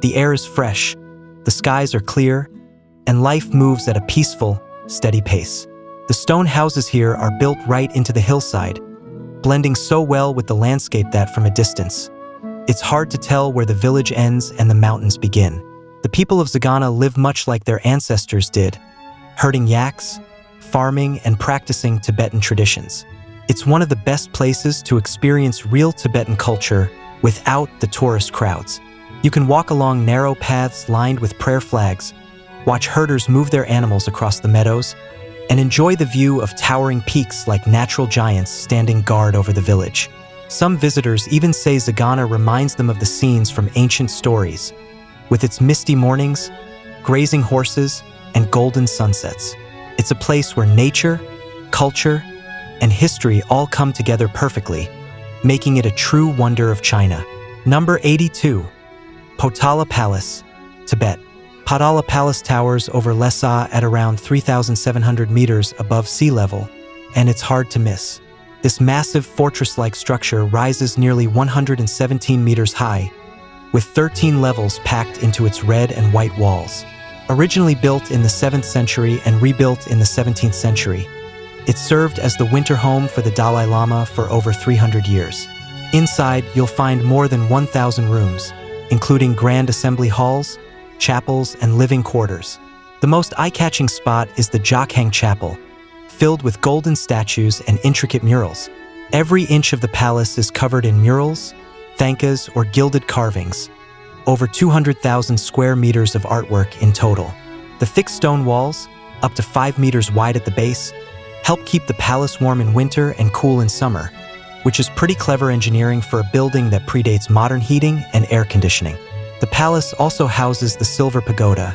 the air is fresh, the skies are clear, and life moves at a peaceful, steady pace. The stone houses here are built right into the hillside, blending so well with the landscape that from a distance, it's hard to tell where the village ends and the mountains begin. The people of Zagana live much like their ancestors did, herding yaks, farming, and practicing Tibetan traditions. It's one of the best places to experience real Tibetan culture without the tourist crowds. You can walk along narrow paths lined with prayer flags, watch herders move their animals across the meadows, and enjoy the view of towering peaks like natural giants standing guard over the village. Some visitors even say Zagana reminds them of the scenes from ancient stories, with its misty mornings, grazing horses, and golden sunsets. It's a place where nature, culture, and history all come together perfectly, making it a true wonder of China. Number 82. Potala Palace, Tibet. Potala Palace towers over Lhasa at around 3,700 meters above sea level, and it's hard to miss. This massive fortress-like structure rises nearly 117 meters high, with 13 levels packed into its red and white walls. Originally built in the 7th century and rebuilt in the 17th century, it served as the winter home for the Dalai Lama for over 300 years. Inside, you'll find more than 1,000 rooms, including grand assembly halls, chapels, and living quarters. The most eye-catching spot is the Jokhang Chapel, filled with golden statues and intricate murals. Every inch of the palace is covered in murals, thankas, or gilded carvings. Over 200,000 square meters of artwork in total. The thick stone walls, up to 5 meters wide at the base, help keep the palace warm in winter and cool in summer, which is pretty clever engineering for a building that predates modern heating and air conditioning. The palace also houses the Silver Pagoda,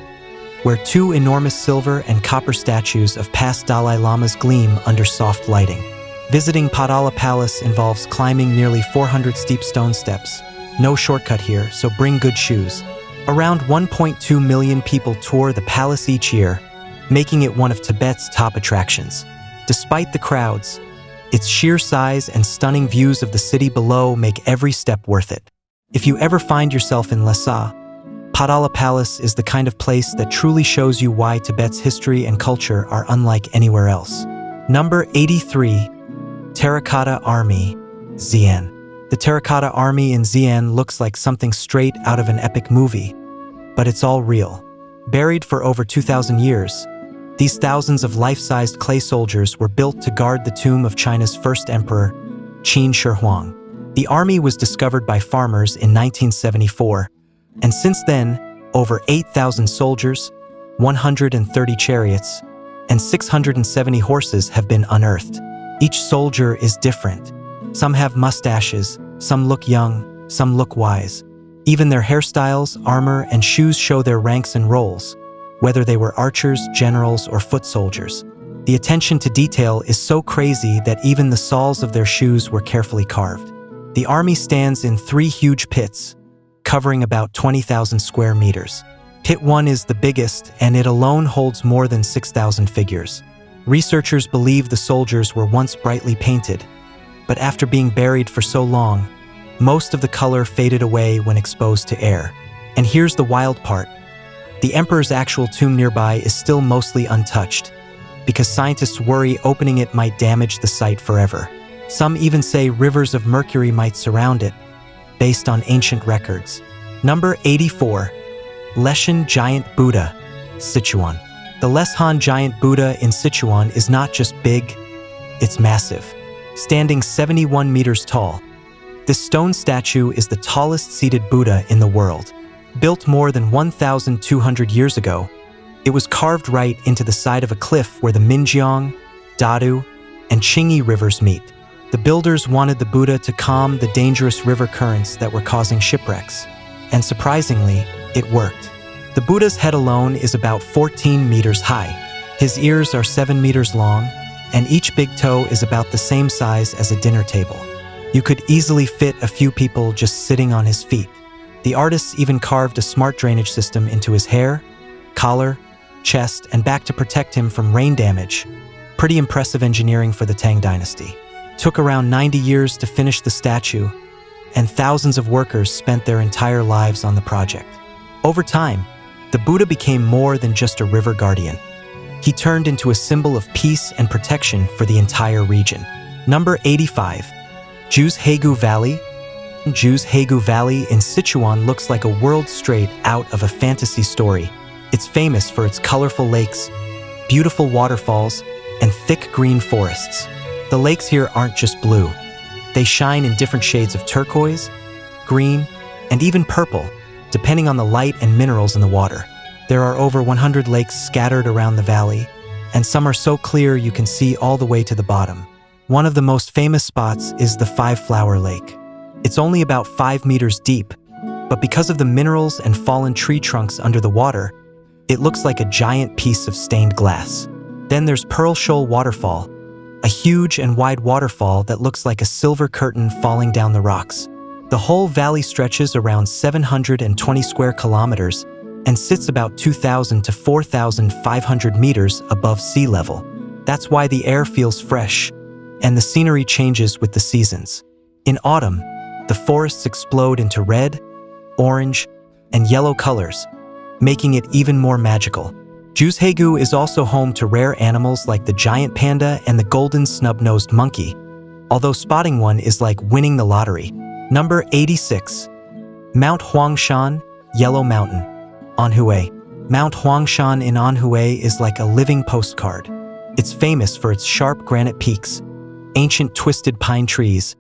where 2 enormous silver and copper statues of past Dalai Lamas gleam under soft lighting. Visiting Potala Palace involves climbing nearly 400 steep stone steps. No shortcut here, so bring good shoes. Around 1.2 million people tour the palace each year, making it one of Tibet's top attractions. Despite the crowds, its sheer size and stunning views of the city below make every step worth it. If you ever find yourself in Lhasa, Potala Palace is the kind of place that truly shows you why Tibet's history and culture are unlike anywhere else. Number 83. Terracotta Army, Xi'an. The Terracotta Army in Xi'an looks like something straight out of an epic movie, but it's all real. Buried for over 2,000 years, these thousands of life-sized clay soldiers were built to guard the tomb of China's first emperor, Qin Shi Huang. The army was discovered by farmers in 1974, and since then, over 8,000 soldiers, 130 chariots, and 670 horses have been unearthed. Each soldier is different. Some have mustaches, some look young, some look wise. Even their hairstyles, armor, and shoes show their ranks and roles, whether they were archers, generals, or foot soldiers. The attention to detail is so crazy that even the soles of their shoes were carefully carved. The army stands in 3 huge pits, covering about 20,000 square meters. Pit 1 is the biggest, and it alone holds more than 6,000 figures. Researchers believe the soldiers were once brightly painted, but after being buried for so long, most of the color faded away when exposed to air. And here's the wild part. The emperor's actual tomb nearby is still mostly untouched, because scientists worry opening it might damage the site forever. Some even say rivers of mercury might surround it, based on ancient records. Number 84. Leshan Giant Buddha, Sichuan. The Leshan Giant Buddha in Sichuan is not just big, it's massive. Standing 71 meters tall, this stone statue is the tallest seated Buddha in the world. Built more than 1,200 years ago, it was carved right into the side of a cliff where the Minjiang, Dadu, and Qingyi rivers meet. The builders wanted the Buddha to calm the dangerous river currents that were causing shipwrecks. And surprisingly, it worked. The Buddha's head alone is about 14 meters high. His ears are 7 meters long, and each big toe is about the same size as a dinner table. You could easily fit a few people just sitting on his feet. The artists even carved a smart drainage system into his hair, collar, chest, and back to protect him from rain damage. Pretty impressive engineering for the Tang dynasty. Took around 90 years to finish the statue, and thousands of workers spent their entire lives on the project. Over time, the Buddha became more than just a river guardian. He turned into a symbol of peace and protection for the entire region. Number 85. Ju's Hegu Valley. Ju's Hegu Valley in Sichuan looks like a world straight out of a fantasy story. It's famous for its colorful lakes, beautiful waterfalls, and thick green forests. The lakes here aren't just blue. They shine in different shades of turquoise, green, and even purple, depending on the light and minerals in the water. There are over 100 lakes scattered around the valley, and some are so clear you can see all the way to the bottom. One of the most famous spots is the Five-Flower Lake. It's only about 5 meters deep, but because of the minerals and fallen tree trunks under the water, it looks like a giant piece of stained glass. Then there's Pearl Shoal Waterfall, a huge and wide waterfall that looks like a silver curtain falling down the rocks. The whole valley stretches around 720 square kilometers and sits about 2,000 to 4,500 meters above sea level. That's why the air feels fresh, and the scenery changes with the seasons. In autumn, the forests explode into red, orange, and yellow colors, making it even more magical. Ju's Hegu is also home to rare animals like the giant panda and the golden snub-nosed monkey, although spotting one is like winning the lottery. Number 86. Mount Huangshan, Yellow Mountain, Anhui. Mount Huangshan in Anhui is like a living postcard. It's famous for its sharp granite peaks, ancient twisted pine trees,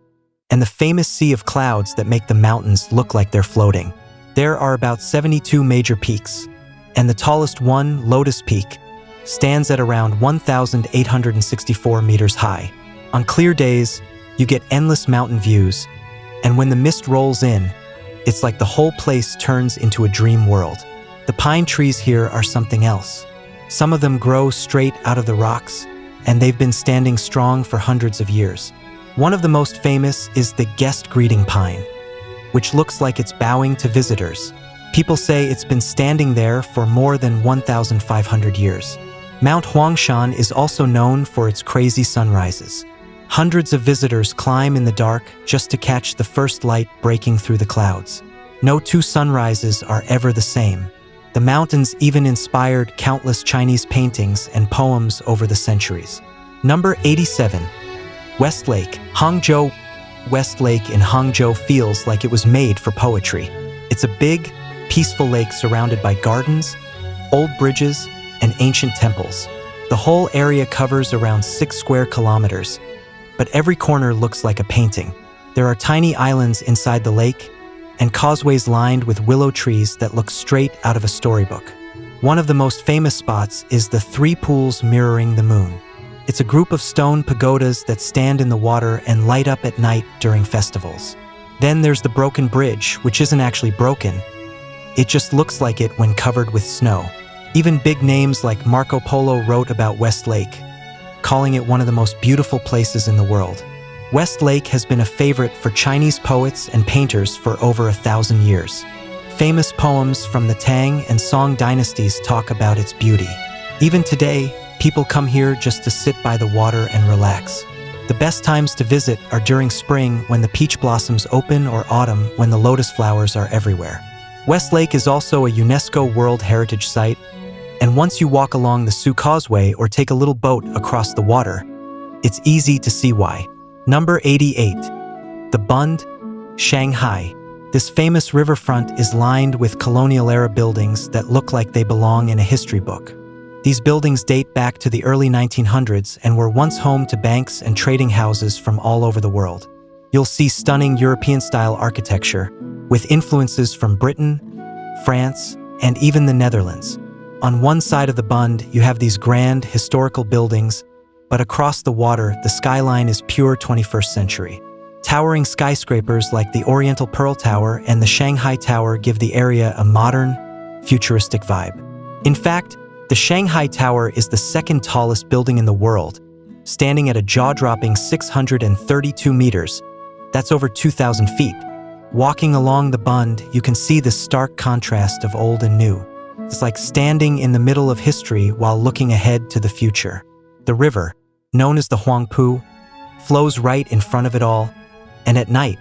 and the famous sea of clouds that make the mountains look like they're floating. There are about 72 major peaks, and the tallest one, Lotus Peak, stands at around 1,864 meters high. On clear days, you get endless mountain views, and when the mist rolls in, it's like the whole place turns into a dream world. The pine trees here are something else. Some of them grow straight out of the rocks, and they've been standing strong for hundreds of years. One of the most famous is the guest greeting pine, which looks like it's bowing to visitors. People say it's been standing there for more than 1,500 years. Mount Huangshan is also known for its crazy sunrises. Hundreds of visitors climb in the dark just to catch the first light breaking through the clouds. No two sunrises are ever the same. The mountains even inspired countless Chinese paintings and poems over the centuries. Number 87. West Lake, Hangzhou. West Lake in Hangzhou feels like it was made for poetry. It's a big, peaceful lake surrounded by gardens, old bridges, and ancient temples. The whole area covers around 6 square kilometers, but every corner looks like a painting. There are tiny islands inside the lake, and causeways lined with willow trees that look straight out of a storybook. One of the most famous spots is the 3 pools mirroring the moon. It's a group of stone pagodas that stand in the water and light up at night during festivals. Then there's the broken bridge, which isn't actually broken. It just looks like it when covered with snow. Even big names like Marco Polo wrote about West Lake, calling it one of the most beautiful places in the world. West Lake has been a favorite for Chinese poets and painters for over 1,000 years. Famous poems from the Tang and Song dynasties talk about its beauty. Even today, people come here just to sit by the water and relax. The best times to visit are during spring when the peach blossoms open or autumn when the lotus flowers are everywhere. West Lake is also a UNESCO World Heritage Site, and once you walk along the Sioux Causeway or take a little boat across the water, it's easy to see why. Number 88. The Bund, Shanghai. This famous riverfront is lined with colonial-era buildings that look like they belong in a history book. These buildings date back to the early 1900s and were once home to banks and trading houses from all over the world. You'll see stunning European-style architecture, with influences from Britain, France, and even the Netherlands. On one side of the Bund, you have these grand, historical buildings, but across the water, the skyline is pure 21st century. Towering skyscrapers like the Oriental Pearl Tower and the Shanghai Tower give the area a modern, futuristic vibe. In fact, the Shanghai Tower is the second tallest building in the world, standing at a jaw-dropping 632 meters. That's over 2,000 feet. Walking along the Bund, you can see the stark contrast of old and new. It's like standing in the middle of history while looking ahead to the future. The river, known as the Huangpu, flows right in front of it all, and at night,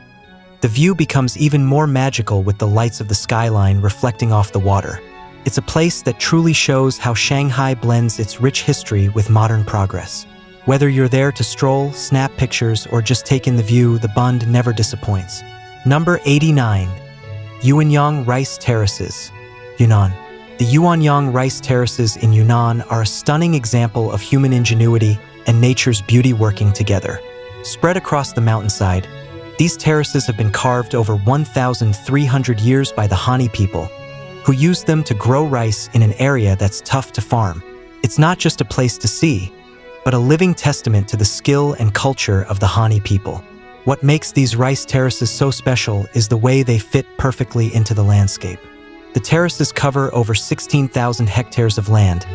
the view becomes even more magical with the lights of the skyline reflecting off the water. It's a place that truly shows how Shanghai blends its rich history with modern progress. Whether you're there to stroll, snap pictures, or just take in the view, the Bund never disappoints. Number 89. Yuanyang Rice Terraces, Yunnan. The Yuanyang Rice Terraces in Yunnan are a stunning example of human ingenuity and nature's beauty working together. Spread across the mountainside, these terraces have been carved over 1,300 years by the Han people, who used them to grow rice in an area that's tough to farm. It's not just a place to see, but a living testament to the skill and culture of the Han people. What makes these rice terraces so special is the way they fit perfectly into the landscape. The terraces cover over 16,000 hectares of land,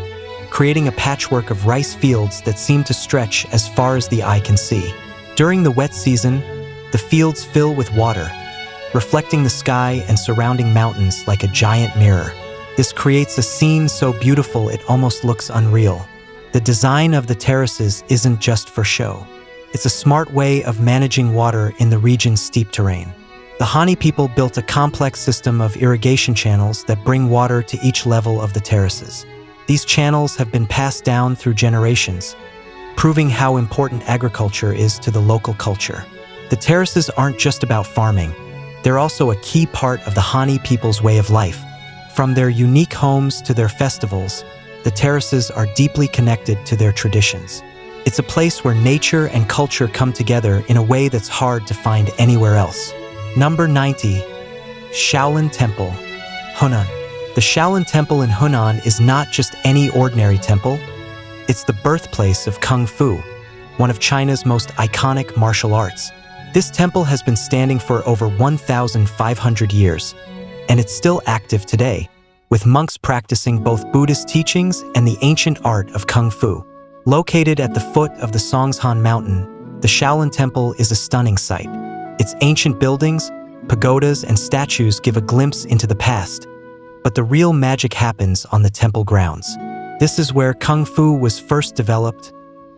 creating a patchwork of rice fields that seem to stretch as far as the eye can see. During the wet season, the fields fill with water, reflecting the sky and surrounding mountains like a giant mirror. This creates a scene so beautiful it almost looks unreal. The design of the terraces isn't just for show. It's a smart way of managing water in the region's steep terrain. The Han people built a complex system of irrigation channels that bring water to each level of the terraces. These channels have been passed down through generations, proving how important agriculture is to the local culture. The terraces aren't just about farming. They're also a key part of the Han people's way of life. From their unique homes to their festivals, the terraces are deeply connected to their traditions. It's a place where nature and culture come together in a way that's hard to find anywhere else. Number 90. Shaolin Temple, Hunan. The Shaolin Temple in Hunan is not just any ordinary temple. It's the birthplace of Kung Fu, one of China's most iconic martial arts. This temple has been standing for over 1,500 years, and it's still active today, with monks practicing both Buddhist teachings and the ancient art of Kung Fu. Located at the foot of the Songshan Mountain, the Shaolin Temple is a stunning sight. Its ancient buildings, pagodas, and statues give a glimpse into the past, but the real magic happens on the temple grounds. This is where Kung Fu was first developed,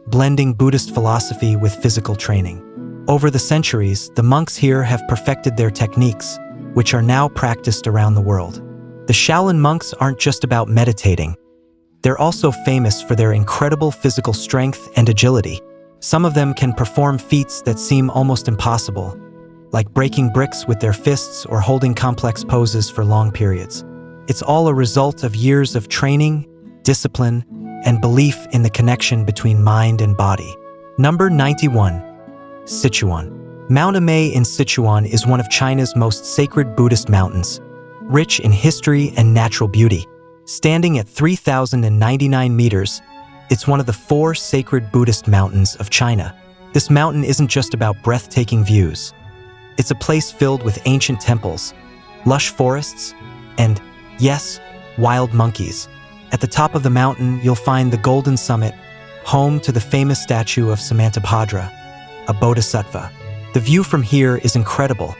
blending Buddhist philosophy with physical training. Over the centuries, the monks here have perfected their techniques, which are now practiced around the world. The Shaolin monks aren't just about meditating. They're also famous for their incredible physical strength and agility. Some of them can perform feats that seem almost impossible, like breaking bricks with their fists or holding complex poses for long periods. It's all a result of years of training, discipline, and belief in the connection between mind and body. Number 91. Sichuan. Mount Amei in Sichuan is one of China's most sacred Buddhist mountains, rich in history and natural beauty. Standing at 3,099 meters, it's one of the 4 sacred Buddhist mountains of China. This mountain isn't just about breathtaking views. It's a place filled with ancient temples, lush forests, and, yes, wild monkeys. At the top of the mountain, you'll find the Golden Summit, home to the famous statue of Samantabhadra, a bodhisattva. The view from here is incredible,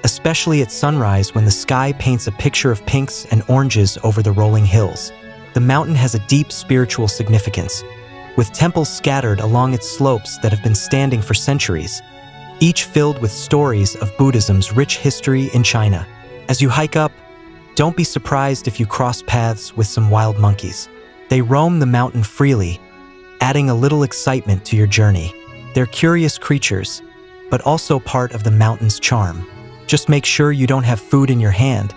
especially at sunrise when the sky paints a picture of pinks and oranges over the rolling hills. The mountain has a deep spiritual significance, with temples scattered along its slopes that have been standing for centuries, each filled with stories of Buddhism's rich history in China. As you hike up, don't be surprised if you cross paths with some wild monkeys. They roam the mountain freely, adding a little excitement to your journey. They're curious creatures, but also part of the mountain's charm. Just make sure you don't have food in your hand,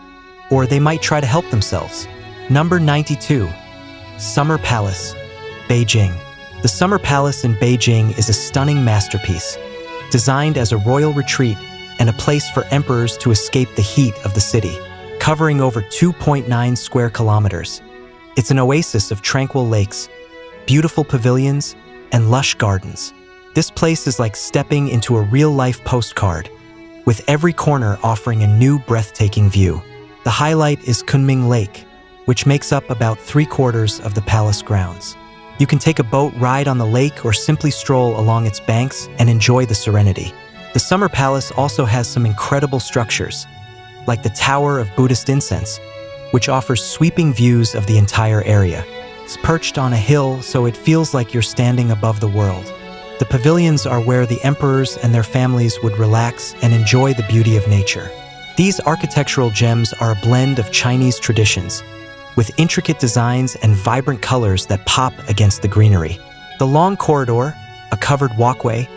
or they might try to help themselves. Number 92. Summer Palace, Beijing. The Summer Palace in Beijing is a stunning masterpiece, designed as a royal retreat and a place for emperors to escape the heat of the city. Covering over 2.9 square kilometers, it's an oasis of tranquil lakes, beautiful pavilions, and lush gardens. This place is like stepping into a real-life postcard, with every corner offering a new breathtaking view. The highlight is Kunming Lake, which makes up about 3/4 of the palace grounds. You can take a boat ride on the lake or simply stroll along its banks and enjoy the serenity. The Summer Palace also has some incredible structures, like the Tower of Buddhist Incense, which offers sweeping views of the entire area. It's perched on a hill, so it feels like you're standing above the world. The pavilions are where the emperors and their families would relax and enjoy the beauty of nature. These architectural gems are a blend of Chinese traditions, with intricate designs and vibrant colors that pop against the greenery. The long corridor, a covered walkway,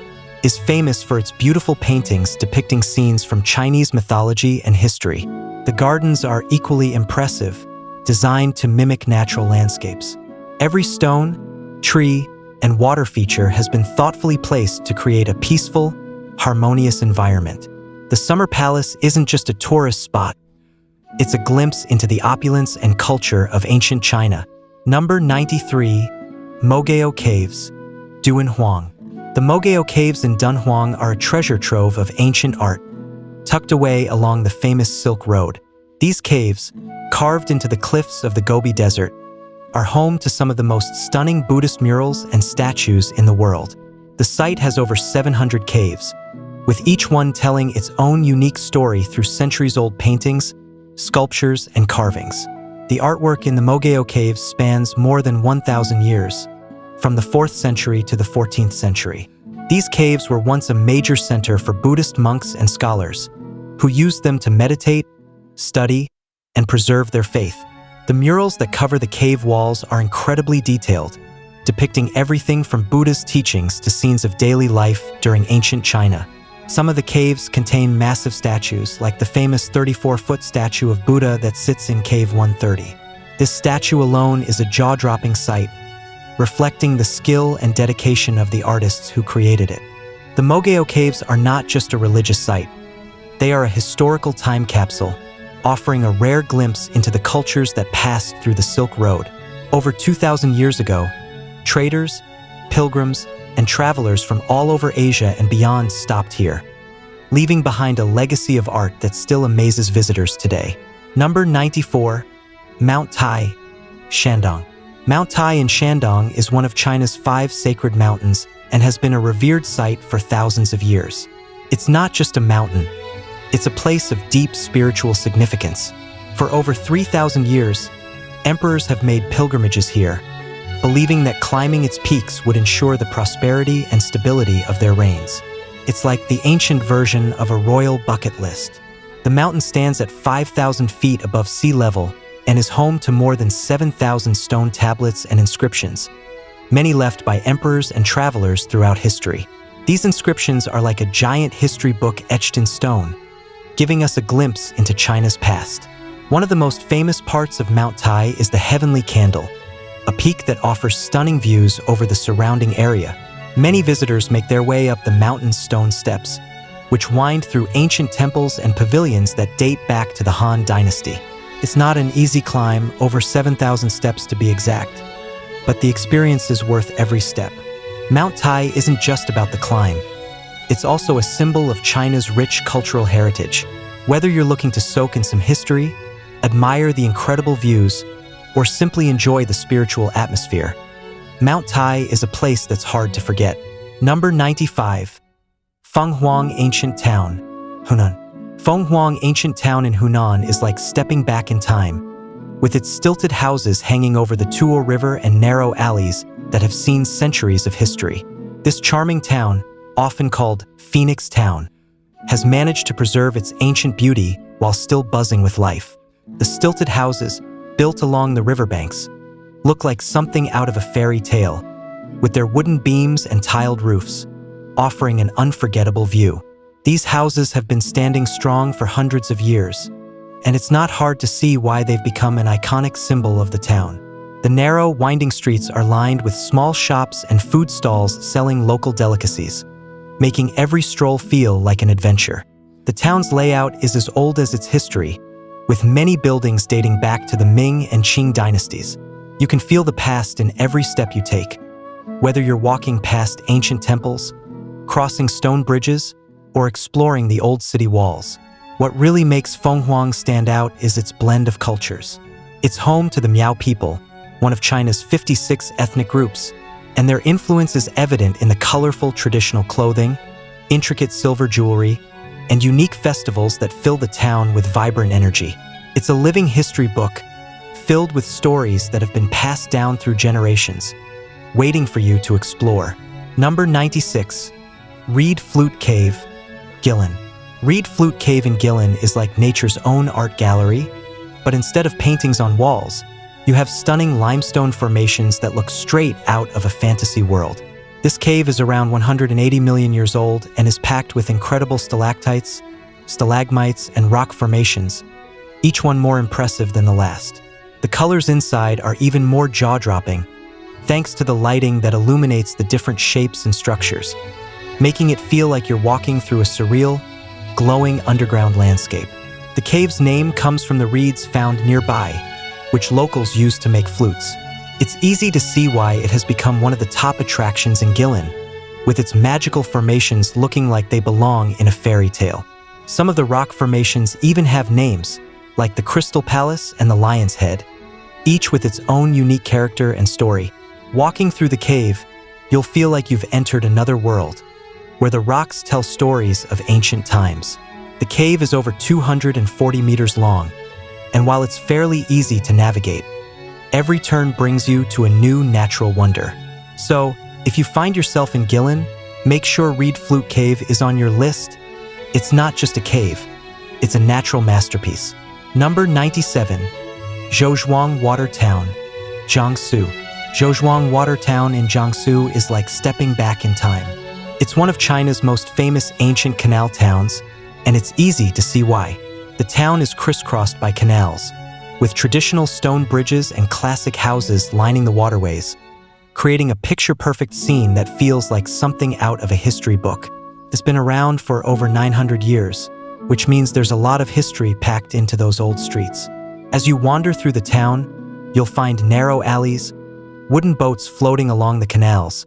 is famous for its beautiful paintings depicting scenes from Chinese mythology and history. The gardens are equally impressive, designed to mimic natural landscapes. Every stone, tree, and water feature has been thoughtfully placed to create a peaceful, harmonious environment. The Summer Palace isn't just a tourist spot. It's a glimpse into the opulence and culture of ancient China. Number 93, Mogao Caves, Dunhuang. The Mogao Caves in Dunhuang are a treasure trove of ancient art, tucked away along the famous Silk Road. These caves, carved into the cliffs of the Gobi Desert, are home to some of the most stunning Buddhist murals and statues in the world. The site has over 700 caves, with each one telling its own unique story through centuries-old paintings, sculptures, and carvings. The artwork in the Mogao Caves spans more than 1,000 years, from the 4th century to the 14th century. These caves were once a major center for Buddhist monks and scholars, who used them to meditate, study, and preserve their faith. The murals that cover the cave walls are incredibly detailed, depicting everything from Buddha's teachings to scenes of daily life during ancient China. Some of the caves contain massive statues, like the famous 34-foot statue of Buddha that sits in Cave 130. This statue alone is a jaw-dropping sight, reflecting the skill and dedication of the artists who created it. The Mogao Caves are not just a religious site. They are a historical time capsule, offering a rare glimpse into the cultures that passed through the Silk Road. Over 2,000 years ago, traders, pilgrims, and travelers from all over Asia and beyond stopped here, leaving behind a legacy of art that still amazes visitors today. Number 94, Mount Tai, Shandong. Mount Tai in Shandong is one of China's 5 sacred mountains and has been a revered site for thousands of years. It's not just a mountain. It's a place of deep spiritual significance. For over 3,000 years, emperors have made pilgrimages here, believing that climbing its peaks would ensure the prosperity and stability of their reigns. It's like the ancient version of a royal bucket list. The mountain stands at 5,000 feet above sea level and is home to more than 7,000 stone tablets and inscriptions, many left by emperors and travelers throughout history. These inscriptions are like a giant history book etched in stone, giving us a glimpse into China's past. One of the most famous parts of Mount Tai is the Heavenly Candle, a peak that offers stunning views over the surrounding area. Many visitors make their way up the mountain's stone steps, which wind through ancient temples and pavilions that date back to the Han Dynasty. It's not an easy climb, over 7,000 steps to be exact, but the experience is worth every step. Mount Tai isn't just about the climb. It's also a symbol of China's rich cultural heritage. Whether you're looking to soak in some history, admire the incredible views, or simply enjoy the spiritual atmosphere, Mount Tai is a place that's hard to forget. Number 95, Fenghuang Ancient Town, Hunan. Fenghuang Ancient Town in Hunan is like stepping back in time, with its stilted houses hanging over the Tuo River and narrow alleys that have seen centuries of history. This charming town, often called Phoenix Town, has managed to preserve its ancient beauty while still buzzing with life. The stilted houses, built along the riverbanks, look like something out of a fairy tale, with their wooden beams and tiled roofs, offering an unforgettable view. These houses have been standing strong for hundreds of years, and it's not hard to see why they've become an iconic symbol of the town. The narrow, winding streets are lined with small shops and food stalls selling local delicacies, making every stroll feel like an adventure. The town's layout is as old as its history, with many buildings dating back to the Ming and Qing dynasties. You can feel the past in every step you take, whether you're walking past ancient temples, crossing stone bridges, or exploring the old city walls. What really makes Fenghuang stand out is its blend of cultures. It's home to the Miao people, one of China's 56 ethnic groups, and their influence is evident in the colorful traditional clothing, intricate silver jewelry, and unique festivals that fill the town with vibrant energy. It's a living history book filled with stories that have been passed down through generations, waiting for you to explore. Number 96. Reed Flute Cave, Xi'an. Reed Flute Cave in Xi'an is like nature's own art gallery, but instead of paintings on walls, you have stunning limestone formations that look straight out of a fantasy world. This cave is around 180 million years old and is packed with incredible stalactites, stalagmites, and rock formations, each one more impressive than the last. The colors inside are even more jaw-dropping, thanks to the lighting that illuminates the different shapes and structures, making it feel like you're walking through a surreal, glowing underground landscape. The cave's name comes from the reeds found nearby, which locals use to make flutes. It's easy to see why it has become one of the top attractions in Xi'an, with its magical formations looking like they belong in a fairy tale. Some of the rock formations even have names, like the Crystal Palace and the Lion's Head, each with its own unique character and story. Walking through the cave, you'll feel like you've entered another world, where the rocks tell stories of ancient times. The cave is over 240 meters long, and while it's fairly easy to navigate, every turn brings you to a new natural wonder. So, if you find yourself in Xi'an, make sure Reed Flute Cave is on your list. It's not just a cave, it's a natural masterpiece. Number 97. Zhouzhuang Water Town, Jiangsu. Zhouzhuang Water Town in Jiangsu is like stepping back in time. It's one of China's most famous ancient canal towns, and it's easy to see why. The town is crisscrossed by canals, with traditional stone bridges and classic houses lining the waterways, creating a picture-perfect scene that feels like something out of a history book. It's been around for over 900 years, which means there's a lot of history packed into those old streets. As you wander through the town, you'll find narrow alleys, wooden boats floating along the canals,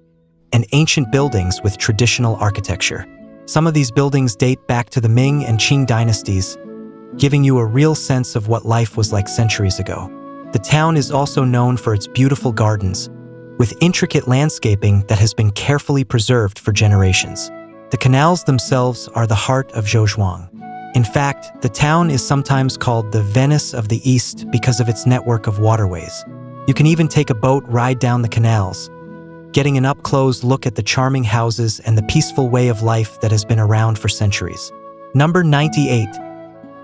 and ancient buildings with traditional architecture. Some of these buildings date back to the Ming and Qing dynasties, giving you a real sense of what life was like centuries ago. The town is also known for its beautiful gardens, with intricate landscaping that has been carefully preserved for generations. The canals themselves are the heart of Zhouzhuang. In fact, the town is sometimes called the Venice of the East because of its network of waterways. You can even take a boat ride down the canals, getting an up-close look at the charming houses and the peaceful way of life that has been around for centuries. Number 98.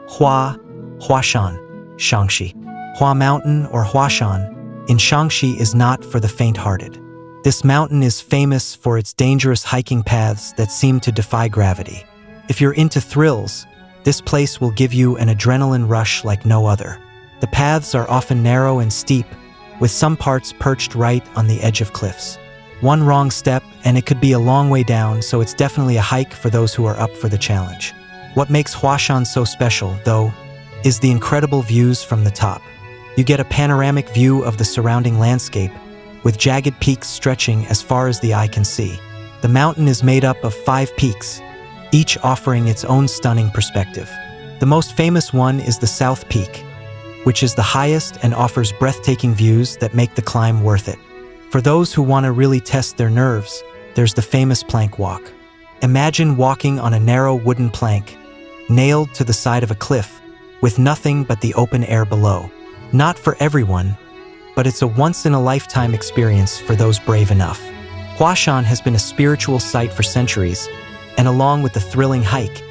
Huashan, Shaanxi. Hua Mountain or Huashan in Shaanxi is not for the faint-hearted. This mountain is famous for its dangerous hiking paths that seem to defy gravity. If you're into thrills, this place will give you an adrenaline rush like no other. The paths are often narrow and steep, with some parts perched right on the edge of cliffs. One wrong step and it could be a long way down, so it's definitely a hike for those who are up for the challenge. What makes Huashan so special, though, is the incredible views from the top. You get a panoramic view of the surrounding landscape, with jagged peaks stretching as far as the eye can see. The mountain is made up of 5 peaks, each offering its own stunning perspective. The most famous one is the South Peak, which is the highest and offers breathtaking views that make the climb worth it. For those who want to really test their nerves, there's the famous plank walk. Imagine walking on a narrow wooden plank, nailed to the side of a cliff, with nothing but the open air below. Not for everyone, but it's a once-in-a-lifetime experience for those brave enough. Huashan has been a spiritual site for centuries, and along with the thrilling hike,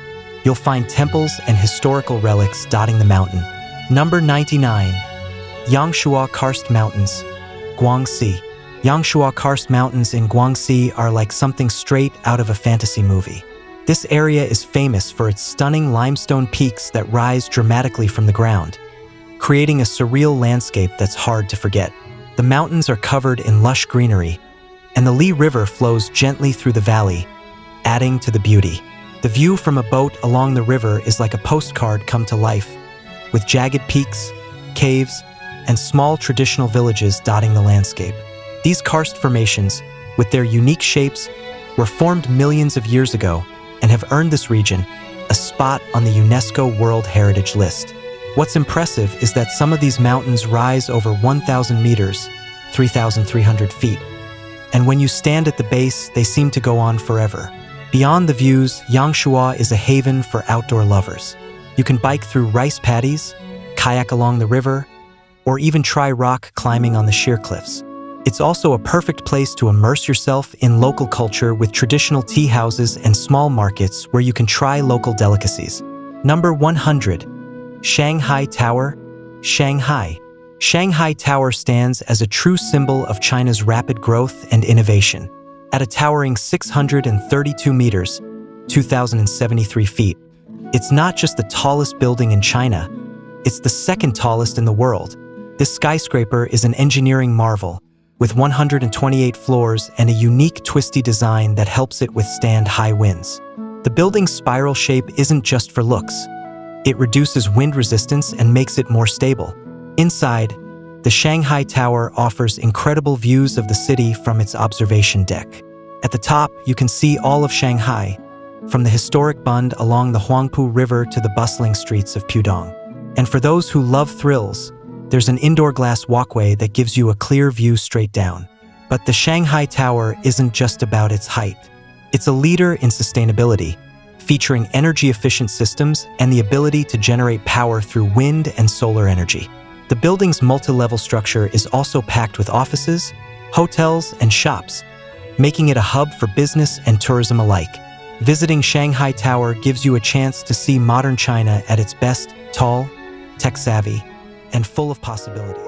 you'll find temples and historical relics dotting the mountain. Number 99. Yangshuo Karst Mountains, Guangxi. Yangshuo Karst Mountains in Guangxi are like something straight out of a fantasy movie. This area is famous for its stunning limestone peaks that rise dramatically from the ground, creating a surreal landscape that's hard to forget. The mountains are covered in lush greenery, and the Li River flows gently through the valley, adding to the beauty. The view from a boat along the river is like a postcard come to life, with jagged peaks, caves, and small traditional villages dotting the landscape. These karst formations, with their unique shapes, were formed millions of years ago and have earned this region a spot on the UNESCO World Heritage List. What's impressive is that some of these mountains rise over 1,000 meters, 3,300 feet. And when you stand at the base, they seem to go on forever. Beyond the views, Yangshuo is a haven for outdoor lovers. You can bike through rice paddies, kayak along the river, or even try rock climbing on the sheer cliffs. It's also a perfect place to immerse yourself in local culture with traditional tea houses and small markets where you can try local delicacies. Number 100. Shanghai Tower. Shanghai. Shanghai Tower stands as a true symbol of China's rapid growth and innovation. At a towering 632 meters, 2,073 feet, it's not just the tallest building in China, it's the second tallest in the world. This skyscraper is an engineering marvel, with 128 floors and a unique twisty design that helps it withstand high winds. The building's spiral shape isn't just for looks. It reduces wind resistance and makes it more stable. Inside, the Shanghai Tower offers incredible views of the city from its observation deck. At the top, you can see all of Shanghai, from the historic Bund along the Huangpu River to the bustling streets of Pudong. And for those who love thrills, there's an indoor glass walkway that gives you a clear view straight down. But the Shanghai Tower isn't just about its height. It's a leader in sustainability, featuring energy-efficient systems and the ability to generate power through wind and solar energy. The building's multi-level structure is also packed with offices, hotels, and shops, making it a hub for business and tourism alike. Visiting Shanghai Tower gives you a chance to see modern China at its best, tall, tech-savvy, and full of possibilities.